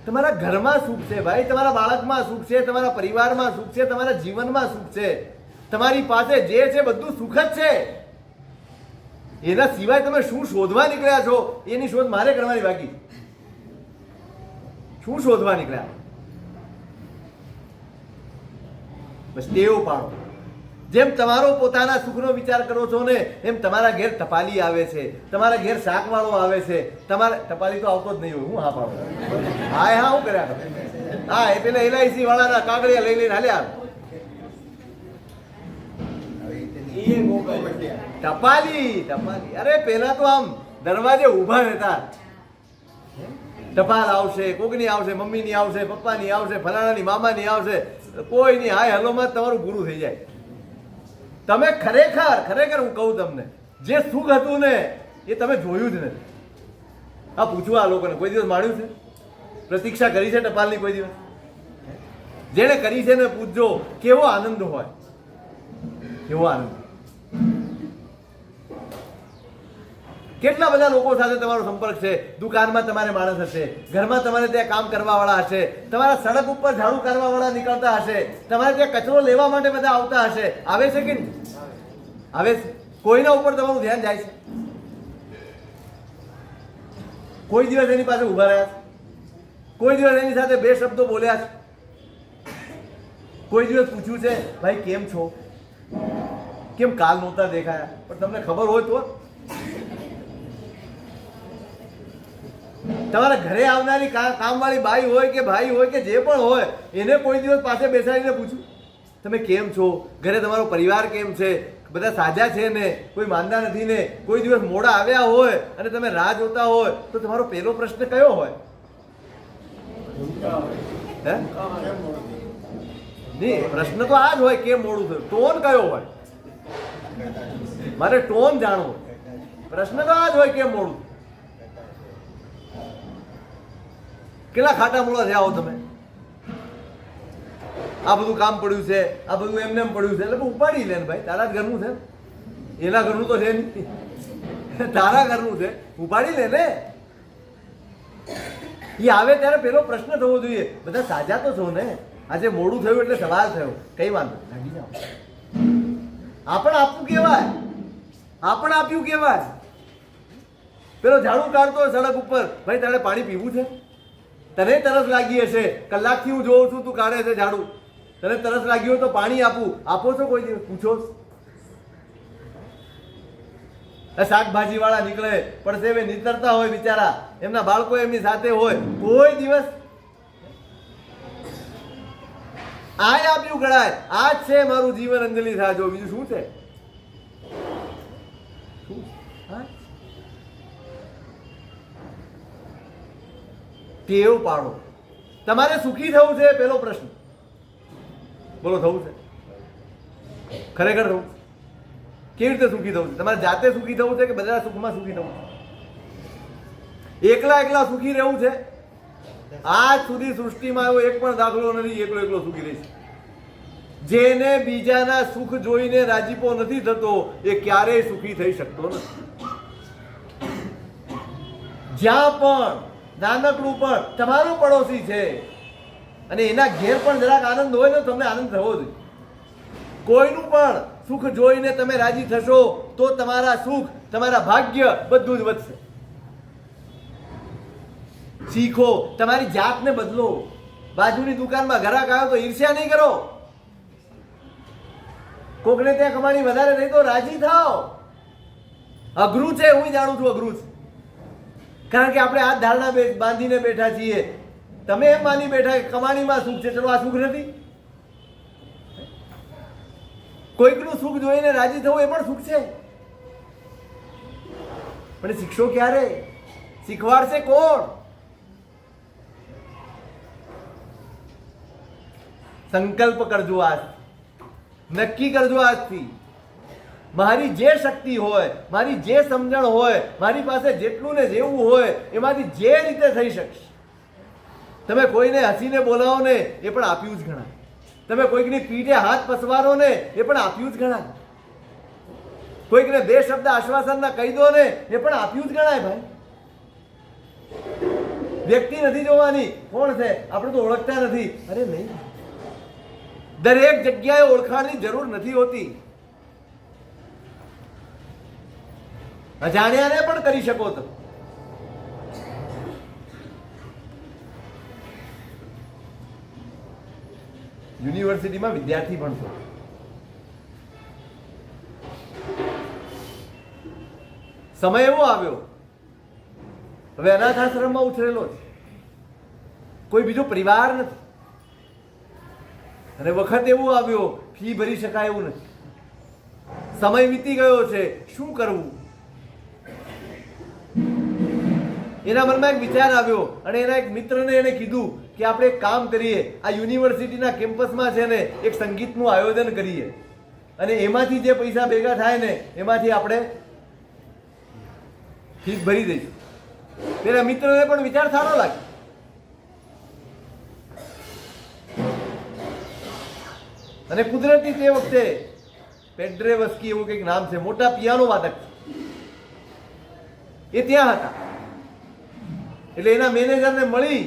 તમારા ઘરમાં સુખ છે ભાઈ, તમારા બાળકમાં સુખ છે, તમારા પરિવારમાં સુખ છે, તમારા જીવનમાં સુખ છે. તમારી પાસે જે છે બધું સુખ જ છે. એના સિવાય તમે શું શોધવા નીકળ્યા છો એની શોધ મારે કરવાની બાકી. શું શોધવા નીકળ્યા? બસ ટેવ પાડો. જેમ તમારો પોતાના સુખનો વિચાર કરો છો ને, એમ તમારા ઘેર ટપાલી આવે છે, તમારા ઘેર શાકવાળો આવે છે. તમારે ટપાલી તો આવતો જ નહીં હોય, હું હા પાડો. હા હા હું કર્યા કરો? હા એ પેલા LIC વાળાના કાગળિયા લઈ લઈને હાલ્યા. ટપાલી, ટપાલી, અરે પેલા તો આમ દરવાજે ઊભા રહેતા, ટપાલ આવશે, કોકની આવશે, મમ્મીની આવશે, પપ્પાની આવશે, ફલાણાની, મામાની આવશે, કોઈની હાય હલોમાં તમારું પૂરું થઈ જાય. તમે ખરેખર ખરેખર હું કહું તમને, જે સુખ હતું ને એ તમે જોયું જ નથી. આ પૂછવા આ લોકોને કોઈ દિવસ માણ્યું છે? પ્રતીક્ષા કરી છે ટપાલની કોઈ દિવસ? જેને કરી છે ને પૂછજો, કેવો આનંદ હોય, કેવો આનંદ. કેટલા બધા લોકો સાથે તમારો સંપર્ક છે. દુકાનમાં તમારે માણસ હશે, ઘરમાં તમારે ત્યાં કામ કરવા વાળા હશે, તમારા સડક ઉપર ઝાડુ કરવા વાળા નીકળતા હશે, તમારે ત્યાં કચરો લેવા માટે બધા આવતા હશે. આવે છે કે નહીં? આવે છે. કોઈના ઉપર તમારું ધ્યાન જાય છે? કોઈ દિવસ એની પાસે ઉભા રહ્યા છે? કોઈ દિવસ એની સાથે બે શબ્દો બોલ્યા છે? કોઈ દિવસ પૂછ્યું છે ભાઈ કેમ છો, કેમ કાલ નહોતા દેખાયા? પણ તમને ખબર હોય તો તમારા ઘરે આવનારી કામવાળી બાઈ હોય કે ભાઈ હોય કે જે પણ હોય, એને કોઈ દિવસ પાસે બેસાડીને પૂછ્યું તમે કેમ છો, ઘરે તમારો પરિવાર કેમ છે, બધા સાજા છે ને, કોઈ માંદા નથી ને? કોઈ દિવસ મોડા આવ્યા હોય અને તમે રાહ જોતા હોય તો તમારો પહેલો પ્રશ્ન કયો હોય? હે નહીં, પ્રશ્ન તો આ જ હોય કેમ મોડું થયું, ટોન કયો હોય, મારે ટોન જાણવો. પ્રશ્ન તો આ જ હોય કેમ મોડું. કેટલા ખાટા મોડા થયા હો તમે. આ બધું કામ પડ્યું છે, આ બધું એમને એમ પડ્યું છે, એટલે ઉપાડી લે ને ભાઈ, તારા જ ઘરનું છે, એના ઘરનું તો છે નહીં, તારા ઘરનું છે, ઉપાડી લે ને. એ આવે ત્યારે પેલો પ્રશ્ન થવો જોઈએ, બધા સાજા તો છો ને, આજે મોડું થયું એટલે સવાલ થયો, કઈ વાંધો લાગી જાઓ. આપણ આપવું કેવાય, આપણ આપ્યું કેવાય. પેલો ઝાડુ કાઢતો હોય સડક ઉપર, ભાઈ તારે પાણી પીવું છે, તને તરસ લાગી હશે, કલાકથી હું જોઉં છું તું કાઢે છે ઝાડુ, તને તરસ લાગી હોય તો પાણી આપું, આપો છો કોઈ દિવસ? પૂછો. શાકભાજી વાળા નીકળે પડસે નીતરતા હોય બિચારા, એમના બાળકો એમની સાથે હોય, કોઈ દિવસ આય આપ્યું ગણાય. આ જ છે મારું જીવન અંજલિ સાજો, બીજું શું છે? ટેવ પાડો. તમારે સુખી થવું છે પેલો પ્રશ્ન, બોલો થવું છે? ખરેખર થવું? કેવી રીતે સુખી થવું છે? તમારે જાતે સુખી થવું છે કે બધા સુખમાં સુખી થવું છે? એકલા એકલા સુખી રહેવું છે? આજ સુધી સૃષ્ટિમાં એવો એક પણ દાખલો નથી એકલો એકલો સુખી રહી છે. જેને બીજાના સુખ જોઈને રાજીપો નથી થતો એ ક્યારેય સુખી થઈ શકતો નથી. જ્યાં પણ નાનકડું પણ તમારો પડોશી છે અને એના ઘેર પણ જરાક આનંદ હોય ને, તમને આનંદ થવો જોઈએ. કોઈનું પણ સુખ જોઈને તમે રાજી થશો તો તમારા સુખ, તમારા ભાગ્ય બધું જ વધશે. શીખો, તમારી જાતને બદલો. બાજુની દુકાનમાં ગ્રાહક આવ્યો તો ઈર્ષ્યા નહીં કરો. કોકને ત્યાં કમાણી વધારે નહીં તો રાજી થાઓ. અઘરું છે, હું જાણું છું અઘરું છે, કારણ કે આપણે આ ધારણા બાંધીને બેઠા છીએ. તમે એમ માની બેઠા કે કમાણીમાં સુખ છે, ચલો આ સુખ નથી. કોઈકનું સુખ જોઈને રાજી થવું એ પણ સુખ છે, પણ શીખશો ક્યારે? શીખવાડશે કોણ? સંકલ્પ કરજો આજ, નક્કી કરજો આજથી. મારી જે શક્તિ હોય, મારી જે સમજણ હોય, મારી પાસે જેટલું ને જેવું હોય એમાંથી જે રીતે થઈ શકશે. તમે કોઈને હસીને બોલાવો ને એ પણ આપ્યું જ ગણાય. તમે કોઈકની પીઠે હાથ પસવારો ને એ પણ આપ્યું જ ગણાય. કોઈકને બે શબ્દ આશ્વાસનના કહી દો ને એ પણ આપ્યું જ ગણાય. ભાઈ, વ્યક્તિ નથી જોવાની, કોણ છે આપણે તો ઓળખતા નથી. અરે નહીં, દરેક જગ્યાએ ઓળખાણની જરૂર નથી હોતી. અજાણ્યાને પણ કરી શકો તમે. યુનિવર્સિટીમાં વિદ્યાર્થી ભણશો, સમય એવો આવ્યો, હવે અનાથ આશ્રમમાં ઉછરેલો છે, કોઈ બીજો પરિવાર નથી, અને વખત એવો આવ્યો ફી ભરી શકાય એવું નથી. સમય વીતી ગયો છે, શું કરવું? એના મનમાં એક વિચાર આવ્યો અને એના એક મિત્રને એને કીધું કે આપણે એક કામ કરીએ, આ યુનિવર્સિટીના કેમ્પસમાં છે ને એક સંગીતનું આયોજન કરીએ અને એમાંથી જે પૈસા ભેગા થાય ને એમાંથી આપણે ફીસ ભરી દઈશું. પેલા મિત્રને પણ વિચાર સારો લાગે. અને કુદરતી તે વખતે પેડ્રેવસ્કી એવું કંઈક નામ છે, મોટા પિયાનો વાદક, એ ત્યાં હતા. એટલે એના મેનેજરને મળી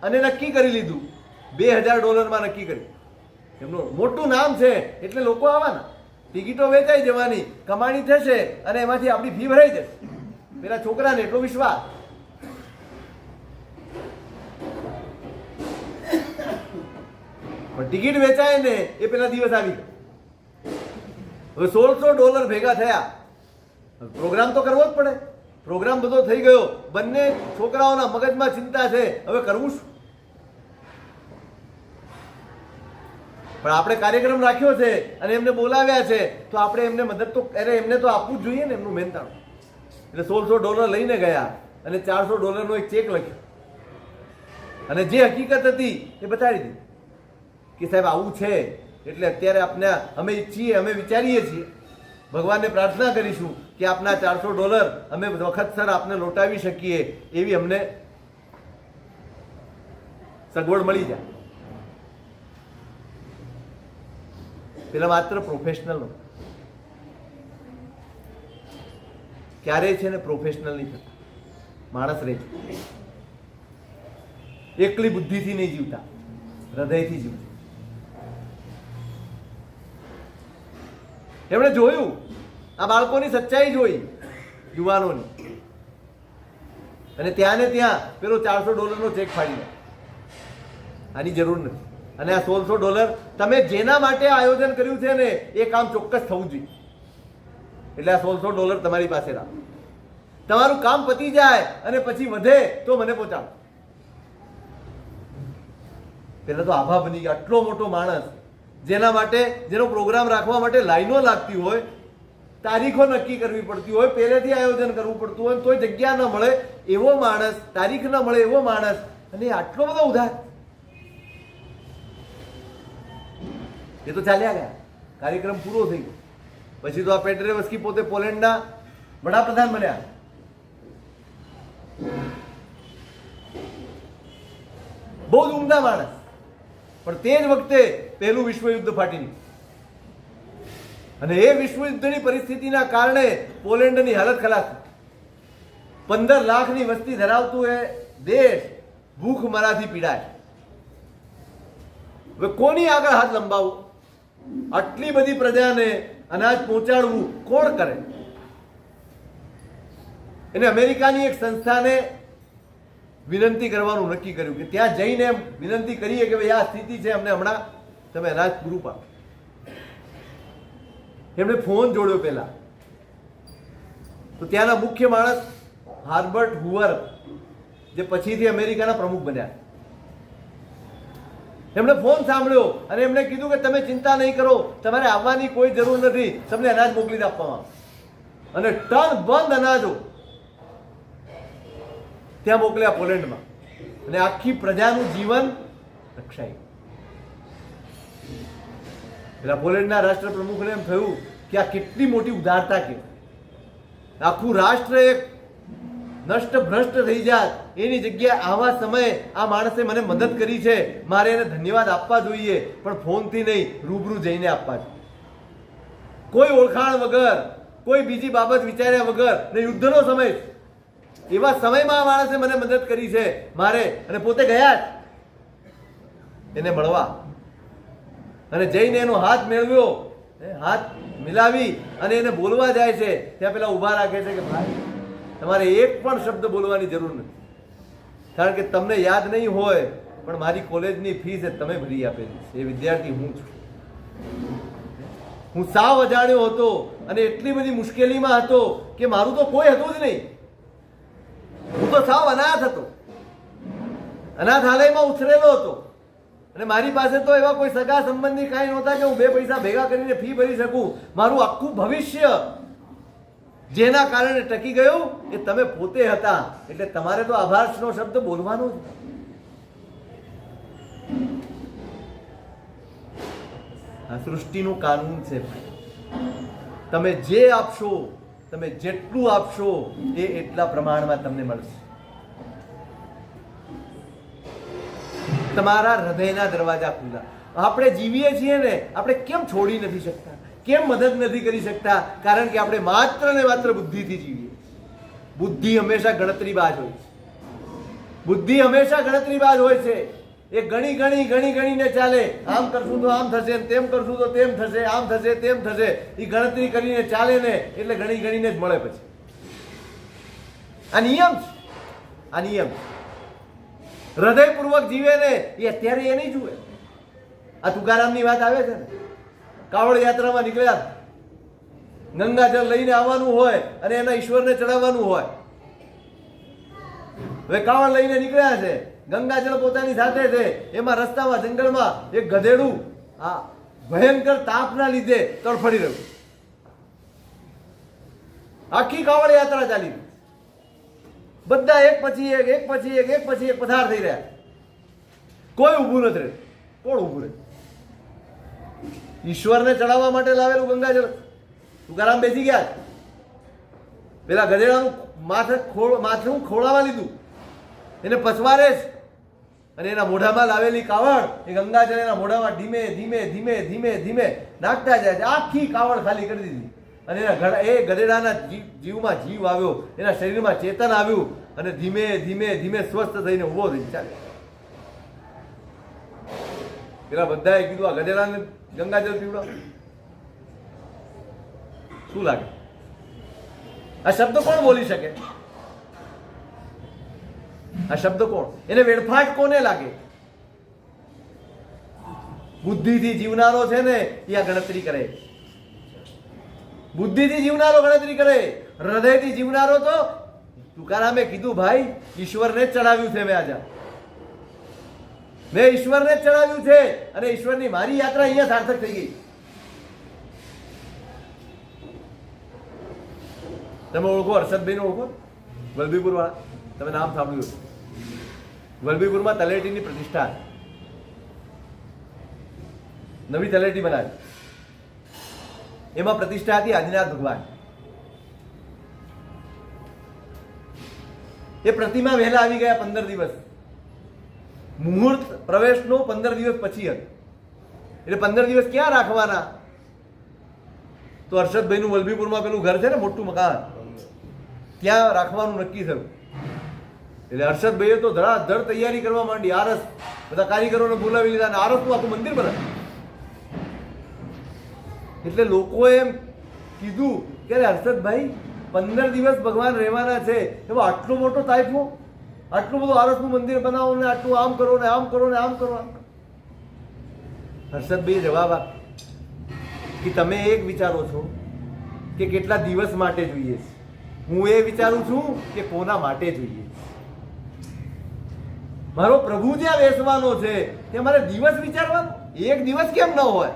અને નક્કી કરી લીધું, $2000 નક્કી કર્યું. એમનું મોટું નામ છે એટલે લોકો આવવાના, ટિકિટો વેચાઈ જવાની, કમાણી થશે અને એમાંથી આપણી ફી ભરાઈ જશે. પેલા છોકરાને એટલો વિશ્વાસ. પણ ટિકિટ વેચાય ને એ પેલા દિવસ આવી ગયો. હવે $1600 ભેગા થયા. પ્રોગ્રામ તો કરવો જ પડે. પ્રોગ્રામ બધો થઈ ગયો. બંને છોકરાઓના મગજમાં ચિંતા છે, હવે કરવું શું? પણ આપણે કાર્યક્રમ રાખ્યો છે અને એમને બોલાવ્યા છે તો આપણે એમને મદદ તો એમને તો આપવું જ જોઈએ ને, એમનું મહેનતાણું. એટલે $1600 લઈને ગયા અને $400 એક ચેક લખ્યો અને જે હકીકત હતી એ બતાવી દીધી કે સાહેબ આવું છે, એટલે અત્યારે આપણે અમે ઈચ્છીએ, અમે વિચારીએ છીએ, ભગવાનને પ્રાર્થના કરીશું કે આપના $400 અમે વખતસર આપને લौटाવી શકીએ એવી અમને સગવડ મળી જાય. પેલા માત્ર પ્રોફેશનલ ક્યારેય છે ને પ્રોફેશનલ નહીં થતા. માણસ રહે એકલી બુદ્ધિથી નહીં જીવતા, હૃદયથી જીવતા. એમણે જોયું, આ બાળકોની સચ્ચાઈ જોઈ, યુવાનોની, અને ત્યાં ને ત્યાં પેલો $400 ચેક ફાડી દે. આની જરૂર નથી. અને આ $1600 તમે જેના માટે આયોજન કર્યું છે ને એ કામ ચોક્કસ થવું જોઈએ. એટલે આ $1600 તમારી પાસે રાખો. તમારું કામ પતી જાય અને પછી વધે તો મને પહોંચાડો. પેલા તો આભા બની ગયા. આટલો મોટો માણસ, જેના માટે, જેનો પ્રોગ્રામ રાખવા માટે લાઈનો લાગતી હોય, તારીખો નક્કી કરવી પડતી હોય, પહેલેથી આયોજન કરવું પડતું હોય, તોય જગ્યા ન મળે એવો માણસ, તારીખ ન મળે એવો માણસ, અને આટલો બધો ઉધાર. એ તો ચાલ્યા ગયા, કાર્યક્રમ પૂરો થઈ ગયો. પછી તો આ પેટ્રેવસ્કી પોતે પોલેન્ડના વડાપ્રધાન બન્યા. બહુ જ ઉમદા માણસ, પણ તે જ વખતે પહેલું વિશ્વયુદ્ધ ફાટી નીકળ્યું. અને એ વિશ્વયુદ્ધની પરિસ્થિતિના કારણે પોલેન્ડની હાલત ખલાસ થઈ. 15 લાખની વસ્તી ધરાવતું એ દેશ ભૂખમરાથી પીડાય. હવે કોની આગળ હાથ લંબાવવો? આટલી બધી પ્રજાને અનાજ પહોંચાડવું કોણ કરે? એને અમેરિકાની એક સંસ્થાને વિનંતી કરવાનું નક્કી કર્યું કે ત્યાં જઈને વિનંતી કરીએ કે ભાઈ આ સ્થિતિ છે, અમને હમણાં તમે અનાજ પૂરું પાડો. એમણે ફોન જોડ્યો પહેલા તો ત્યાંના મુખ્ય માણસ હાર્બર્ટ હુવર, જે પછીથી અમેરિકાના પ્રમુખ બન્યા, એમણે ફોન સાંભળ્યો અને એમણે કીધું કે તમે ચિંતા નહીં કરો, તમારે આવવાની કોઈ જરૂર નથી, તમને અનાજ મોકલી આપવામાં આવે. અને ટન બંધ અનાજો ત્યાં મોકલ્યા પોલેન્ડમાં, અને આખી પ્રજાનું જીવન રક્ષાયું. પેલા પોલેન્ડના રાષ્ટ્ર પ્રમુખને એમ થયું કે આ કેટલી મોટી ઉદારતા કે આખું રાષ્ટ્ર એક નષ્ટ ભ્રષ્ટ થઈ જાય એની જગ્યાએ આવા સમયે આ માણસે મને મદદ કરી છે, મારે એને ધન્યવાદ આપવા જોઈએ, પણ ફોનથી નહીં, રૂબરૂ જઈને આપવા જોઈએ. કોઈ ઓળખાણ વગર, કોઈ બીજી બાબત વિચાર્યા વગર, ને યુદ્ધનો સમય, એવા સમયમાં આ માણસે મને મદદ કરી છે મારે, અને પોતે ગયા જ એને મળવા, અને જઈને એનો હાથ મેળવ્યો, હાથ મિલાવી અને એને બોલવા જાય છે. ત્યાં પેલા ઊભા રાખે છે કે ભાઈ તમારે એક પણ શબ્દ બોલવાની જરૂર નથી, કારણ કે તમને યાદ નહીં હોય પણ મારી કોલેજની ફીસ તમે ભરી આપેલી છે. એ વિદ્યાર્થી હું છું. હું સાવ અજાણ્યો હતો અને એટલી બધી મુશ્કેલીમાં હતો કે મારું તો કોઈ હતું જ નહીં. હું તો સાવ અનાથ હતો, અનાથાલયમાં ઉછરેલો હતો, અને મારી પાસે તો એવા કોઈ સગા સંબંધી કાંઈ નહોતા કે હું 2 પૈસા ભેગા કરીને ફી ભરી શકું. મારું આખું ભવિષ્ય જેના કારણે ટકી ગયું એ તમે પોતે હતા. એટલે તમારે તો આભારનો શબ્દ બોલવાનો જ. આ સૃષ્ટિનું કાનૂન છે. તમે જે આપશો, તમે જેટલું આપશો એ એટલા પ્રમાણમાં તમને મળશે. તમારા હૃદયના દરવાજા ખુલ્લા. આપણે જીવીએ છીએ ને, આપણે કેમ છોડી નથી શકતા, કેમ મદદ નથી કરી શકતા? કારણ કે આપણે માત્ર ને માત્ર બુદ્ધિથી જીવીએ. બુદ્ધિ હંમેશા ગણતરીબાજ હોય છે. બુદ્ધિ હંમેશા ગણતરીબાજ હોય છે. એ ગણીને ચાલે. આમ કરશું તો આમ થશે, તેમ કરશું તો તેમ થશે, આમ થશે તેમ થશે. એ ગણતરી કરીને ચાલે ને એટલે ગણીને જ મળે પછી. આ નિયમ છે. આ નિયમ હૃદયપૂર્વક જીવે ને એ અત્યારે એ નહીં જુએ. આ તુકારામની વાત આવે છે ને, કાવડ યાત્રામાં નીકળ્યા, ગંગાજળ લઈને આવવાનું હોય અને એના ઈશ્વરને ચડાવવાનું હોય. હવે કાવડ લઈને નીકળ્યા છે, ગંગાજળ પોતાની સાથે છે, એમાં રસ્તામાં જંગલમાં એક ગધેડું આ ભયંકર તાપના લીધે તડફડી રહ્યું. આખી કાવડ યાત્રા ચાલી, બધા એક પછી એક પસાર થઈ રહ્યા. કોઈ ઊભું નથી રહ્યું. કોણ ઊભું રહે? ઈશ્વરને ચડાવવા માટે લાવેલું ગંગાજળ. તુકારામ બેસી ગયા, પેલા ગધેડાનું માથું ખોળાવા લીધું, એને પછવારે જ, અને એના મોઢામાં લાવેલી કાવડ એ ગંગાજળ એના મોઢામાં ધીમે ધીમે ધીમે ધીમે ધીમે નાખતા જાય છે. આખી કાવડ ખાલી કરી દીધી, અને એના એ ગધેડાના જીવમાં જીવ આવ્યો, એના શરીરમાં ચેતન આવ્યું, અને ધીમે ધીમે ધીમે સ્વસ્થ થઈને ઊભો થઈ ચાલે. પેલા બધાએ કીધું આ ગધેડાને ગંગાજળ પીવડાવ. શું લાગે આ શબ્દ કોણ બોલી શકે? આ શબ્દ કોણ? એને વેડફાટ કોને લાગે? બુદ્ધિથી જીવનારો છે ને એ આ ગણતરી કરે. બુદ્ધિથી જીવનારો ગણતરી કરે, હૃદયથી જીવનારો તો તુકારામે કીધું ભાઈ ઈશ્વરને જ ચડાવ્યું છે. મેં ઈશ્વરને જ ચડાવ્યું છે, અને ઈશ્વરની મારી યાત્રા અહીંયા સાર્થક થઈ ગઈ. તમે ઓળખો હર્ષદભાઈને? ઓળખો? વલભીપુર વાળા, તમે નામ સાંભળ્યું? વલભીપુરમાં તલેટીની પ્રતિષ્ઠા, નવી તલેટી બનાવી, એમાં પ્રતિષ્ઠા હતી આદિનાથ ભગવાન. એ પ્રતિમા વહેલા આવી ગયા 15 દિવસ. મુહૂર્ત પ્રવેશનો 15 દિવસ પછી હતો. એટલે 15 દિવસ ક્યાં રાખવાના? તો હર્ષદભાઈનું વલભીપુરમાં પેલું ઘર છે ને, મોટું મકાન, ત્યાં રાખવાનું નક્કી થયું. એટલે હર્ષદભાઈએ તો ધડાધડ તૈયારી કરવા માંડી. આરસ બધા કારીગરોને બોલાવી લીધા, અને આરસનું આખું મંદિર બનાવ્યું. એટલે લોકોએ એમ કીધું કે હર્ષદભાઈ 15 દિવસ ભગવાન રહેવાના છે, એમાં આટલો મોટો તાઇફો, આટલું બધું આરસનું મંદિર બનાવો ને આટલું આમ કરો ને આમ કરો ને આમ કરો. હર્ષદભાઈએ જવાબ આપ્યો કે તમે એક વિચારો છો કે કેટલા દિવસ માટે જોઈએ છે, હું એ વિચારું છું કે કોના માટે જોઈએ. મારો પ્રભુ જ્યાં બેસવાનો છે તે મારે દિવસ વિચારવાનો, એક દિવસ કેમ ન હોય?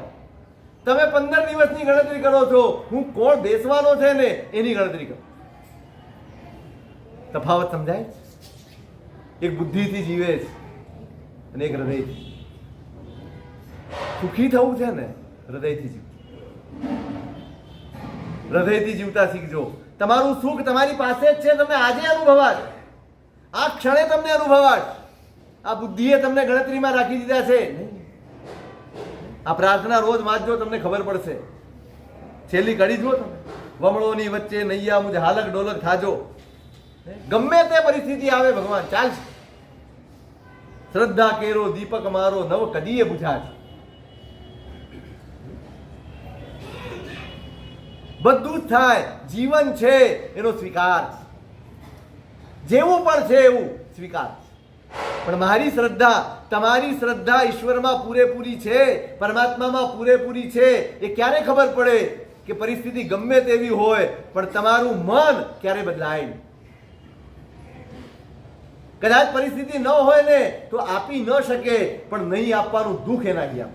તમે 15 દિવસની ગણતરી કરો છો, હું કોણ બેસવાનો છે ને એની ગણતરી કરો. તફાવત સમજાય? એક બુદ્ધિથી જીવે છે અને એક હૃદયથી. સુખી થવું છે ને હૃદયથી જીવ. હૃદયથી જીવતા શીખજો. તમારું સુખ તમારી પાસે જ છે, તમને આજે અનુભવાશ, આ ક્ષણે તમને અનુભવાશ. આ બુદ્ધિએ તમને ગણતરીમાં રાખી દીધા છે. આ પ્રાર્થના રોજ વાંચજો, તમને ખબર પડશે. છેલ્લી કડી જુઓ તમે, વમળોની વચ્ચે નૈયા મુજ હાલક ડોલક થાજો. ગમે તે પરિસ્થિતિ આવે ભગવાન ચાલશે. શ્રદ્ધા કેરો દીપક મારો નવ કદીએ બુઝાશે. બધું જ થાય. જીવન છે એનો સ્વીકાર, જેવું પણ છે એવું સ્વીકાર. પણ મારી શ્રદ્ધા, તમારી શ્રદ્ધા ઈશ્વરમાં પૂરેપૂરી છે, પરમાત્મામાં પૂરેપૂરી છે. એ ક્યારે ખબર પડે કે પરિસ્થિતિ ગમે તેવી હોય પણ તમારું મન ક્યારે બદલાય. કદાચ પરિસ્થિતિ ન હોય ને તો આપી ન શકે, પણ નહીં આપવાનું દુઃખ એના ગયા.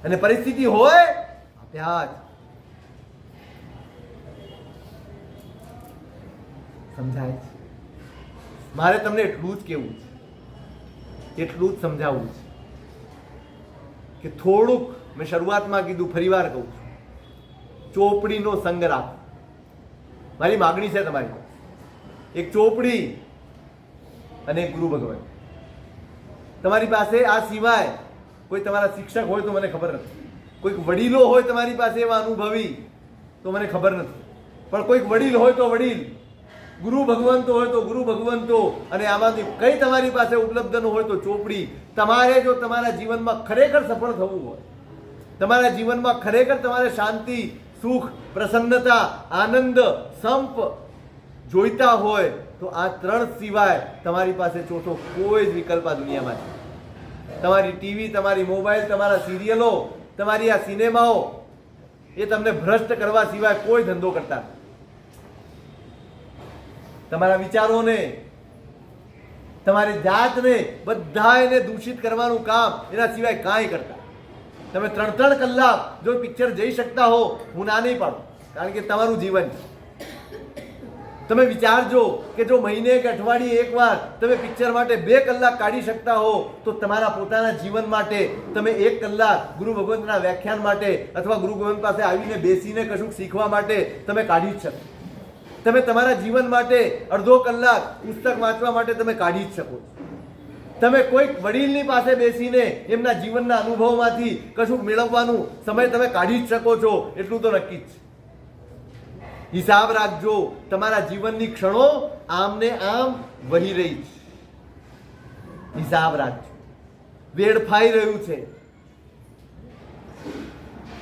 અને પરિસ્થિતિ હોય આપ્યા જ. સમજાય? મારે તમને એટલું જ કહેવું છે, એટલું જ સમજાવવું છે કે થોડુંક, મેં શરૂઆતમાં કીધું, ફરીવાર કહું છું, ચોપડીનો સંગ રાખો. મારી માગણી છે તમારી, એક ચોપડી અને એક ગુરુ ભગવાન. તમારી પાસે આ સિવાય કોઈ તમારા શિક્ષક હોય તો મને ખબર નથી, કોઈક વડીલો હોય તમારી પાસે એવા અનુભવી તો મને ખબર નથી, પણ કોઈક વડીલ હોય તો વડીલ, ગુરુ ભગવંતો હોય તો ગુરુ ભગવંતો, અને આમાંથી કઈ તમારી પાસે ઉપલબ્ધ ન હોય તો ચોપડી. તમારે જો તમારા જીવનમાં ખરેખર સફળ થવું હોય, તમારા જીવનમાં ખરેખર તમારે શાંતિ, સુખ, પ્રસન્નતા, આનંદ, સંપ જોઈતા હોય તો આ 3 સિવાય તમારી પાસે ચોથો કોઈ જ વિકલ્પ આ દુનિયામાં છે. તમારી ટીવી, તમારી મોબાઈલ, તમારા સિરિયલો, તમારી આ સિનેમાઓ એ તમને ભ્રષ્ટ કરવા સિવાય કોઈ ધંધો કરતા નથી. તમારા વિચારોને, તમારી જાતને, બધા એને દૂષિત કરવાનું કામ એના સિવાય કાંઈ કરતા. તમે 3-3 કલાક જો પિક્ચર જઈ શકતા હો, હું ના નહીં પાડું, કારણ કે તમારું જીવન છે. તમે વિચારજો કે જો મહિને કે અઠવાડિયે એકવાર તમે પિક્ચર માટે 2 કલાક કાઢી શકતા હો તો તમારા પોતાના જીવન માટે તમે 1 કલાક ગુરુ ભગવંતના વ્યાખ્યાન માટે અથવા ગુરુ ભગવંત પાસે આવીને બેસીને કશુંક શીખવા માટે તમે કાઢી જ શકો. તમે તમારા જીવન માટે અડધો કલાક પુસ્તક વાંચવા માટે તમે કાઢી જ શકો. તમે કોઈક વડીલની પાસે બેસીને એમના જીવનના અનુભવમાંથી કશુંક મેળવવાનું સમય તમે કાઢી જ શકો છો, એટલું તો નક્કી જ. હિસાબ રાખજો, તમારા જીવનની ક્ષણો આમને આમ વહી રહી છે. હિસાબ રાખજો, વેડફાઈ રહ્યું છે.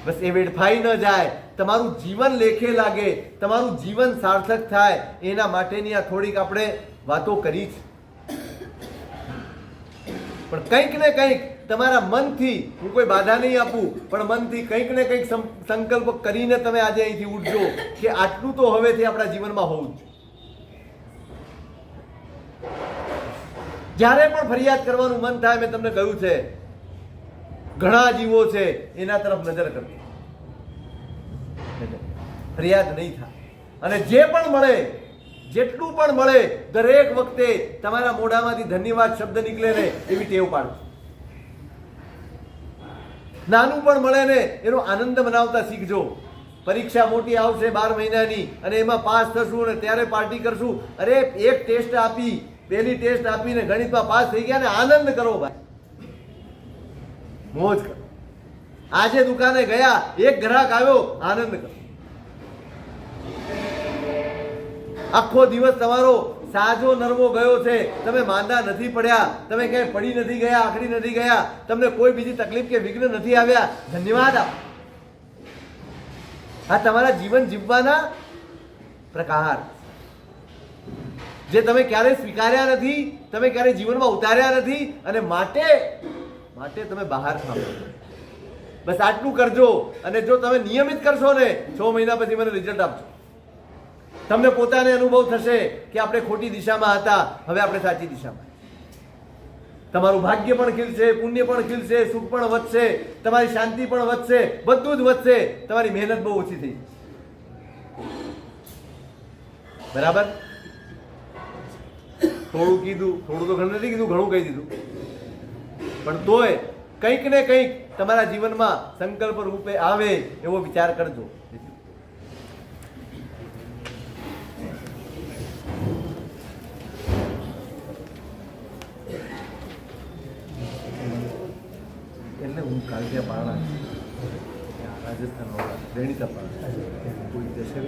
બસ એ વેડફાઈ ન જાય, તમારું જીવન લેખે લાગે, તમારું જીવન સાર્થક થાય એના માટેની આ થોડીક આપણે વાતો કરી છે. પણ કંઈક ને કંઈક તમારા મનથી, હું કોઈ બાધા નહીં આપું, પણ મનથી કંઈક ને કંઈક સંકલ્પ કરીને તમે આજે અહીંથી ઉઠજો કે આટલું તો હવેથી આપણા જીવનમાં હોવું જ. જ્યારે પણ ફરિયાદ કરવાનું મન થાય, મેં તમને કહ્યું છે ઘણા જીવો છે એના તરફ નજર કરજો, ફરિયાદ નહીં થાય. અને જે પણ મળે, જેટલું પણ મળે, દરેક વખતે તમારા મોઢામાંથી ધન્યવાદ શબ્દ નીકળે ને એવી ટેવ પાડજો. નાનું પણ મળે ને એનો આનંદ મનાવતા શીખજો. પરીક્ષા મોટી આવશે 12 મહિનાની અને એમાં પાસ થશું ને ત્યારે પાર્ટી કરશું. અરે એક ટેસ્ટ આપી, પહેલી ટેસ્ટ આપીને ગણિતમાં પાસ થઈ ગયા ને આનંદ કરો ભાઈ, મોજ કરો. આજે દુકાને ગયા, એક ગ્રાહક આવ્યો, આનંદ કરો. આખો દિવસ તમારો સાજો નરવો ગયો છે, તમે માંદા નથી પડ્યા, તમે ક્યાંય પડી નથી ગયા, આખડી નથી ગયા, તમને કોઈ બીજી તકલીફ કે વિઘ્ન નથી આવ્યા, ધન્યવાદ આપો. આ તમારા જીવન જીવવાના પ્રકાર જે તમે ક્યારેય સ્વીકાર્યા નથી, તમે ક્યારેય જીવનમાં ઉતાર્યા નથી, અને માટે તમે બહાર ખાઓ. બસ આટલું કરજો. અને જો તમે નિયમિત કરશો ને, 6 મહિના પછી મને રિઝલ્ટ આપજો. તમને પોતાને અનુભવ થશે કે આપણે ખોટી દિશામાં હતા, હવે આપણે સાચી દિશામાં. તમારું ભાગ્ય પણ ખીલશે, પુણ્ય પણ ખીલશે, સુખ પણ વધશે, તમારી શાંતિ પણ વધશે, બધું જ વધશે. તમારી મહેનત બહુ ઓછી થઈ. બરાબર? થોડું કીધું, થોડું તો ઘણું નથી કીધું, ઘણું કહી દીધું, પણ તોય કંઈક ને કંઈક તમારા જીવનમાં સંકલ્પ રૂપે આવે એવો વિચાર કરજો. એટલે હું કાલ ત્યાં પારણા રાજસ્થાન રેણીતા પારણા કોઈ જશે